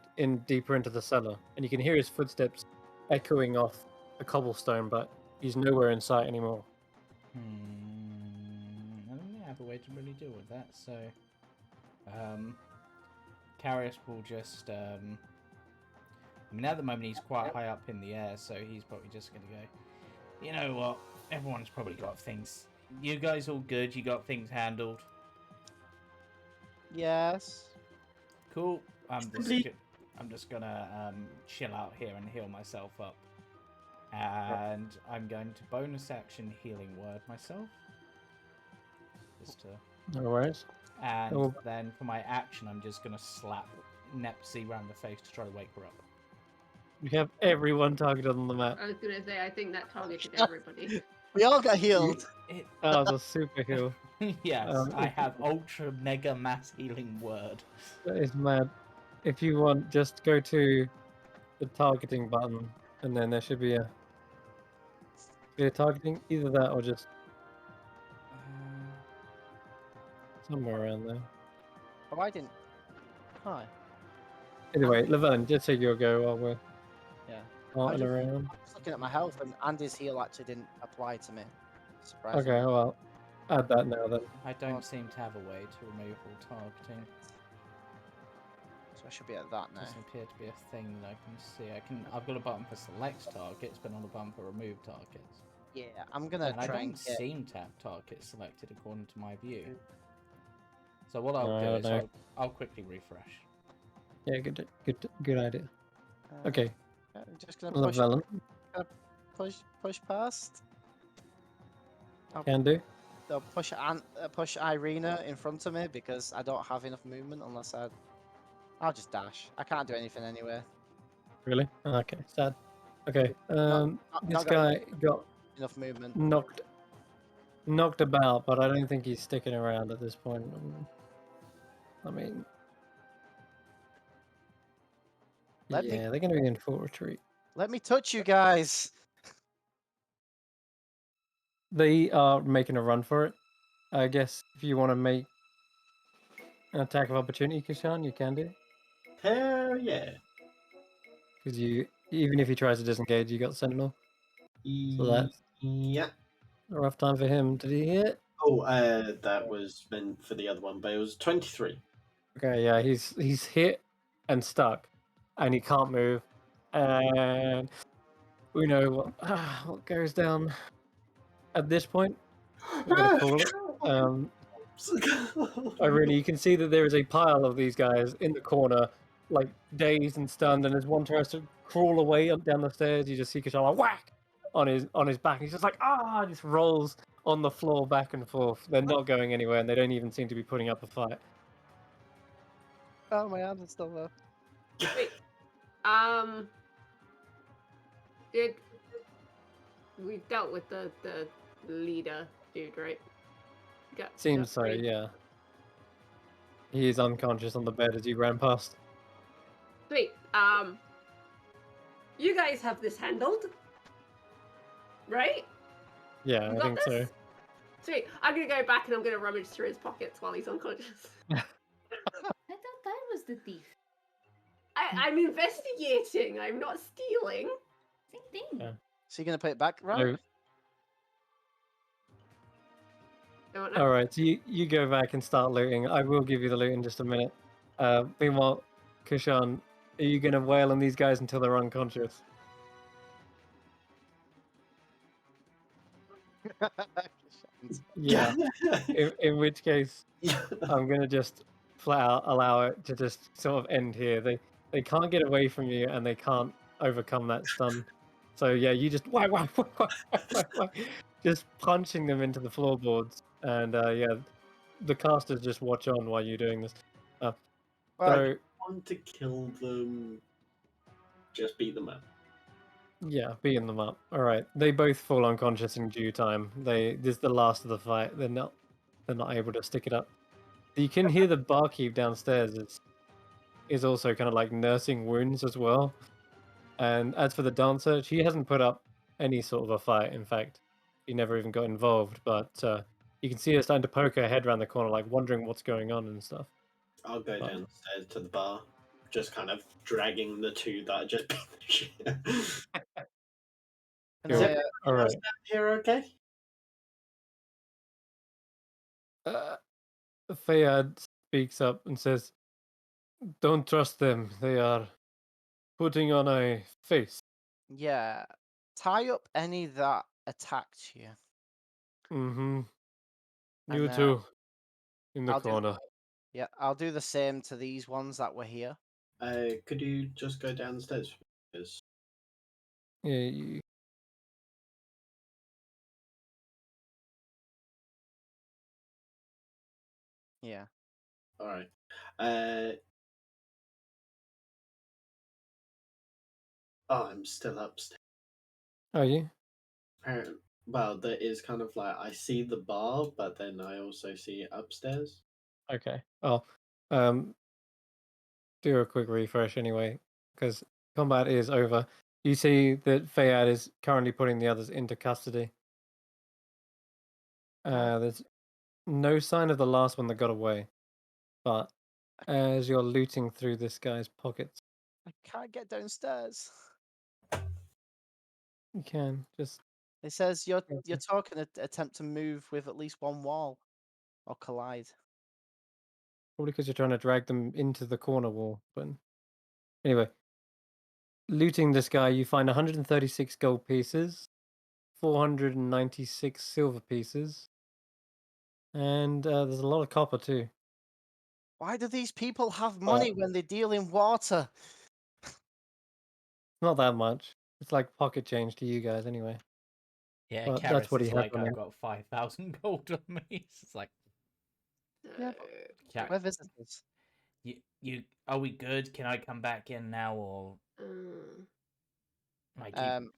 deeper into the cellar, and you can hear his footsteps echoing off the cobblestone, but he's nowhere in sight anymore. I don't really have a way to really deal with that. So, Carius will just. I mean, at the moment he's quite high up in the air, so he's probably just going to go. You know what? Everyone's probably got things. You guys all good? You got things handled? Yes. Cool. I'm just gonna chill out here and heal myself up, and I'm going to bonus action healing word myself. Just to. No worries. And Oh. then for my action, I'm just gonna slap Nepsy around the face to try to wake her up. We have everyone targeted on the map. I was gonna say, I think that targeted everybody. We all got healed. That was a super heal. Yes, I have ultra mega mass healing word. That is mad. If you want, just go to the targeting button, and then there should be a targeting, either that or just somewhere around there. Oh, I didn't. Hi. Anyway, Laverne, just take your go while we're Yeah. darting just- around. I was looking at my health, and Andy's heal actually didn't apply to me. Surprisingly. Okay, well, add that now then. I don't seem to have a way to remove all targeting. So I should be at that now. Doesn't appear to be a thing that I can see. I've got a button for select targets, but not a button for remove targets. Yeah, I'm gonna And I try don't and get. seem to have targets selected according to my view. So what I'll No, I do don't is know. I'll quickly refresh. Yeah, good idea. Okay, I'm just gonna push, Laverne, push past. can do. They'll push Irina in front of me because I don't have enough movement unless I'll just dash. I can't do anything anyway. Really? Okay, sad. Okay, not this got guy got Enough movement. knocked about, but I don't think he's sticking around at this point. I mean, Let me- yeah, they're going to be in full retreat. Let me touch you guys. They are making a run for it. I guess if you want to make an attack of opportunity, Kishan, you can do. Hell yeah. Because even if he tries to disengage, you got Sentinel. So that's Yeah. a rough time for him. Did he hit? Oh, that was meant for the other one, but it was 23. Okay, yeah, he's hit and stuck, and he can't move. And we know what goes down at this point. We're gonna call it. You can see that there is a pile of these guys in the corner, like dazed and stunned, and as one tries to crawl away up down the stairs, you just see Kashala whack on his back. He's just like just rolls on the floor back and forth. They're not going anywhere, and they don't even seem to be putting up a fight. Oh, my arms are still there. Wait. We've dealt with the leader dude, right? Seems so, yeah. He is unconscious on the bed as you ran past. Sweet. You guys have this handled, right? Yeah, You I got think this? so. Sweet. I'm gonna go back and I'm gonna rummage through his pockets while he's unconscious. I thought that was the thief. I'm investigating. I'm not stealing. Same thing. Yeah. So you're gonna put it back, right? So, Don't know. all right, so you go back and start looting. I will give you the loot in just a minute. Meanwhile, Kushan, are you going to wail on these guys until they're unconscious? Yeah. In which case, I'm going to just flat out allow it to just sort of end here. They can't get away from you and they can't overcome that stun. So yeah, you just whack, whack, whack, whack, whack, whack, whack, just punching them into the floorboards. And yeah, the casters just watch on while you're doing this. Right. So Want to kill them? Just beat them up. yeah, beating them up. All right, they both fall unconscious in due time. This is the last of the fight. They're not able to stick it up. You can hear the barkeep downstairs is also kind of like nursing wounds as well. And as for the dancer, she hasn't put up any sort of a fight. In fact, she never even got involved. But you can see her starting to poke her head around the corner, like wondering what's going on and stuff. I'll go But- downstairs to the bar, just kind of dragging the two that I just beat the shit. And Cool. I, All right. Here, okay? Fayad speaks up and says, "Don't trust them. They are putting on a face." yeah, tie up any that attacked you. Mm-hmm. You And, too. In the I'll do- corner. Yeah, I'll do the same to these ones that were here. Could you just go downstairs? Because Yeah, you... Yeah. all right. Oh, I'm still upstairs. Are you? Well, there is kind of like I see the bar, but then I also see it upstairs. Okay. Well, do a quick refresh anyway, because combat is over. You see that Fayad is currently putting the others into custody. There's no sign of the last one that got away, but as you're looting through this guy's pockets, I can't get downstairs. you can just It says you're Okay. talking attempt to move with at least one wall or collide. probably because you're trying to drag them into the corner wall. But anyway, looting this guy, you find 136 gold pieces, 496 silver pieces, and there's a lot of copper too. Why do these people have money when they deal in water? Not that much. It's like pocket change to you guys anyway. Yeah, Well, Karis that's what he is had like, on I've him. got 5,000 gold on me. It's like, Yeah, Kar- We're visitors. are we good? Can I come back in now, or I keep...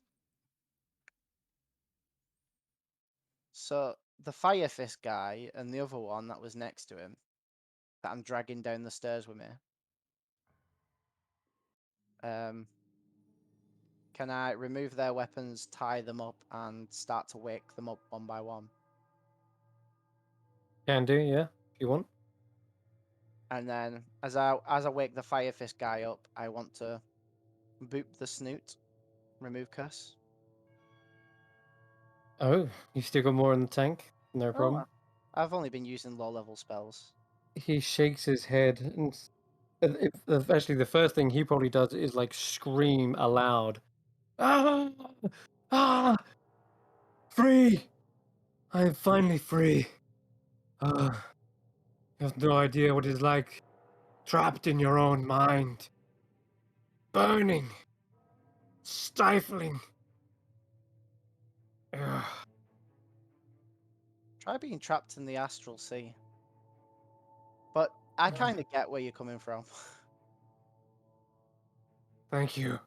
So the fire fist guy and the other one that was next to him, that I'm dragging down the stairs with me. Can I remove their weapons, tie them up, and start to wake them up one by one? Can do, yeah, if you want. And then as I wake the fire fist guy up, I want to boop the snoot, remove curse. Oh, you still got more in the tank? No problem. I've only been using low level spells. He shakes his head, and actually, the first thing he probably does is like scream aloud. Ah! Ah! Free! I am finally free. Ah, you have no idea what it's like. Trapped in your own mind. Burning. Stifling. Ugh. Try being trapped in the astral sea. But I kind of get where you're coming from. Thank you.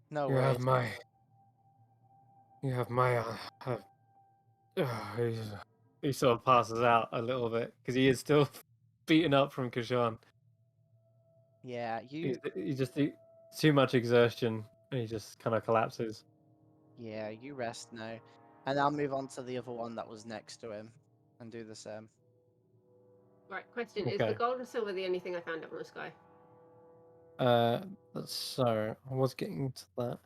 No You worries. have my. You have my. He sort of passes out a little bit because he is still beaten up from Kashan. Yeah, you He just too much exertion, and he just kind of collapses. yeah, you rest now. And I'll move on to the other one that was next to him and do the same. Right, question. Is the Okay. gold or silver the only thing I found up in the sky? So I was getting to that.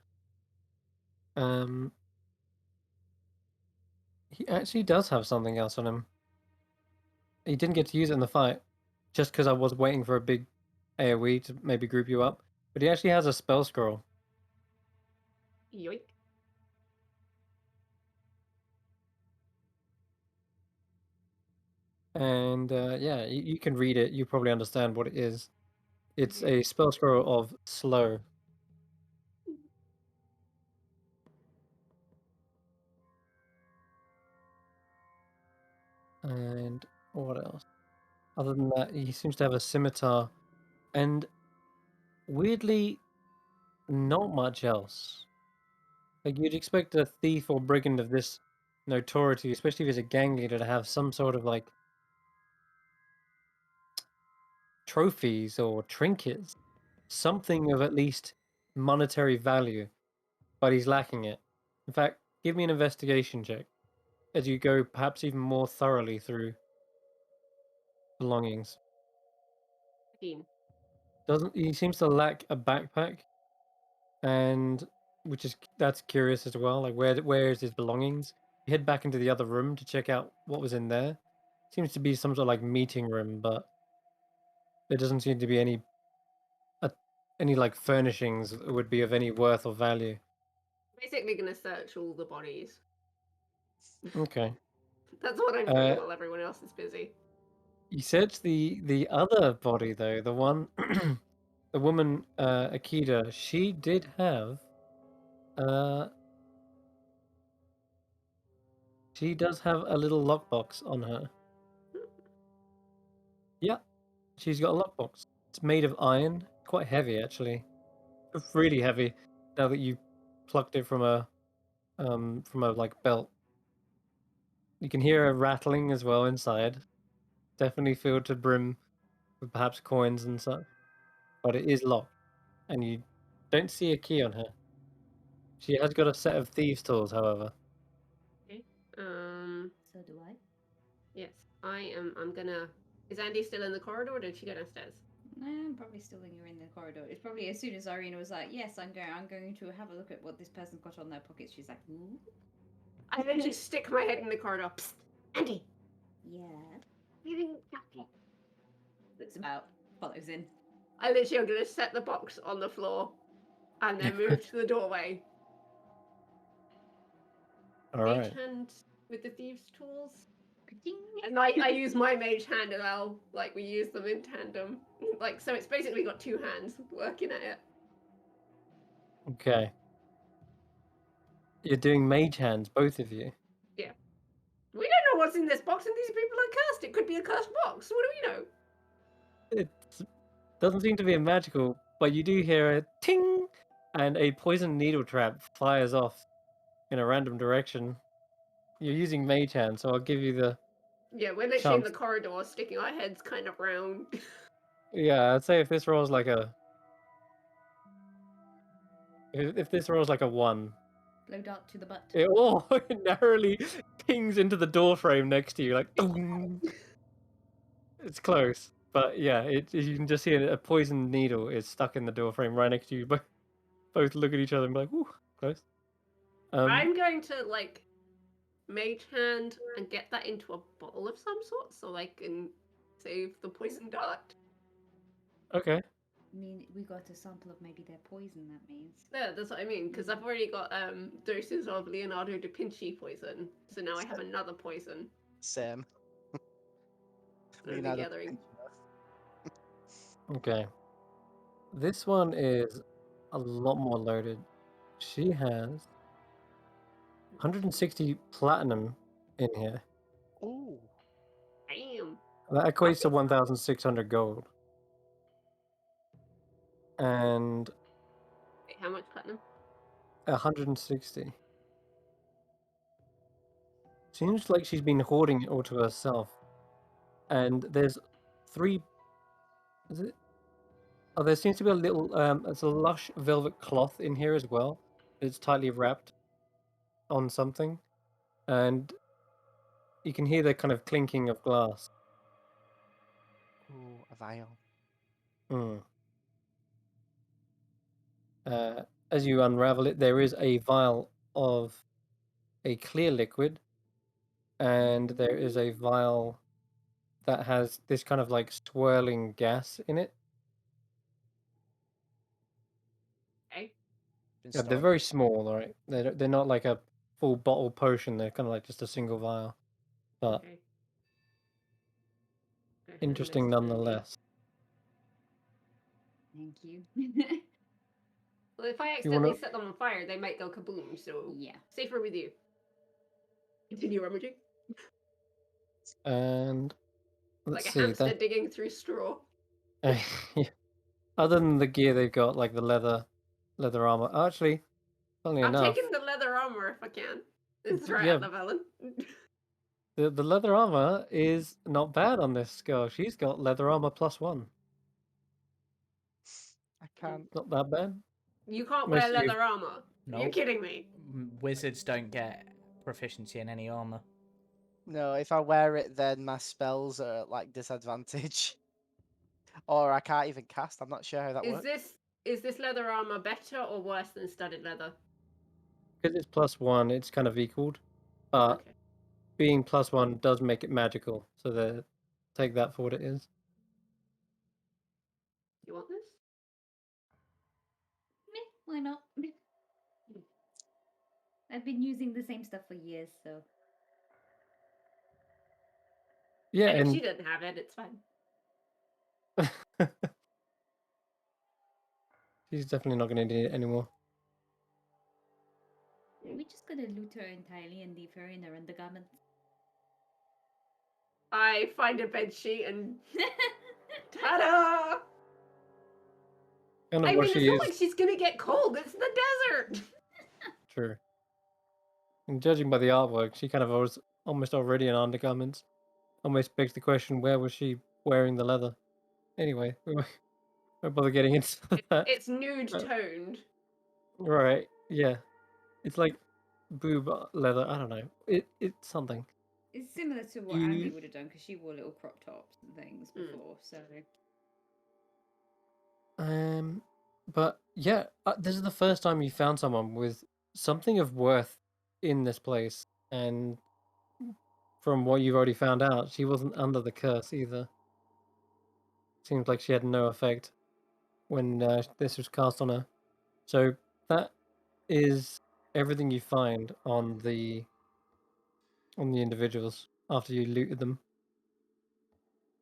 He actually does have something else on him. He didn't get to use it in the fight, just because I was waiting for a big AoE to maybe group you up. But he actually has a spell scroll. Yoink. And yeah, you can read it. You probably understand what it is. It's Mhm. a spell scroll of slow. And what else? Other than that, he seems to have a scimitar. And weirdly, not much else. Like you'd expect a thief or brigand of this notoriety, especially if he's a gang leader, to have some sort of like trophies or trinkets, something of at least monetary value, but he's lacking it. In fact, give me an investigation check as you go perhaps even more thoroughly through belongings. 15. Doesn't he seems to lack a backpack, and that's curious as well. Like where is his belongings? You head back into the other room to check out what was in there. Seems to be some sort of like meeting room, but there doesn't seem to be uh, any like furnishings that would be of any worth or value. Basically gonna search all the bodies. Okay. That's what I'm doing while everyone else is busy. You search the other body though, the one, the woman, Akita. She did have, uh, she does have a little lockbox on her. Yeah, she's got a lockbox. It's made of iron, quite heavy actually, really heavy. Now that you plucked it from a like belt, you can hear a rattling as well inside. Definitely filled to brim with perhaps coins and such, but it is locked, and you don't see a key on her. She has got a set of thieves' tools, however. Okay. So do I. Yes, I am. I'm gonna. Is Andy still in the corridor, or did she go downstairs? I'm probably still when you're in the corridor. It's probably as soon as Irina was like, "Yes, I'm going to have a look at what this person's got on their pockets." She's like, "Ooh, I then just stick my head in the corridor. Psst, Andy. yeah." Leaving Jackie. Looks about, follows in. I literally am gonna set the box on the floor, and then move to the doorway. All Mage right. hand with the thieves' tools. Ka-ting. And I use my mage hand as well. Like we use them in tandem. Like so, it's basically got two hands working at it. Okay. You're doing mage hands, both of you. Yeah. We don't know what's in this box, and these people are cursed. It could be a cursed box. What do we know? It doesn't seem to be a magical, but you do hear a ting, and a poison needle trap fires off in a random direction. You're using mage hand, so I'll give you the Yeah, we're literally in chance. the corridor, sticking our heads kind of round. Yeah, I'd say if this rolls like a if this rolls like a 1, Blow dart to the butt. it all it narrowly pings into the door frame next to you, like boom. It's close, but yeah, you can just see a poison needle is stuck in the door frame right next to you. Both look at each other and be like, "Ooh, close." I'm going to like mage hand and get that into a bottle of some sort, so I can save the poison dart. Okay. I mean, we got a sample of maybe their poison. That means. Yeah, that's what I mean. Because I've already got doses of Leonardo da Vinci poison, so now I have another poison. Same. I'm Leonardo da gathering. Vinci. Okay. This one is a lot more loaded. She has 160 platinum in here. Ooh. Damn. That equates to 1,600 gold. And Wait, how much platinum? 160. Seems like she's been hoarding it all to herself. And there's 3. Is it? Oh, there seems to be a little. It's a lush velvet cloth in here as well. It's tightly wrapped on something, and you can hear the kind of clinking of glass. Ooh, a vial. Hmm. As you unravel it, there is a vial of a clear liquid, and there is a vial that has this kind of like swirling gas in it. Okay. Been Yeah, they're stored. very small, all right. They're not like a full bottle potion. They're kind of like just a single vial, but Okay. Go ahead and interesting message Mandy. nonetheless. Thank you. Well, if I You wanna? accidentally set them on fire, they might go kaboom. So Yeah. safer with you. Continue rummaging. And let's Like a see hamster that. digging through straw. Yeah. Other than the gear they've got, like the leather armor. Actually, funnily I'm enough, taking the leather armor if I can. It's right yeah, at the villain. the leather armor is not bad on this girl. She's got leather armor +1. I can't. Not that bad. You can't wear Most of you, leather armor. You're Nope. kidding me. Wizards don't get proficiency in any armor. No, if I wear it, then my spells are at like disadvantage, or I can't even cast. I'm not sure how that Is works. this leather armor better or worse than studded leather? because it's +1, it's kind of equaled. But Okay. being +1 does make it magical, so take that for what it is. You want this? Meh, why not? I've been using the same stuff for years, so Yeah, And if she and doesn't have it, it's fine. she's definitely not going to need it anymore. we're just gonna loot her entirely and leave her in her undergarments. I find a bed sheet and ta-da! Kind of I what mean, it's she not is. like she's gonna get cold. It's the desert. True. And judging by the artwork, she kind of was almost already in undergarments. Almost begs the question, where was she wearing the leather? Anyway, we won't bother getting into that. It's nude Uh, toned. Right, yeah. It's like boob leather. I don't know. It's something. It's similar to what You Andy would have done because she wore little crop tops and things before. So but yeah, this is the first time you found someone with something of worth in this place, and from what you've already found out, she wasn't under the curse either. Seems like she had no effect when this was cast on her. So that is everything you find on the individuals after you looted them.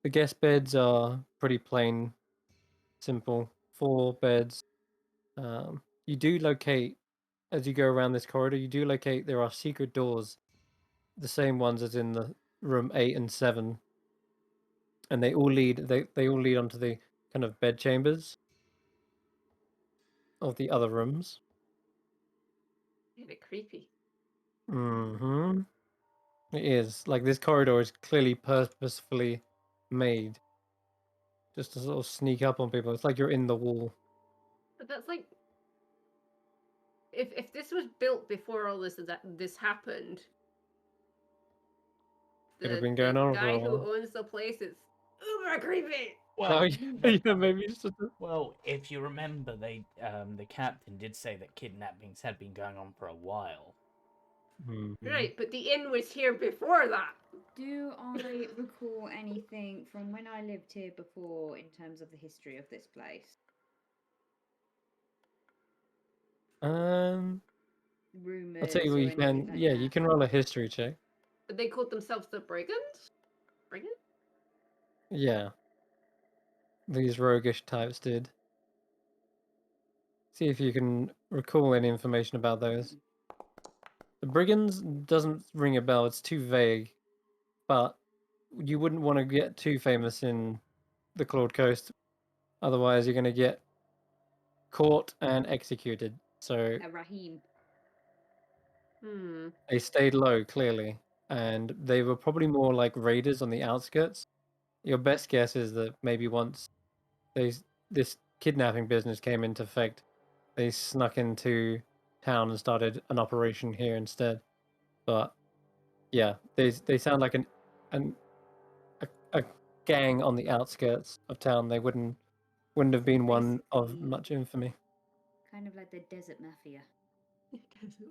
The guest beds are pretty plain, simple. 4 beds. You do locate, as you go around this corridor, you do locate there are secret doors, the same ones as in the room 8 and 7, and they all lead onto the kind of bed chambers of the other rooms. A bit creepy. Mm-hmm. It is. Like, this corridor is clearly purposefully made just to sort of sneak up on people. It's like you're in the wall. But that's like, if this was built before all this happened, Could have the been going the on for guy a who while. owns the place is uber creepy. Oh, Well, yeah, maybe it's just well, if you remember, the captain did say that kidnappings had been going on for a while. Right, but the inn was here before that. do I recall anything from when I lived here before in terms of the history of this place? Rumors I'll tell you what, or you anything can, like yeah, that? you can roll a history check. But they called themselves the brigands. Brigand? Yeah, these roguish types did. See if you can recall any information about those. The brigands doesn't ring a bell, it's too vague, but you wouldn't want to get too famous in the Claude Coast, otherwise you're going to get caught and executed. So A Rahim. they stayed low, clearly, and they were probably more like raiders on the outskirts. your best guess is that maybe once this kidnapping business came into effect, they snuck into town and started an operation here instead. But yeah, they sound like a gang on the outskirts of town. They wouldn't have been one of Basically- much infamy. Kind of like the desert mafia.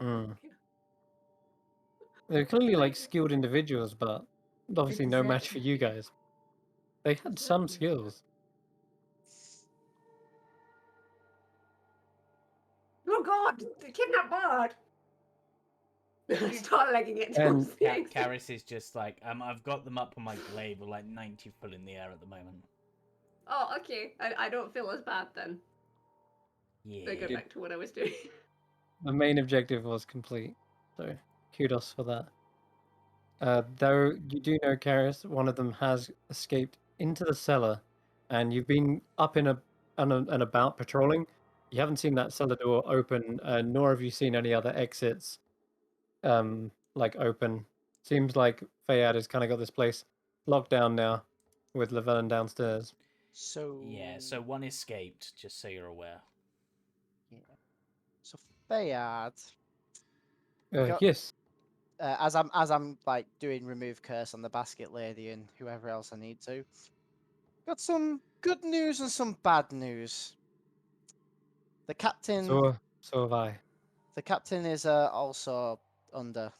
Mm. They're clearly like skilled individuals, but obviously no desert match for you mafia. guys. They had some skills. Oh God! The kidnapped bird. I start legging it And- towards the exit. Karis is just like, I've got them up on my glaive, with like 90 foot in the air at the moment. Oh, okay. I don't feel as bad then. Yeah. I go back to what I was doing. The main objective was complete, so kudos for that. Though you do know, Karis, one of them has escaped into the cellar, and you've been up and about patrolling. You haven't seen that cellar door open, nor have you seen any other exits, like open. Seems like Fayad has kind of got this place locked down now, with Llewellyn downstairs. So Yeah, so one escaped, just so you're aware. yeah. So Fayard, got- Yes. as I'm like doing remove curse on the basket lady and whoever else I need to, got some good news and some bad news. The captain, So have I. the captain is also under.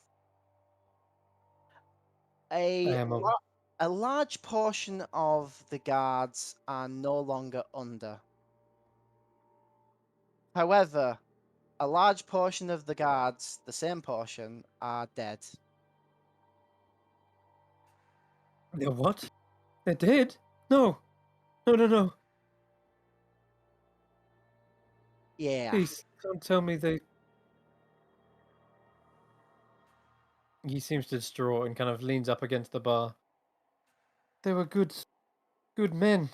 I am a- A large portion of the guards are no longer under. However, a large portion of the guards, the same portion, are dead. They're what? They're dead? No. No. Yeah. Please don't tell me they. He seems distraught and kind of leans up against the bar. They were good men.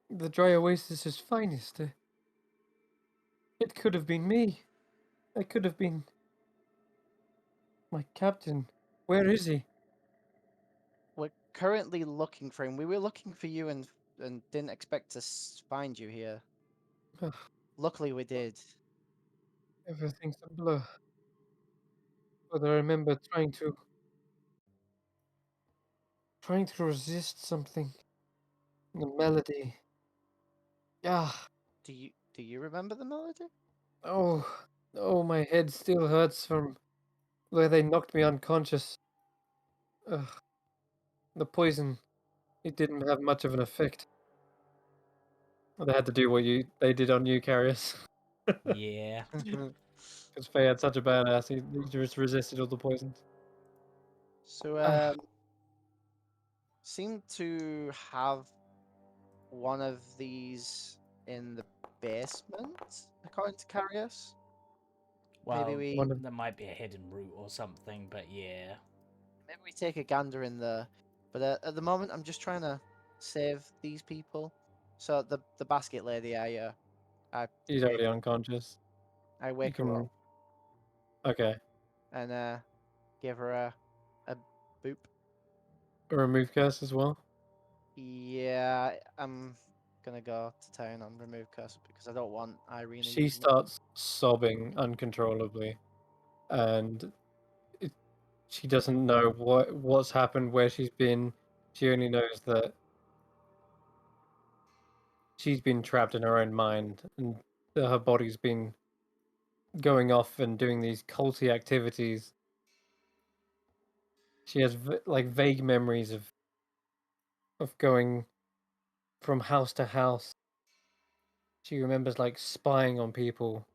The dry oasis's finest. It could have been me. I could have been my captain. Where is he? We're currently looking for him. We were looking for you and didn't expect to find you here. Ugh. Luckily, we did. Everything's a blur. But I remember trying to resist something. The melody. Ah. Do you remember the melody? Oh, my head still hurts from where they knocked me unconscious. Ugh. The poison, it didn't have much of an effect. They had to do what they did on you, Carius. Yeah. Because Faye had such a badass, he just resisted all the poisons. So, seem to have one of these in the basement, according to Carius. Well, Maybe there might be a hidden route or something, but yeah. maybe we take a gander in there. But at the moment, I'm just trying to save these people. So the basket lady, I He's already unconscious. wake her up Okay. and give her a boop. Remove curse as well. Yeah, I'm gonna go to town on remove curse because I don't want Irene. She using it. starts sobbing uncontrollably, and she doesn't know what's happened, where she's been. She only knows that she's been trapped in her own mind, and that her body's been going off and doing these culty activities. She has like vague memories of going from house to house. She remembers like spying on people.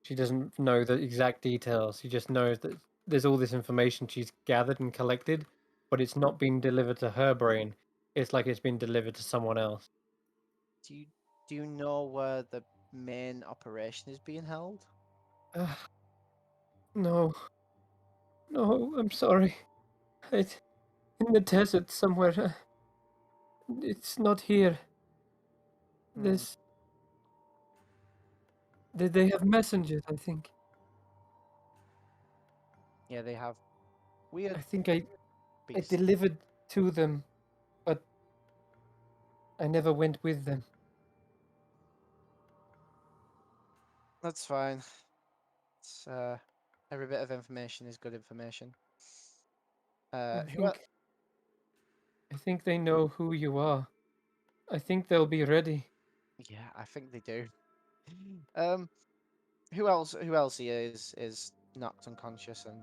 She doesn't know the exact details. She just knows that there's all this information she's gathered and collected, but it's not been delivered to her brain. It's like it's been delivered to someone else. Do you know where the main operation is being held? No. No, I'm sorry. It's in the desert somewhere. It's not here. There's... They have messengers, I think. Yeah, they have weird I think I beasts. delivered to them, but I never went with them. That's fine. It's, every bit of information is good information. I Who el- think they know who you are. I think they'll be ready. Yeah, I think they do. Um, who else? Who else here is knocked unconscious and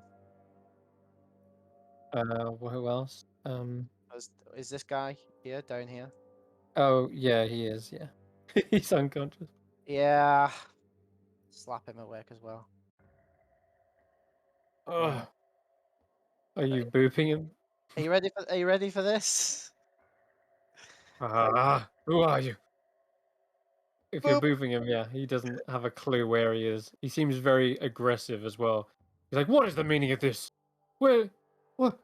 Who else? is this guy here down here? Oh yeah, he is. Yeah, he's unconscious. Yeah, slap him awake as well. Ugh. Are you Right. booping him? Are you ready for? Are you ready for this? Who are you? If you're Boop. booping him, yeah, he doesn't have a clue where he is. He seems very aggressive as well. He's like, "What is the meaning of this? Where? What?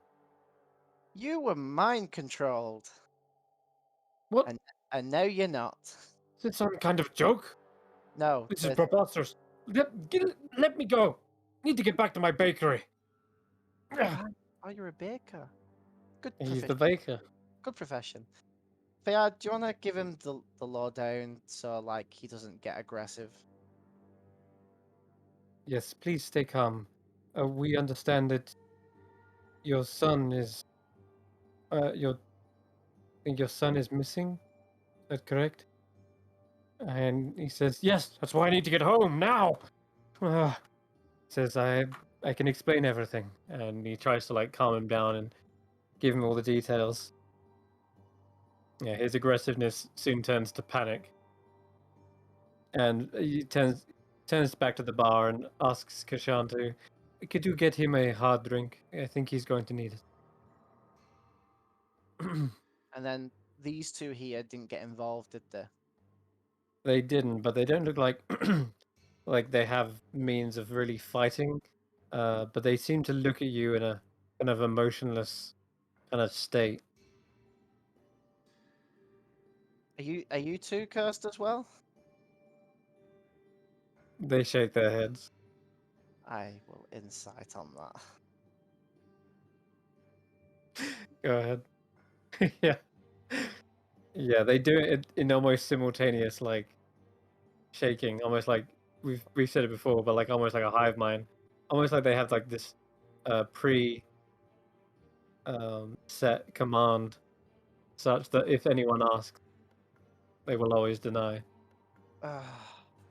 You were mind controlled, What? and now you're not. Is it some kind of joke? No, This is preposterous. Let me go. Need to get back to my bakery." oh, you're a baker. Good He's profession. the baker. Good profession. Fayad, do you want to give him the lowdown so like he doesn't get aggressive? Yes, please stay calm. We understand that your son is. I think your son is missing. Is that correct? And he says, "Yes, that's why I need to get home now." Says, "I can explain everything," and he tries to like calm him down and give him all the details. Yeah, his aggressiveness soon turns to panic, and he turns back to the bar and asks Kashan to, "Could you get him a hard drink? I think he's going to need it." And then these two here didn't get involved, did they? They didn't, but they don't look like like they have means of really fighting. But they seem to look at you in a kind of emotionless kind of state. Are you two cursed as well? They shake their heads. I will insight on that. Go ahead. Yeah. Yeah, they do it in almost simultaneous like shaking, almost like we've said it before, but like almost like a hive mind. Almost like they have like this pre set command such that if anyone asks, they will always deny.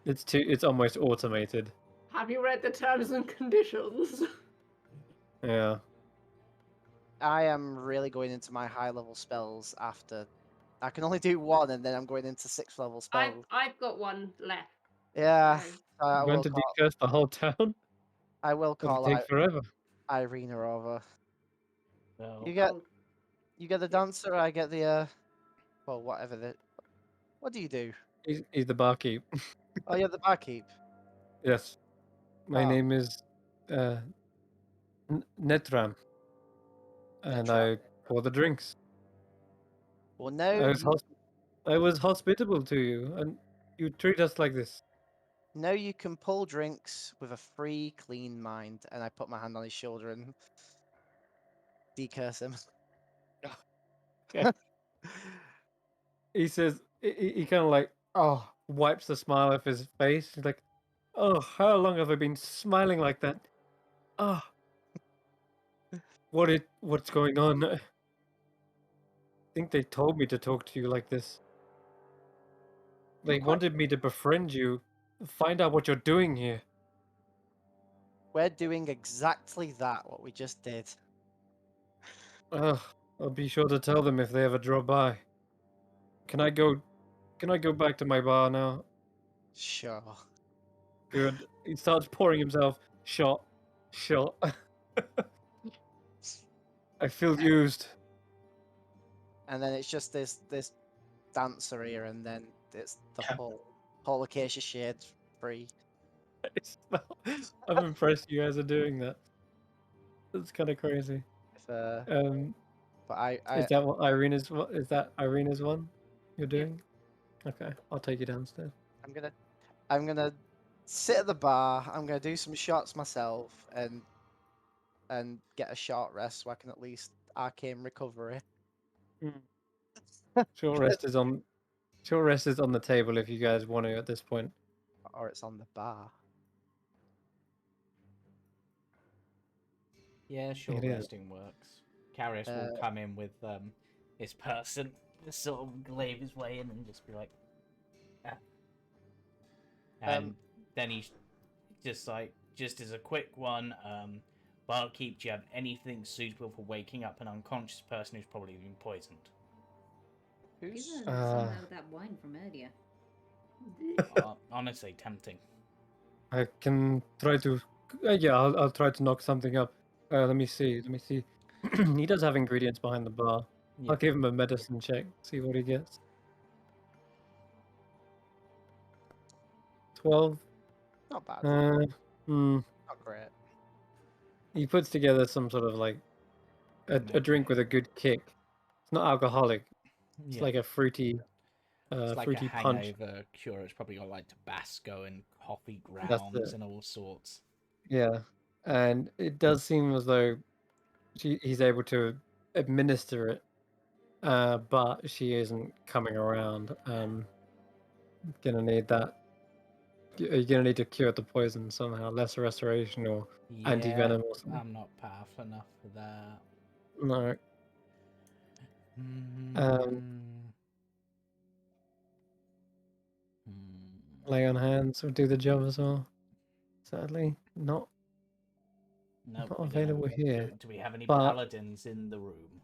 It's almost automated. Have you read the terms and conditions? Yeah. I am really going into my high level spells after. I can only do one, and then I'm going into 6th level spells. I've got one left. Yeah, So I Going will to call. decurse the whole town? I will That'll call take forever. Irina over. No. You get the dancer. I get the well, whatever the. What do you do? He's the barkeep. Oh, you're the barkeep. Yes. My Oh. name is Netram. And Netra. I pour the drinks. Well, now I was hospitable to you, and you treat us like this. now you can pull drinks with a free, clean mind. And I put my hand on his shoulder and decurse him. Okay. He says, he kind of like, wipes the smile off his face. He's like, "Oh, how long have I been smiling like that? Oh, what's going on? I think they told me to talk to you like this. They wanted me to befriend you, find out what you're doing here." We're doing exactly that. What we just did. Ugh, I'll be sure to tell them if they ever drop by. Can I go back to my bar now? Sure. Good. He starts pouring himself shot. I feel used. And then it's just this dancer here, and then it's the whole acacia shade free. I'm impressed you guys are doing that. That's kind of crazy. But Is that what Irina's? What is that Irina's one you're doing? Okay, I'll take you downstairs. I'm gonna sit at the bar. I'm gonna do some shots myself and get a short rest so I can at least arcane recovery. Short rest is on. Short rest is on the table if you guys want to at this point. Or it's on the bar. Yeah, short It is. resting works. Carius will come in with his person, just sort of glaive his way in and just be like, ah. And then he's just like, just as a quick one, barkeep, do you have anything suitable for waking up an unconscious person who's probably been poisoned? Give Who's her some of that wine from earlier. Honestly, tempting. I can try to. Yeah, I'll try to knock something up. Let me see. Let me see. He does have ingredients behind the bar. Yeah. I'll give him a medicine check. See what he gets. 12. not bad. Hmm. Not great. He puts together some sort of like a drink with a good kick. It's not alcoholic. It's Yeah. like a fruity, It's like a fruity punch. hangover cure. It's probably got like Tabasco and coffee That's grounds it. and all sorts. Yeah, and it does seem as though he's able to administer it, but she isn't coming around. Gonna need that. You're gonna need to cure the poison somehow. Lesser restoration or anti-venom or something. I'm not powerful enough for that. No. Lay on hands would do the job as well. Sadly, not Nope, not we don't available here. Do we have any But paladins in the room?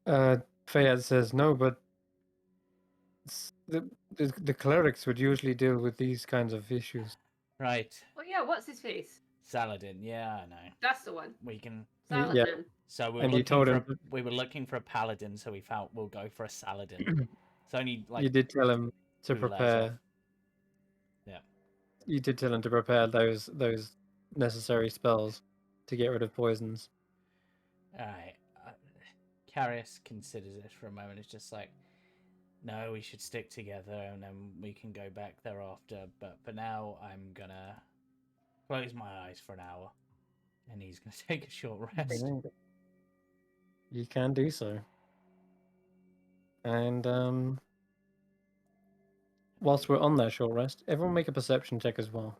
Fayad says no, but the clerics would usually deal with these kinds of issues. Right. Oh yeah, what's his face? Saladin, yeah, I know. That's the one. We can. Saladin. So we were And you looking told for him we were looking for a paladin, so we felt we'll go for a Saladin. It's only like you did tell him to two layers off. prepare. Yeah. You did tell him to prepare those necessary spells to get rid of poisons. Alright. Carius considers it for a moment. It's just like, no, we should stick together and then we can go back thereafter. But for now, I'm gonna close my eyes for an hour. And he's gonna take a short rest. You can do so. And whilst we're on that short rest, everyone make a perception check as well.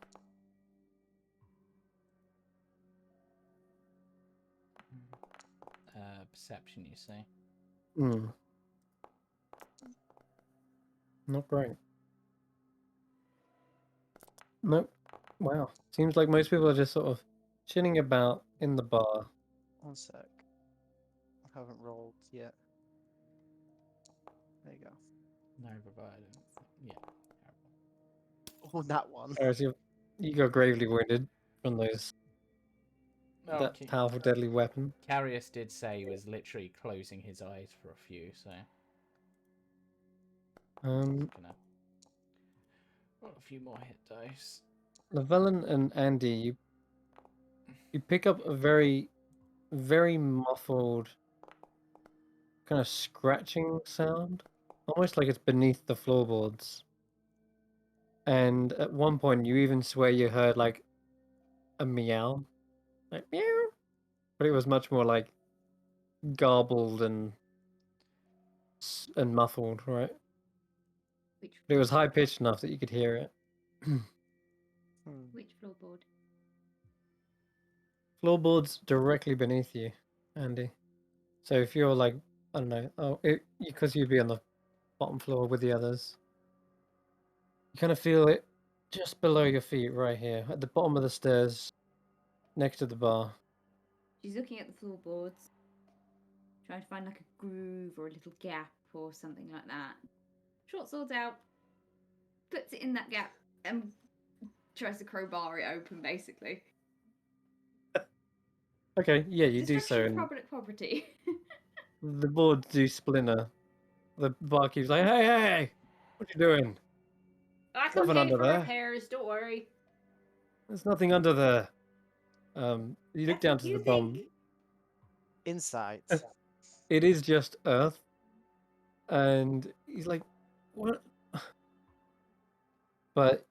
Perception, you say? Not great. Nope. Wow. Seems like most people are just sort of chilling about in the bar. One sec. I haven't rolled yet. There you go. No, provided. Yeah. Oh, that one. You got gravely wounded from that powerful, deadly weapon. Carius did say he was literally closing his eyes for a few, so. Got a few more hit dice. Llewellyn and Andy, you pick up a very, very muffled kind of scratching sound, almost like it's beneath the floorboards. And at one point, you even swear you heard like a meow, like meow, but it was much more like garbled and muffled, right? But it was high pitched enough that you could hear it. Which floorboard? Floorboards directly beneath you, Andy. So if you're like, I don't know, because you'd be on the bottom floor with the others, you kind of feel it just below your feet right here, at the bottom of the stairs, next to the bar. She's looking at the floorboards, trying to find like a groove or a little gap or something like that. Short sword out, puts it in that gap, and tries to crowbar it open, basically. Okay, yeah, you do so. Destruction of public property. The boards do splinter. The barkeep's like, hey, what are you doing? I can Nothing pay under for there. repairs, don't worry. There's nothing under there. You look down to the bottom. Inside. It is just earth. And he's like, what? But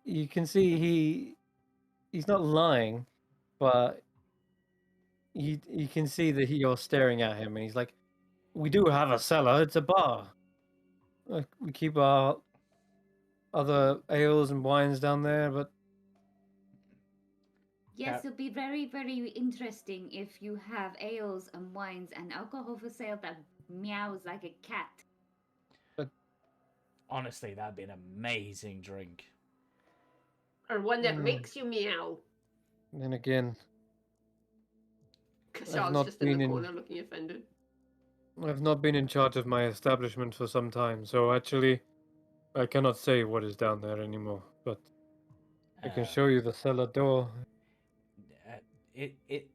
you can see he's not lying, but you can see that you're staring at him, and he's like, we do have a cellar. It's a bar. We keep our other ales and wines down there, but Yes, Yeah. it'll be very, very interesting if you have ales and wines and alcohol for sale that meows like a cat. Honestly, that'd be an amazing drink. Or one that Hmm. makes you meow. then again, Kashal's not just in the been in- corner looking offended. I've not been in charge of my establishment for some time, so actually, I cannot say what is down there anymore. But I can Uh, show you the cellar door. It.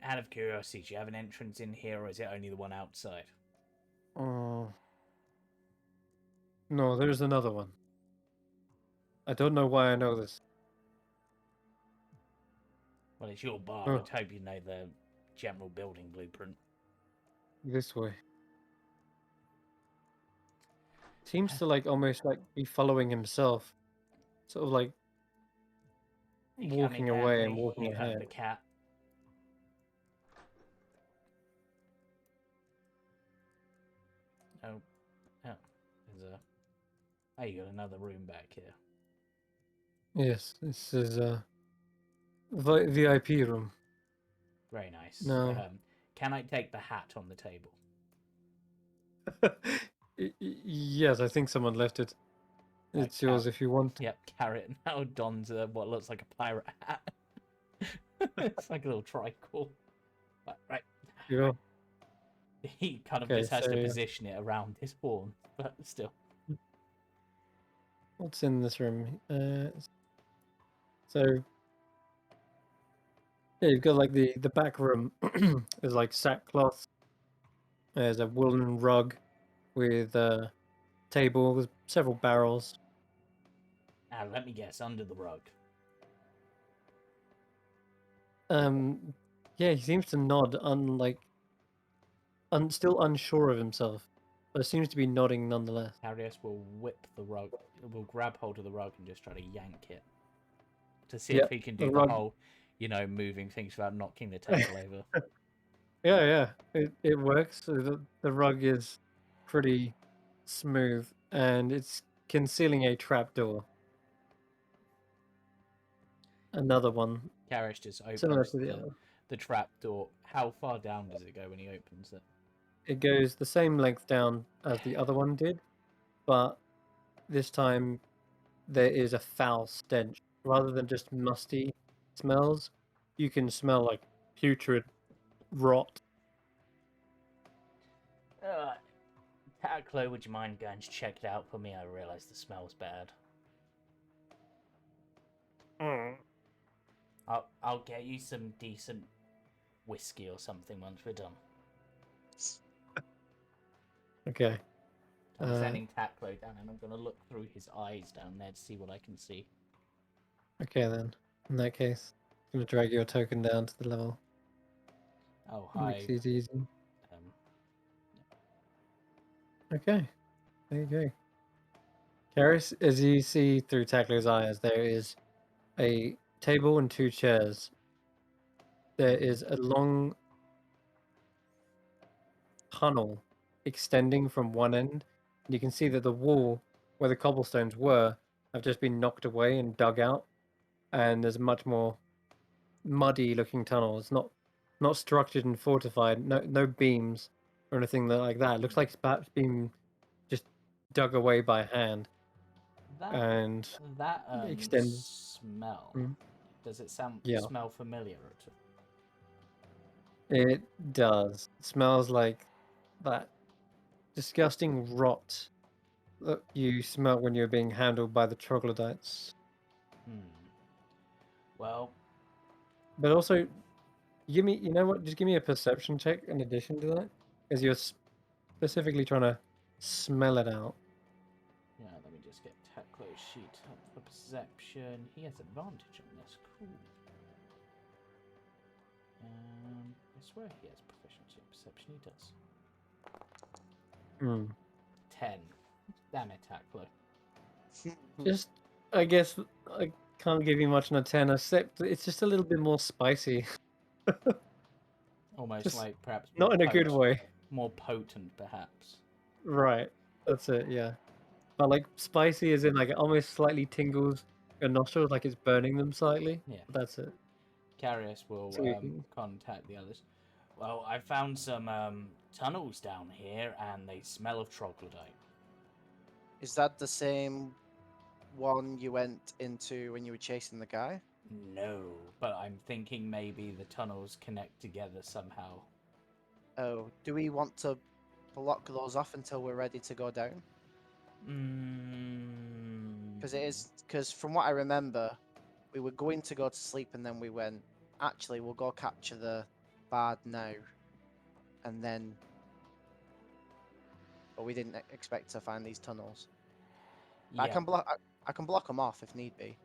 Out of curiosity, do you have an entrance in here, or is it only the one outside? Oh. No, there's another one. I don't know why I know this. Well, it's your bar. Oh. I'd hope you know the general building blueprint. This way. Seems to like almost like be following himself. Sort of like You walking coming, away and Dandy? walking You found ahead. the cat. Oh, there's a. Oh, you got another room back here. Yes, this is a VIP room. Very nice. No. Can I take the hat on the table? Yes, I think someone left it. It's yours if you want. Yep, Carrot now dons what looks like a pirate hat. It's like a little tricorn. Right. Yeah. He kind of Okay, just has so to position it around his horn, but still. what's in this room? So yeah, you've got like the back room is like sackcloth. There's a woolen rug with a table with several barrels. Now, let me guess, under the rug. Yeah, he seems to nod, still unsure of himself, but seems to be nodding nonetheless. Arius will whip the rug, will grab hold of the rug and just try to yank it to see Yeah, if he can the do the rug- whole, moving things without knocking the table over. Yeah, it works. So the rug is pretty smooth, and it's concealing a trapdoor. Another one, Karish just similar opens to the other. the trap door. How far down does it go when he opens it? It goes the same length down as the other one did, but this time there is a foul stench. Rather than just musty smells, you can smell like putrid rot. Chloe, would you mind going to check it out for me? I realise the smell's bad. I'll get you some decent whiskey or something once we're done. Okay. I'm sending Tatclo down, and I'm going to look through his eyes down there to see what I can see. Okay then. In that case, I'm gonna drag your token down to the level. Oh, hi. Makes it easy. Okay. There you go. Karis, as you see through Tackler's eyes, there is a table and two chairs. There is a long tunnel extending from one end. You can see that the wall where the cobblestones were have just been knocked away and dug out, and there's a much more muddy looking tunnel. It's not structured and fortified. No beams or anything like that. It looks like it's perhaps been just dug away by hand. And that extends. smell. Does it smell familiar at all? It does. It smells like that disgusting rot that you smell when you're being handled by the troglodytes. Well, But also, give me, you know what? Just give me a perception check in addition to that, because you're specifically trying to smell it out. yeah, let me just get Tatclo's sheet up for perception. He has advantage on this. Cool. I swear he has proficiency in perception. He does. 10. Damn it, Tatclo. Just, I guess, I can't give you much on a 10, except it's just a little bit more spicy. Almost Just like perhaps not in a good way. more potent, perhaps. Right. That's it. Yeah. But like spicy is in like it almost slightly tingles your nostrils, like it's burning them slightly. Yeah. That's it. Carius will So you can- contact the others. Well, I found some tunnels down here, and they smell of troglodyte. Is that the same one you went into when you were chasing the guy? No, but I'm thinking maybe the tunnels connect together somehow. Oh, do we want to block those off until we're ready to go down? Because from what I remember, we were going to go to sleep and then we went, actually, we'll go capture the bard now, and then, but we didn't expect to find these tunnels. Yeah, I can block them off if need be.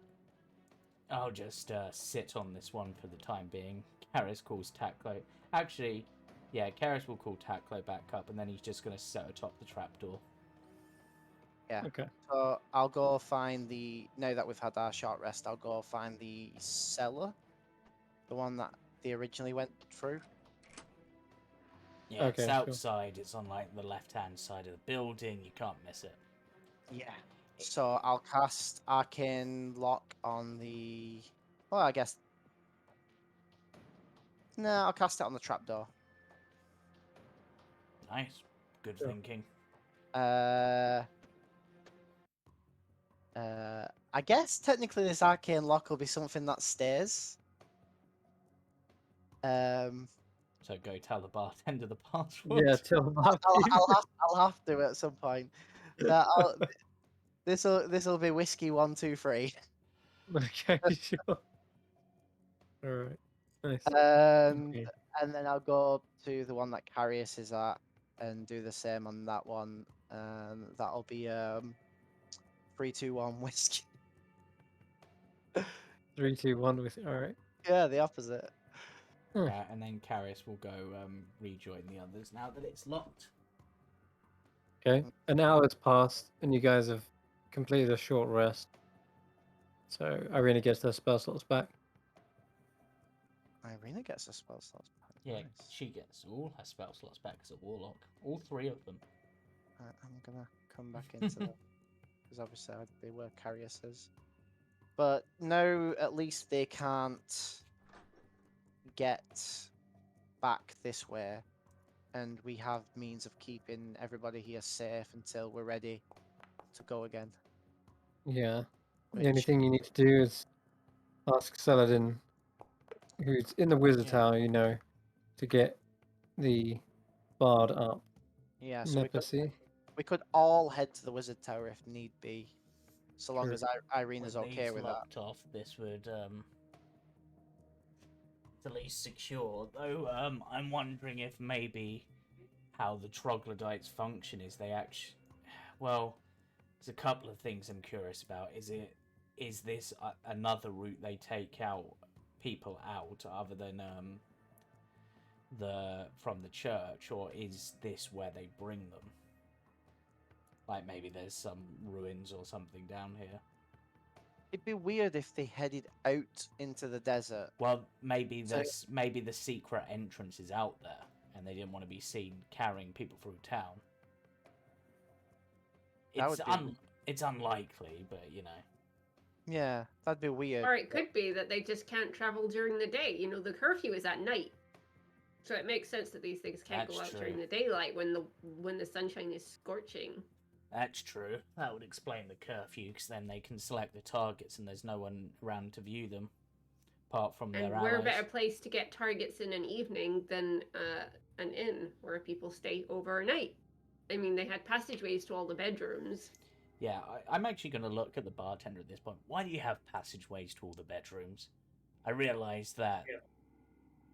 I'll just sit on this one for the time being. Karis calls Taklo. Actually, yeah, Karis will call Taklo back up, and then he's just going to set atop the trapdoor. Yeah. Okay. So I'll go find now that we've had our short rest, I'll go find the cellar, the one that they originally went through. Yeah, Okay, it's sure. outside. It's on like the left-hand side of the building. You can't miss it. Yeah. So I'll cast Arcane Lock on the. Well, I guess. No, I'll cast it on the trapdoor. Nice. Good Sure. thinking. I guess technically this Arcane Lock will be something that stays. So go tell the bartender the password. Yeah, tell them I'll have to at some point. This'll be whiskey 1, 2, 3. Okay, sure. All right. Nice. And Okay. and then I'll go to the one that Carius is at and do the same on that one. That'll be 3, 2, 1 whiskey. 3, 2, 1 with. All right. Yeah, the opposite. And then Karis will go rejoin the others now that it's locked. Okay. An hour's passed, and you guys have completed a short rest. So Irina gets their spell slots back. Irina gets a spell slot back. Yeah, Nice. she gets all her spell slots back as a warlock. All 3 of them. I'm gonna come back into them because obviously they were Carius's. But now at least they can't get back this way, and we have means of keeping everybody here safe until we're ready to go again. Yeah. The Which- only thing you need to do is ask Saladin, who's in the wizard Yeah. tower, you know, to get the bard up. Yeah, so Nepacy. we could all head to the wizard tower if need be, so long Sure. as Irina's With okay these with that. locked off, this would at least secure. Though I'm wondering if maybe how the troglodytes function is they actually. Well, there's a couple of things I'm curious about. Is this another route they take out people out other than from the church, or is this where they bring them? Like maybe there's some ruins or something down here. It'd be weird if they headed out into the desert. Well, maybe So- maybe the secret entrance is out there, and they didn't want to be seen carrying people through town. That It's would be- it's unlikely, but you know. Yeah, that'd be weird. Or it could be that they just can't travel during the day. You know, the curfew is at night. So it makes sense that these things can't That's go out true. during the daylight when the sunshine is scorching. That's true. That would explain the curfew, because then they can select the targets, and there's no one around to view them, apart from And their where allies. better place to get targets in an evening than an inn where people stay overnight? I mean, they had passageways to all the bedrooms. Yeah, I'm actually going to look at the bartender at this point. Why do you have passageways to all the bedrooms? I realise that,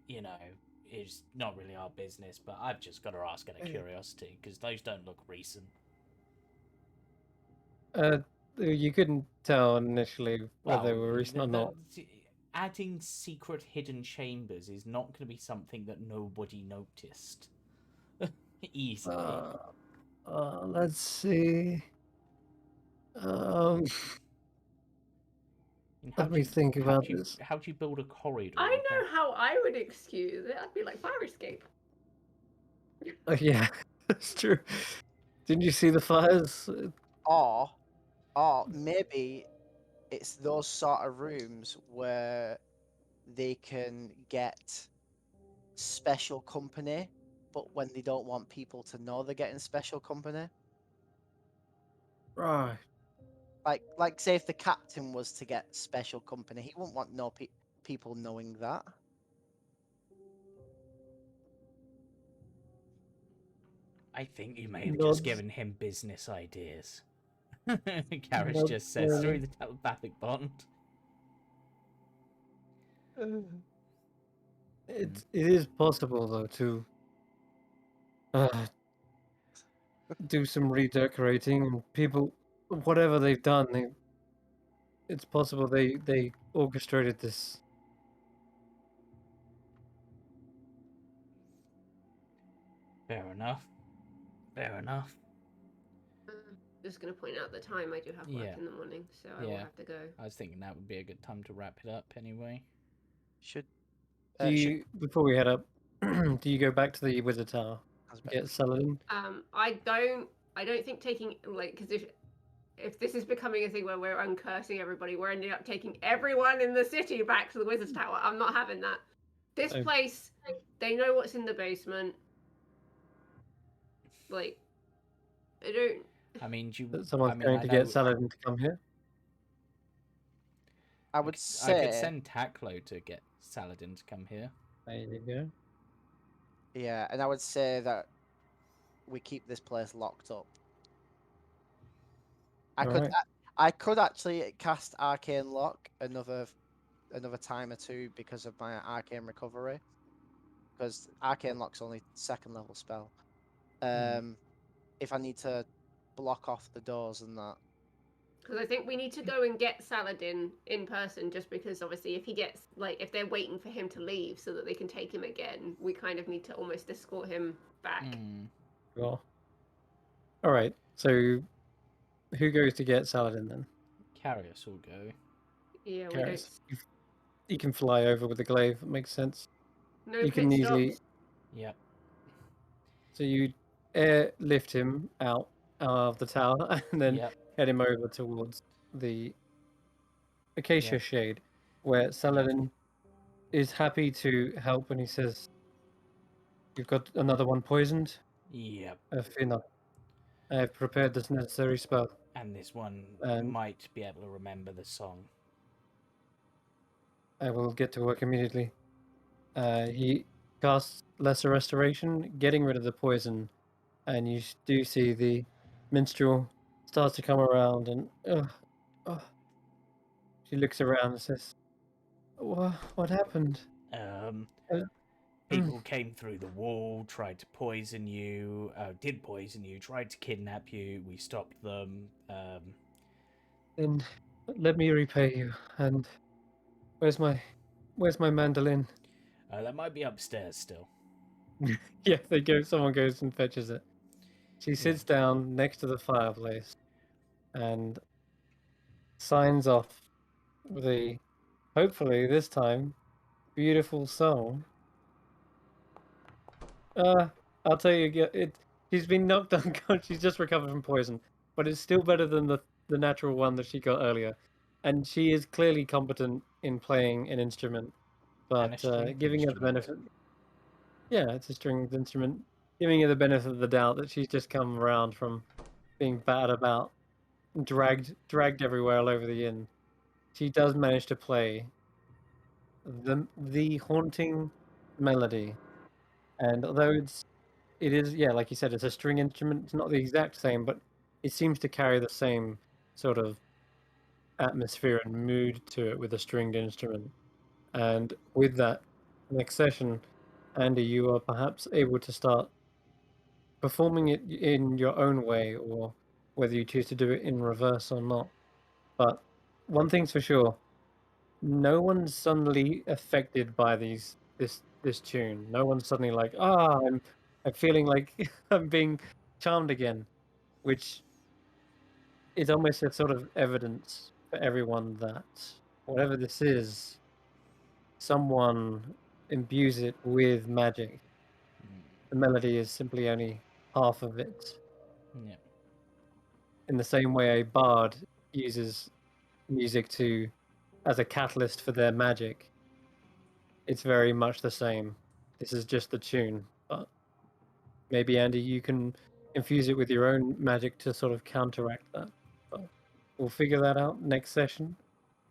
you know, it's not really our business, but I've just got to ask out of curiosity, because those don't look recent. You couldn't tell initially whether they Well, were recent or not. Adding secret hidden chambers is not going to be something that nobody noticed. Easily. Let's see. And how Let do me you- think how about do you- this. How do you build a corridor? I with know that? how I would excuse it. I'd be like fire escape. Oh, yeah, that's true. Didn't you see the fires? Or maybe it's those sort of rooms where they can get special company, but when they don't want people to know they're getting special company. Right. Like say if the captain was to get special company, he wouldn't want no people knowing that. I think you may have just Nods. given him business ideas. Karis Nods just says slowly. through the telepathic bond. It is possible though to do some redecorating and people, whatever they've done, it's possible they orchestrated this. Fair enough. Fair enough. Just going to point out the time. I do have work Yeah. in the morning, so I will Yeah. have to go. I was thinking that would be a good time to wrap it up anyway. Should Do you, before we head up, do you go back to the wizard tower? Get Saladin? I don't think taking like because if this is becoming a thing where we're uncursing everybody, we're ending up taking everyone in the city back to the wizard's tower. I'm not having that. This Oh. place, they know what's in the basement. Like, I don't. I mean, do you, That someone's I mean, going I to know get Saladin to come here? I I would could say send Taklo to get Saladin to come here. There you go. yeah, and I would say that we keep this place locked up. Alright. I could actually cast Arcane Lock another time or two because of my Arcane Recovery. Because Arcane Lock's only 2nd level spell. If I need to block off the doors and that. Because I think we need to go and get Saladin in person, just because obviously if he gets like if they're waiting for him to leave so that they can take him again, we kind of need to almost escort him back. Sure. Alright, so who goes to get Saladin then? Carius will go. Yeah, we Karis. don't. You can fly over with the glaive, it makes sense. No You pit can easily. stops. Yep. So you airlift him out of the tower and then Yep. head him over towards the Acacia Yep. Shade, where Saladin is happy to help, and he says, "You've got another one poisoned? Yep. Fear not. I have prepared this necessary spell. And this one And might be able to remember the song. I will get to work immediately." He casts Lesser Restoration, getting rid of the poison, and you do see the minstrel starts to come around, and she looks around and says, What happened? People came through the wall, tried to poison you, did poison you, tried to kidnap you. We stopped them. Then let me repay you. And where's my mandolin? That might be upstairs still. Yeah, someone goes and fetches it. She sits down next to the fireplace and signs off the, hopefully this time, beautiful song. I'll tell you, she's been knocked unconscious. She's just recovered from poison, but it's still better than the natural one that she got earlier. And she is clearly competent in playing an instrument, but giving her the benefit. Yeah, it's a stringed instrument. Giving her the benefit of the doubt that she's just come around from being battered about, dragged everywhere all over the inn. She does manage to play the haunting melody, and although it is, yeah, like you said, it's a string instrument. It's not the exact same, but it seems to carry the same sort of atmosphere and mood to it with a stringed instrument. And with that next session, Andy, you are perhaps able to start performing it in your own way, or whether you choose to do it in reverse or not. But one thing's for sure, no one's suddenly affected by this tune. No one's suddenly like, I'm feeling like I'm being charmed again, which is almost a sort of evidence for everyone that whatever this is, someone imbues it with magic. the melody is simply only half of it. Yeah. In the same way a bard uses music as a catalyst for their magic, it's very much the same. This is just the tune, but maybe Andy, you can infuse it with your own magic to sort of counteract that. But we'll figure that out next session.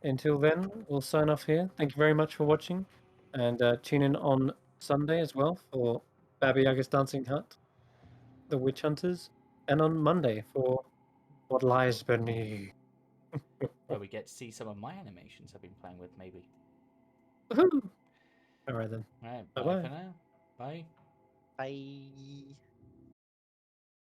Until then, we'll sign off here. Thank you very much for watching, and tune in on Sunday as well for Baba Yaga's Dancing Hut, The Witch Hunters, and on Monday for What Lies Beneath. Where we get to see some of my animations I've been playing with, maybe. Woohoo! All right then. All right, Bye-bye. bye for now. Bye. Bye.